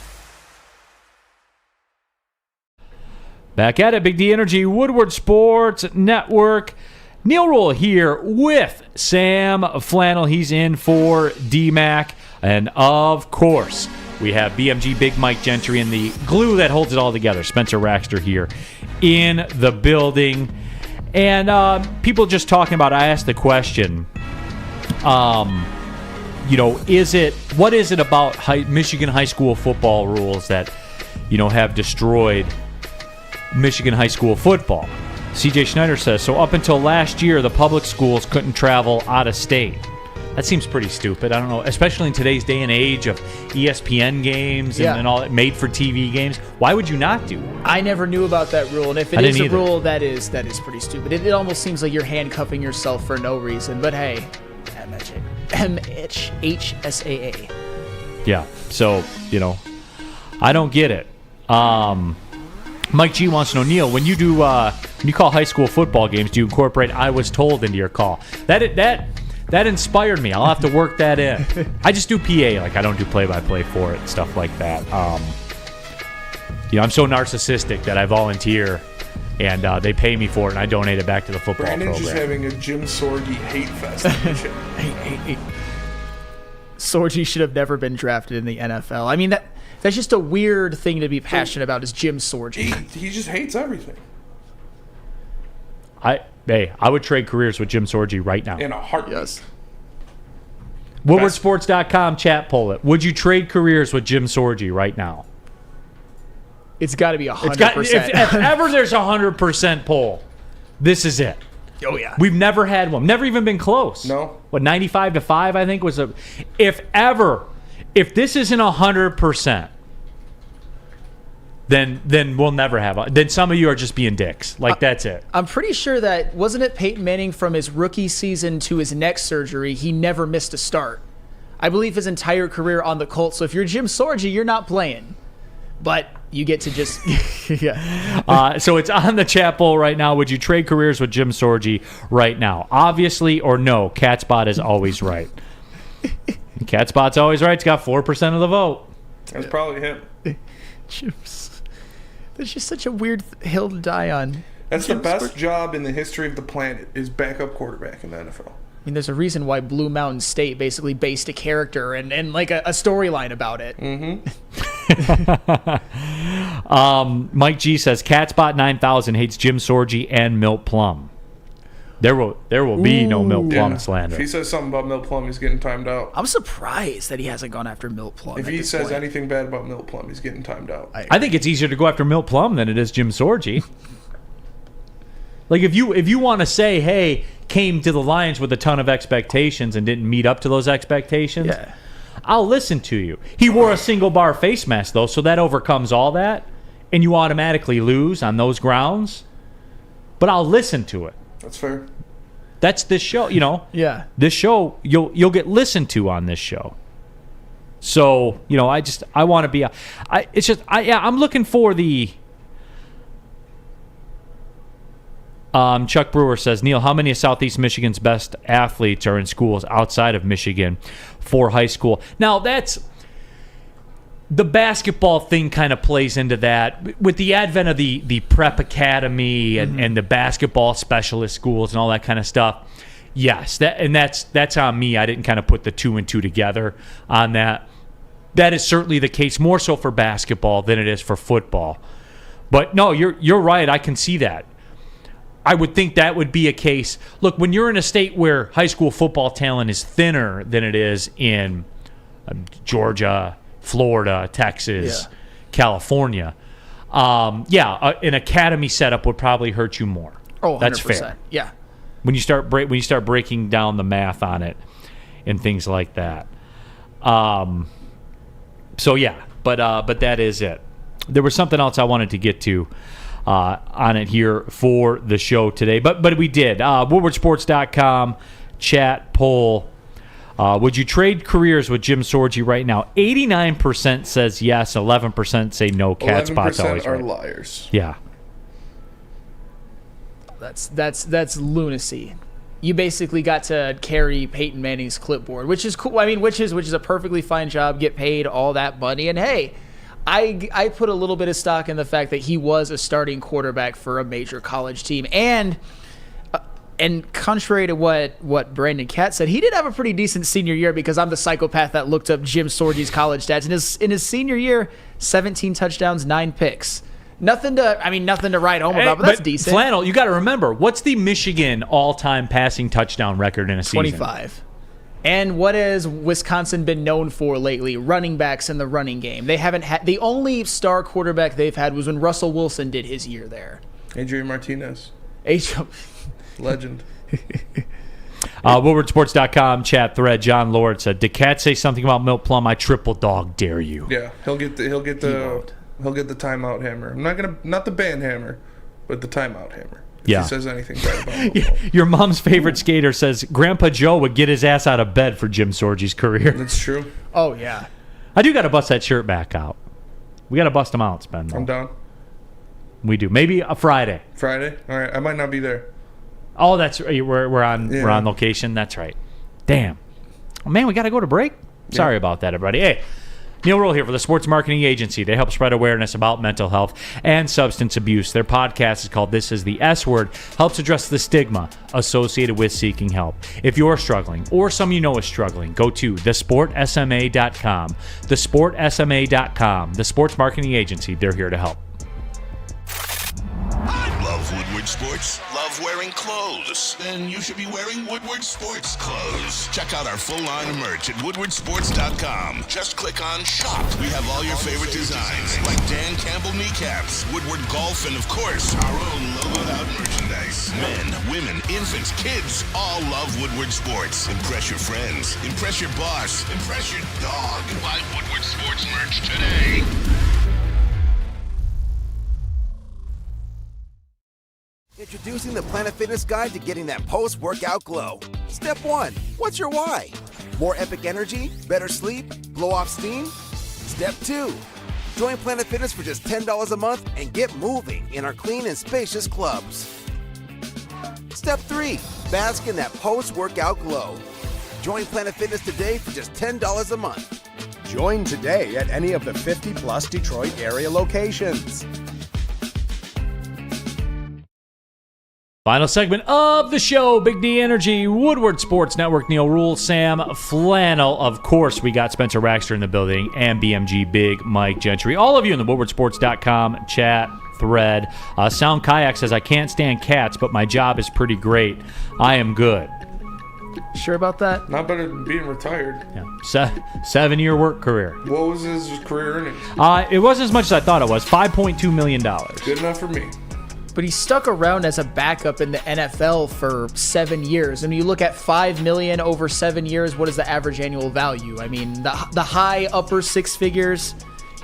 Back at it, Big D Energy, Woodward Sports Network. Neal Ruhl here with Sam Flannel. He's in for D-Mac. And, of course, we have BMG Big Mike Gentry and the glue that holds it all together. Spencer Raxter here in the building. And people just talking about, I asked the question, what is it about Michigan high school football rules that, have destroyed Michigan high school football? CJ Schneider says, so up until last year, the public schools couldn't travel out of state. That seems pretty stupid. I don't know, especially in today's day and age of ESPN games and all that made-for-TV games. Why would you not do that? I never knew about that rule, and if it is a rule, that is pretty stupid. It almost seems like you're handcuffing yourself for no reason. But hey, MHSAA. Yeah, so, I don't get it. Mike G wants to know, Neal, when you do when you call high school football games, do you incorporate "I was told" into your call? That inspired me. I'll have to work that in. I just do PA, like I don't do play-by-play for it, stuff like that. I'm so narcissistic that I volunteer, and they pay me for it, and I donate it back to the football Brandon's program. just having a Jim Sorgi hate fest. Hate. Sorgi should have never been drafted in the NFL. I mean, that's just a weird thing to be passionate about, is Jim Sorgi. He just hates everything. I would trade careers with Jim Sorgi right now. In a heartbeat. Yes. WoodwardSports.com chat poll it. Would you trade careers with Jim Sorgi right now? It's got to be 100%. If ever there's a 100% poll, this is it. Oh, yeah. We've never had one. Never even been close. No. 95-5, I think, was a... If this isn't 100%, then we'll never have one. Then some of you are just being dicks. That's it. I'm pretty sure that, wasn't it Peyton Manning from his rookie season to his neck surgery, he never missed a start. I believe his entire career on the Colts. So if you're Jim Sorgi, you're not playing. But you get to just... yeah. So it's on the chat poll right now. Would you trade careers with Jim Sorgi right now? Obviously or no, Catspot is always right. Catspot's always right. It's got 4% of the vote. That's probably him. That's just such a weird hill to die on. That's the best job in the history of the planet, is backup quarterback in the NFL. I mean, there's a reason why Blue Mountain State basically based a character and like a storyline about it. Mm-hmm. Mike G says, Catspot 9000 hates Jim Sorgi and Milt Plum. There will be no Milt Plum slander. If he says something about Milt Plum, he's getting timed out. I'm surprised that he hasn't gone after Milt Plum. If he says anything bad about Milt Plum, he's getting timed out. I think it's easier to go after Milt Plum than it is Jim Sorgi. Like if you want to say, hey, came to the Lions with a ton of expectations and didn't meet up to those expectations, I'll listen to you. He wore a single bar face mask though, so that overcomes all that, and you automatically lose on those grounds. But I'll listen to it. That's fair. That's this show, Yeah. This show, you'll get listened to on this show. So, I want to be I'm looking for the Chuck Brewer says, Neal, how many of Southeast Michigan's best athletes are in schools outside of Michigan for high school? Now, that's the basketball thing kind of plays into that. With the advent of the prep academy and the basketball specialist schools and all that kind of stuff, yes, that's on me. I didn't kind of put the two and two together on that. That is certainly the case, more so for basketball than it is for football. But no, you're right. I can see that. I would think that would be a case. Look, when you're in a state where high school football talent is thinner than it is in Georgia, Florida, Texas, California, an academy setup would probably hurt you more. Oh, 100%. That's fair. Yeah. When you start breaking down the math on it and things like that. But that is it. There was something else I wanted to get to on it here for the show today, but we did. WoodwardSports.com chat poll. Would you trade careers with Jim Sorgi right now? 89% says yes. 11% say no. Catspot's always right. 11% are liars. Yeah. That's lunacy. You basically got to carry Peyton Manning's clipboard, which is cool. I mean, which is a perfectly fine job. Get paid all that money, and hey, I put a little bit of stock in the fact that he was a starting quarterback for a major college team, and contrary to what Brandon Katz said, he did have a pretty decent senior year, because I'm the psychopath that looked up Jim Sorgi's college stats. In his senior year, 17 touchdowns, 9 picks. Nothing to write home about, but that's decent. Flannel, you got to remember, what's the Michigan all-time passing touchdown record in a season? 25. And what has Wisconsin been known for lately? Running backs in the running game. They haven't had, the only star quarterback they've had was when Russell Wilson did his year there. Adrian Martinez. Legend. WoodwardSports.com chat thread. John Lord said, "Did Cat say something about Milk Plum? I triple dog dare you." Yeah, he'll get the timeout hammer. I'm not the band hammer, but the timeout hammer. If he says anything bad about Milk. Your mom's favorite skater says Grandpa Joe would get his ass out of bed for Jim Sorgi's career. That's true. Oh yeah. I do got to bust that shirt back out. We got to bust him out, Spen. I'm down. We do. Maybe a Friday. Friday? All right. I might not be there. Oh, that's right. We're on location. That's right. Damn. Oh, man, we got to go to break. Sorry about that, everybody. Hey, Neal Ruhl here for the Sports Marketing Agency. They help spread awareness about mental health and substance abuse. Their podcast is called This is the S Word, helps address the stigma associated with seeking help. If you're struggling or someone you know is struggling, go to thesportsma.com. Thesportsma.com. The Sports Marketing Agency, they're here to help. Love Woodward Sports? Love wearing clothes? Then you should be wearing Woodward Sports clothes. Check out our full line of merch at woodwardsports.com. Just click on Shop. We have all your favorite designs, like Dan Campbell kneecaps, Woodward Golf, and of course, our own logoed out merchandise. Men, women, infants, kids, all love Woodward Sports. Impress your friends. Impress your boss. Impress your dog. Buy Woodward Sports merch today. Introducing the Planet Fitness Guide to getting that post-workout glow. Step 1. What's your why? More epic energy? Better sleep? Blow off steam? Step 2. Join Planet Fitness for just $10 a month and get moving in our clean and spacious clubs. Step 3. Bask in that post-workout glow. Join Planet Fitness today for just $10 a month. Join today at any of the 50-plus Detroit area locations. Final segment of the show, Big D Energy, Woodward Sports Network, Neal Ruhl, Sam Flannel. Of course, we got Spencer Raxter in the building and BMG Big Mike Gentry. All of you in the woodwardsports.com chat thread. Sound Kayak says, I can't stand cats, but my job is pretty great. I am good. Sure about that? Not better than being retired. Yeah. 7-year work career. What was his career earnings? It wasn't as much as I thought it was. $5.2 million. Good enough for me. But he stuck around as a backup in the NFL for 7 years. And you look at $5 million over 7 years, what is the average annual value? I mean, the high upper six figures,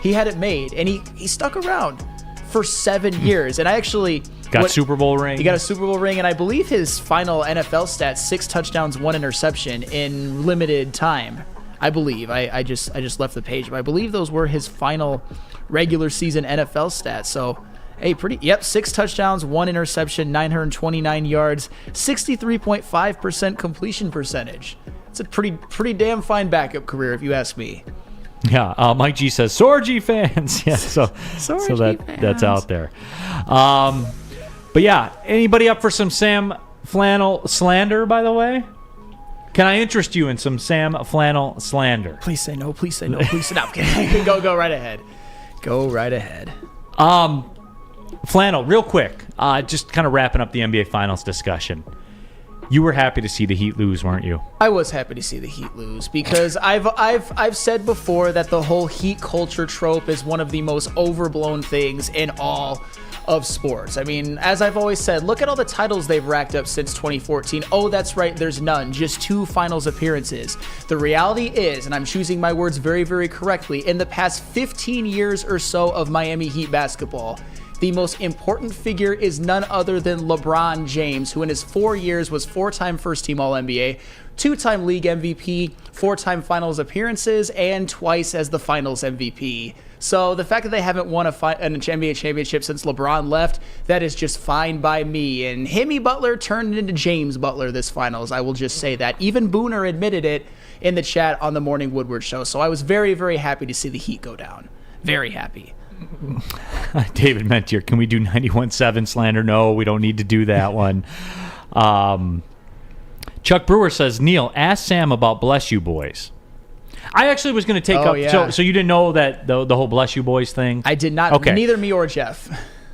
he had it made. And he stuck around for 7 years. And I actually... Got Super Bowl ring. He got a Super Bowl ring, and I believe his final NFL stats, 6 touchdowns, 1 interception in limited time. I believe. I just left the page, but I believe those were his final regular season NFL stats. So... Hey, 6 touchdowns, 1 interception, 929 yards, 63.5% completion percentage. It's a pretty damn fine backup career, if you ask me. Yeah, Mike G says, Sorgi fans. Yeah, so that's out there. But yeah, anybody up for some Sam Flannel slander, by the way? Can I interest you in some Sam Flannel slander? Please say no, please say no, please say no. Go right ahead. Go right ahead. Flannel, real quick, just kind of wrapping up the NBA Finals discussion. You were happy to see the Heat lose, weren't you? I was happy to see the Heat lose because I've said before that the whole Heat culture trope is one of the most overblown things in all of sports. I mean, as I've always said, look at all the titles they've racked up since 2014. Oh, that's right, there's none. Just 2 finals appearances. The reality is, and I'm choosing my words very, very correctly, in the past 15 years or so of Miami Heat basketball, the most important figure is none other than LeBron James, who in his 4 years was 4-time first-team All-NBA, 2-time league MVP, 4-time finals appearances, and twice as the finals MVP. So the fact that they haven't won an NBA championship since LeBron left, that is just fine by me. And Jimmy Butler turned into James Butler this finals, I will just say that. Even Booner admitted it in the chat on the Morning Woodward show. So I was very, very happy to see the Heat go down. Very happy. David Mentier, can we do 91.7 slander? No, we don't need to do that one. Chuck Brewer says, Neal, ask Sam about Bless You Boys. I actually was going to take up... Yeah. So you didn't know that the whole Bless You Boys thing? I did not. Okay. Neither me or Jeff.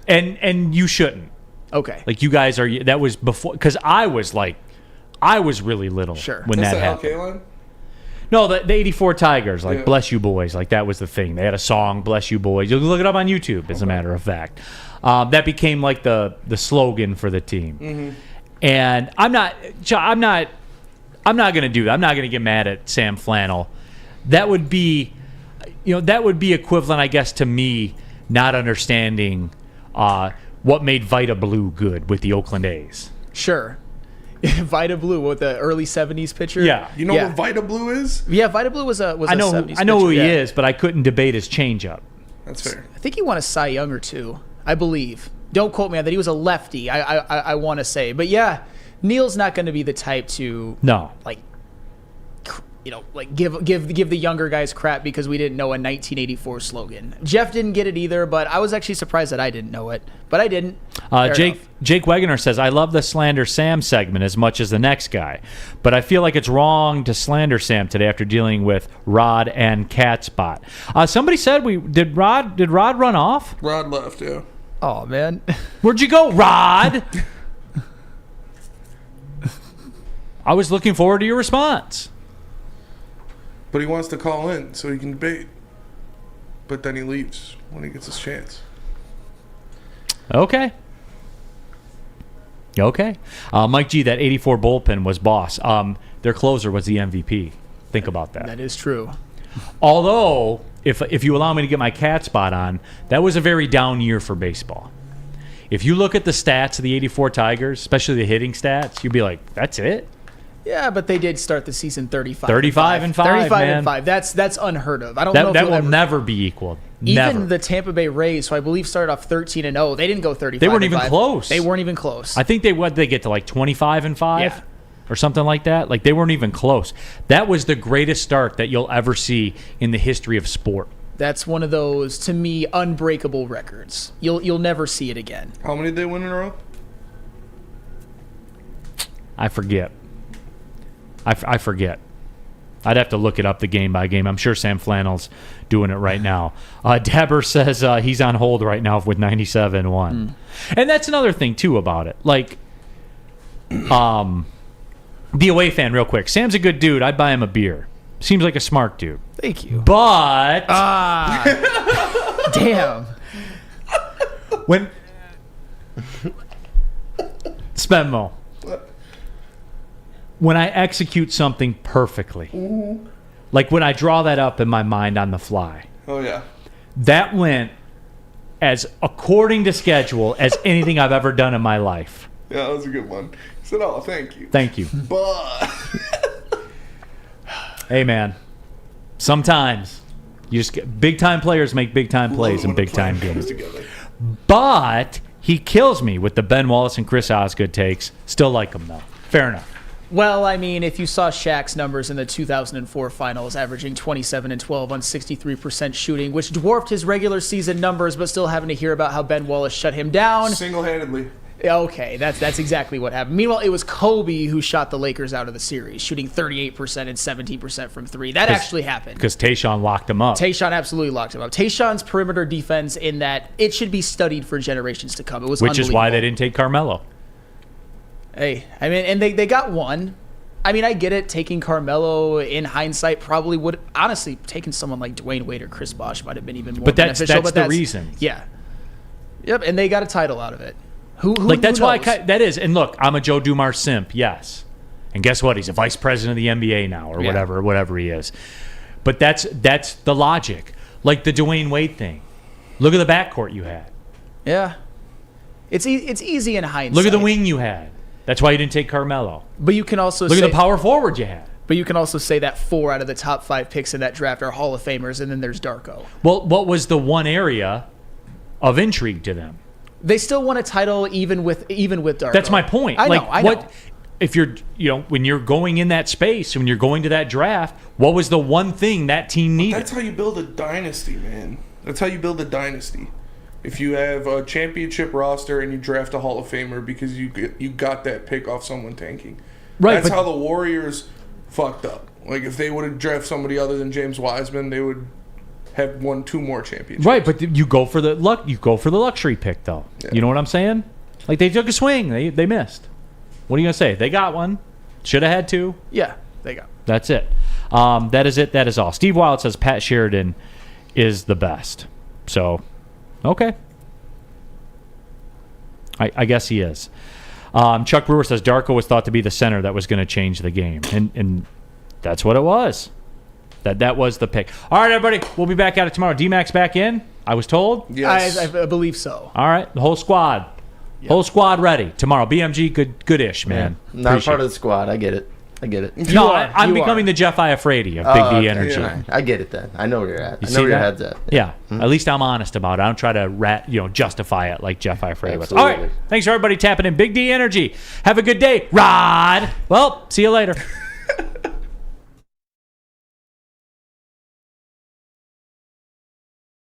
And you shouldn't. Okay. Like, you guys are... That was before... Because I was really little when that happened. Al Kaline? No, the 84 Tigers, like Bless You Boys, like that was the thing. They had a song, Bless You Boys. You can look it up on YouTube, as a matter of fact. That became like the slogan for the team. Mm-hmm. And I'm not going to do that. I'm not going to get mad at Sam Flannel. That would be equivalent, I guess, to me not understanding what made Vita Blue good with the Oakland A's. Sure. Vita Blue, what, the early 70s pitcher? Yeah. You know what Vita Blue is? Yeah, Vita Blue was a 70s pitcher. I know who he is, but I couldn't debate his changeup. That's fair. I think he won a Cy Young or two, I believe. Don't quote me on that. He was a lefty, I want to say. But yeah, Neal's not going to be the type to give the younger guys crap because we didn't know a 1984 slogan. Jeff didn't get it either, but I was actually surprised that I didn't know it. But I didn't. Jake Wegener says, I love the Slander Sam segment as much as the next guy, but I feel like it's wrong to slander Sam today after dealing with Rod and Cat Spot. Somebody said did Rod run off? Rod left, yeah. Oh, man. Where'd you go, Rod? I was looking forward to your response. But he wants to call in so he can debate. But then he leaves when he gets his chance. Okay. Mike G, that 84 bullpen was boss. Their closer was the MVP. Think about that. That is true. Although, if you allow me to get my cat spot on, that was a very down year for baseball. If you look at the stats of the 84 Tigers, especially the hitting stats, you'd be like, that's it? Yeah, but they did start the season 35 and 5, man. That's unheard of. I don't know if that will never be equal. Even the Tampa Bay Rays, who I believe started off 13-0, they didn't go 35. They weren't even close. They weren't even close. I think they get to like 25-5 or something like that. Like they weren't even close. That was the greatest start that you'll ever see in the history of sport. That's one of those, to me, unbreakable records. You'll never see it again. How many did they win in a row? I forget. I forget. I'd have to look it up the game by game. I'm sure Sam Flannel's doing it right now. Dabber says he's on hold right now with 97-1. And that's another thing, too, about it. Like, the away fan, real quick. Sam's a good dude. I'd buy him a beer. Seems like a smart dude. Thank you. But... damn. When... Spenmo. When I execute something perfectly, like when I draw that up in my mind on the fly. Oh, yeah. That went as according to schedule as anything I've ever done in my life. Yeah, that was a good one. He said, oh, thank you. Thank you. But... Hey, man. Sometimes you just get big-time players make big-time plays in big-time games. But he kills me with the Ben Wallace and Chris Osgood takes. Still like him, though. Fair enough. Well, I mean, if you saw Shaq's numbers in the 2004 finals, averaging 27 and 12 on 63% shooting, which dwarfed his regular season numbers, but still having to hear about how Ben Wallace shut him down. Single-handedly. Okay, that's exactly what happened. Meanwhile, it was Kobe who shot the Lakers out of the series, shooting 38% and 17% from three. That actually happened. Because Tayshaun locked him up. Tayshaun absolutely locked him up. Tayshaun's perimeter defense, in that it should be studied for generations to come. It was Which is why they didn't take Carmelo. Hey, I mean, and they got one. I mean, I get it. Taking Carmelo in hindsight probably would, honestly, taking someone like Dwayne Wade or Chris Bosh might have been even more beneficial. But that's the reason. Yeah. Yep, and they got a title out of it. That's why that is. And look, I'm a Joe Dumars simp, yes. And guess what? He's a vice president of the NBA now, or whatever he is. But that's the logic. Like the Dwayne Wade thing. Look at the backcourt you had. Yeah. It's easy in hindsight. Look at the wing you had. That's why you didn't take Carmelo. But you can also look at the power forward you had. But you can also say that 4 out of the top 5 picks in that draft are Hall of Famers, and then there's Darko. Well, what was the one area of intrigue to them? They still won a title even with Darko. That's my point. I know. What if you're when you're going in that space, when you're going to that draft, what was the one thing that team needed? That's how you build a dynasty, man. That's how you build a dynasty. If you have a championship roster and you draft a Hall of Famer because you got that pick off someone tanking. Right. That's how the Warriors fucked up. Like, if they would have drafted somebody other than James Wiseman, they would have won 2 more championships. Right, but you go for the luxury pick, though. Yeah. You know what I'm saying? Like, they took a swing. They missed. What are you going to say? They got one. Should have had 2. Yeah, they got. That's it. That is it. That is all. Steve Wild says Pat Sheridan is the best. So, okay. I guess he is. Chuck Brewer says Darko was thought to be the center that was going to change the game. And that's what it was. That was the pick. All right, everybody. We'll be back at it tomorrow. D-Max back in, I was told. Yes. I believe so. All right. The whole squad. Yep. Whole squad ready. Tomorrow. BMG, good-ish, man. Yeah. Not part of the squad. I get it. No, I'm becoming the Jeff Iafredi of Big D Energy. Yeah. I get it then. I know where you're at. You I know where that? your head's at. Yeah. At least I'm honest about it. I don't try to justify it like Jeff Iafredi was. All right. Thanks for everybody tapping in. Big D Energy. Have a good day, Rod. Well, see you later.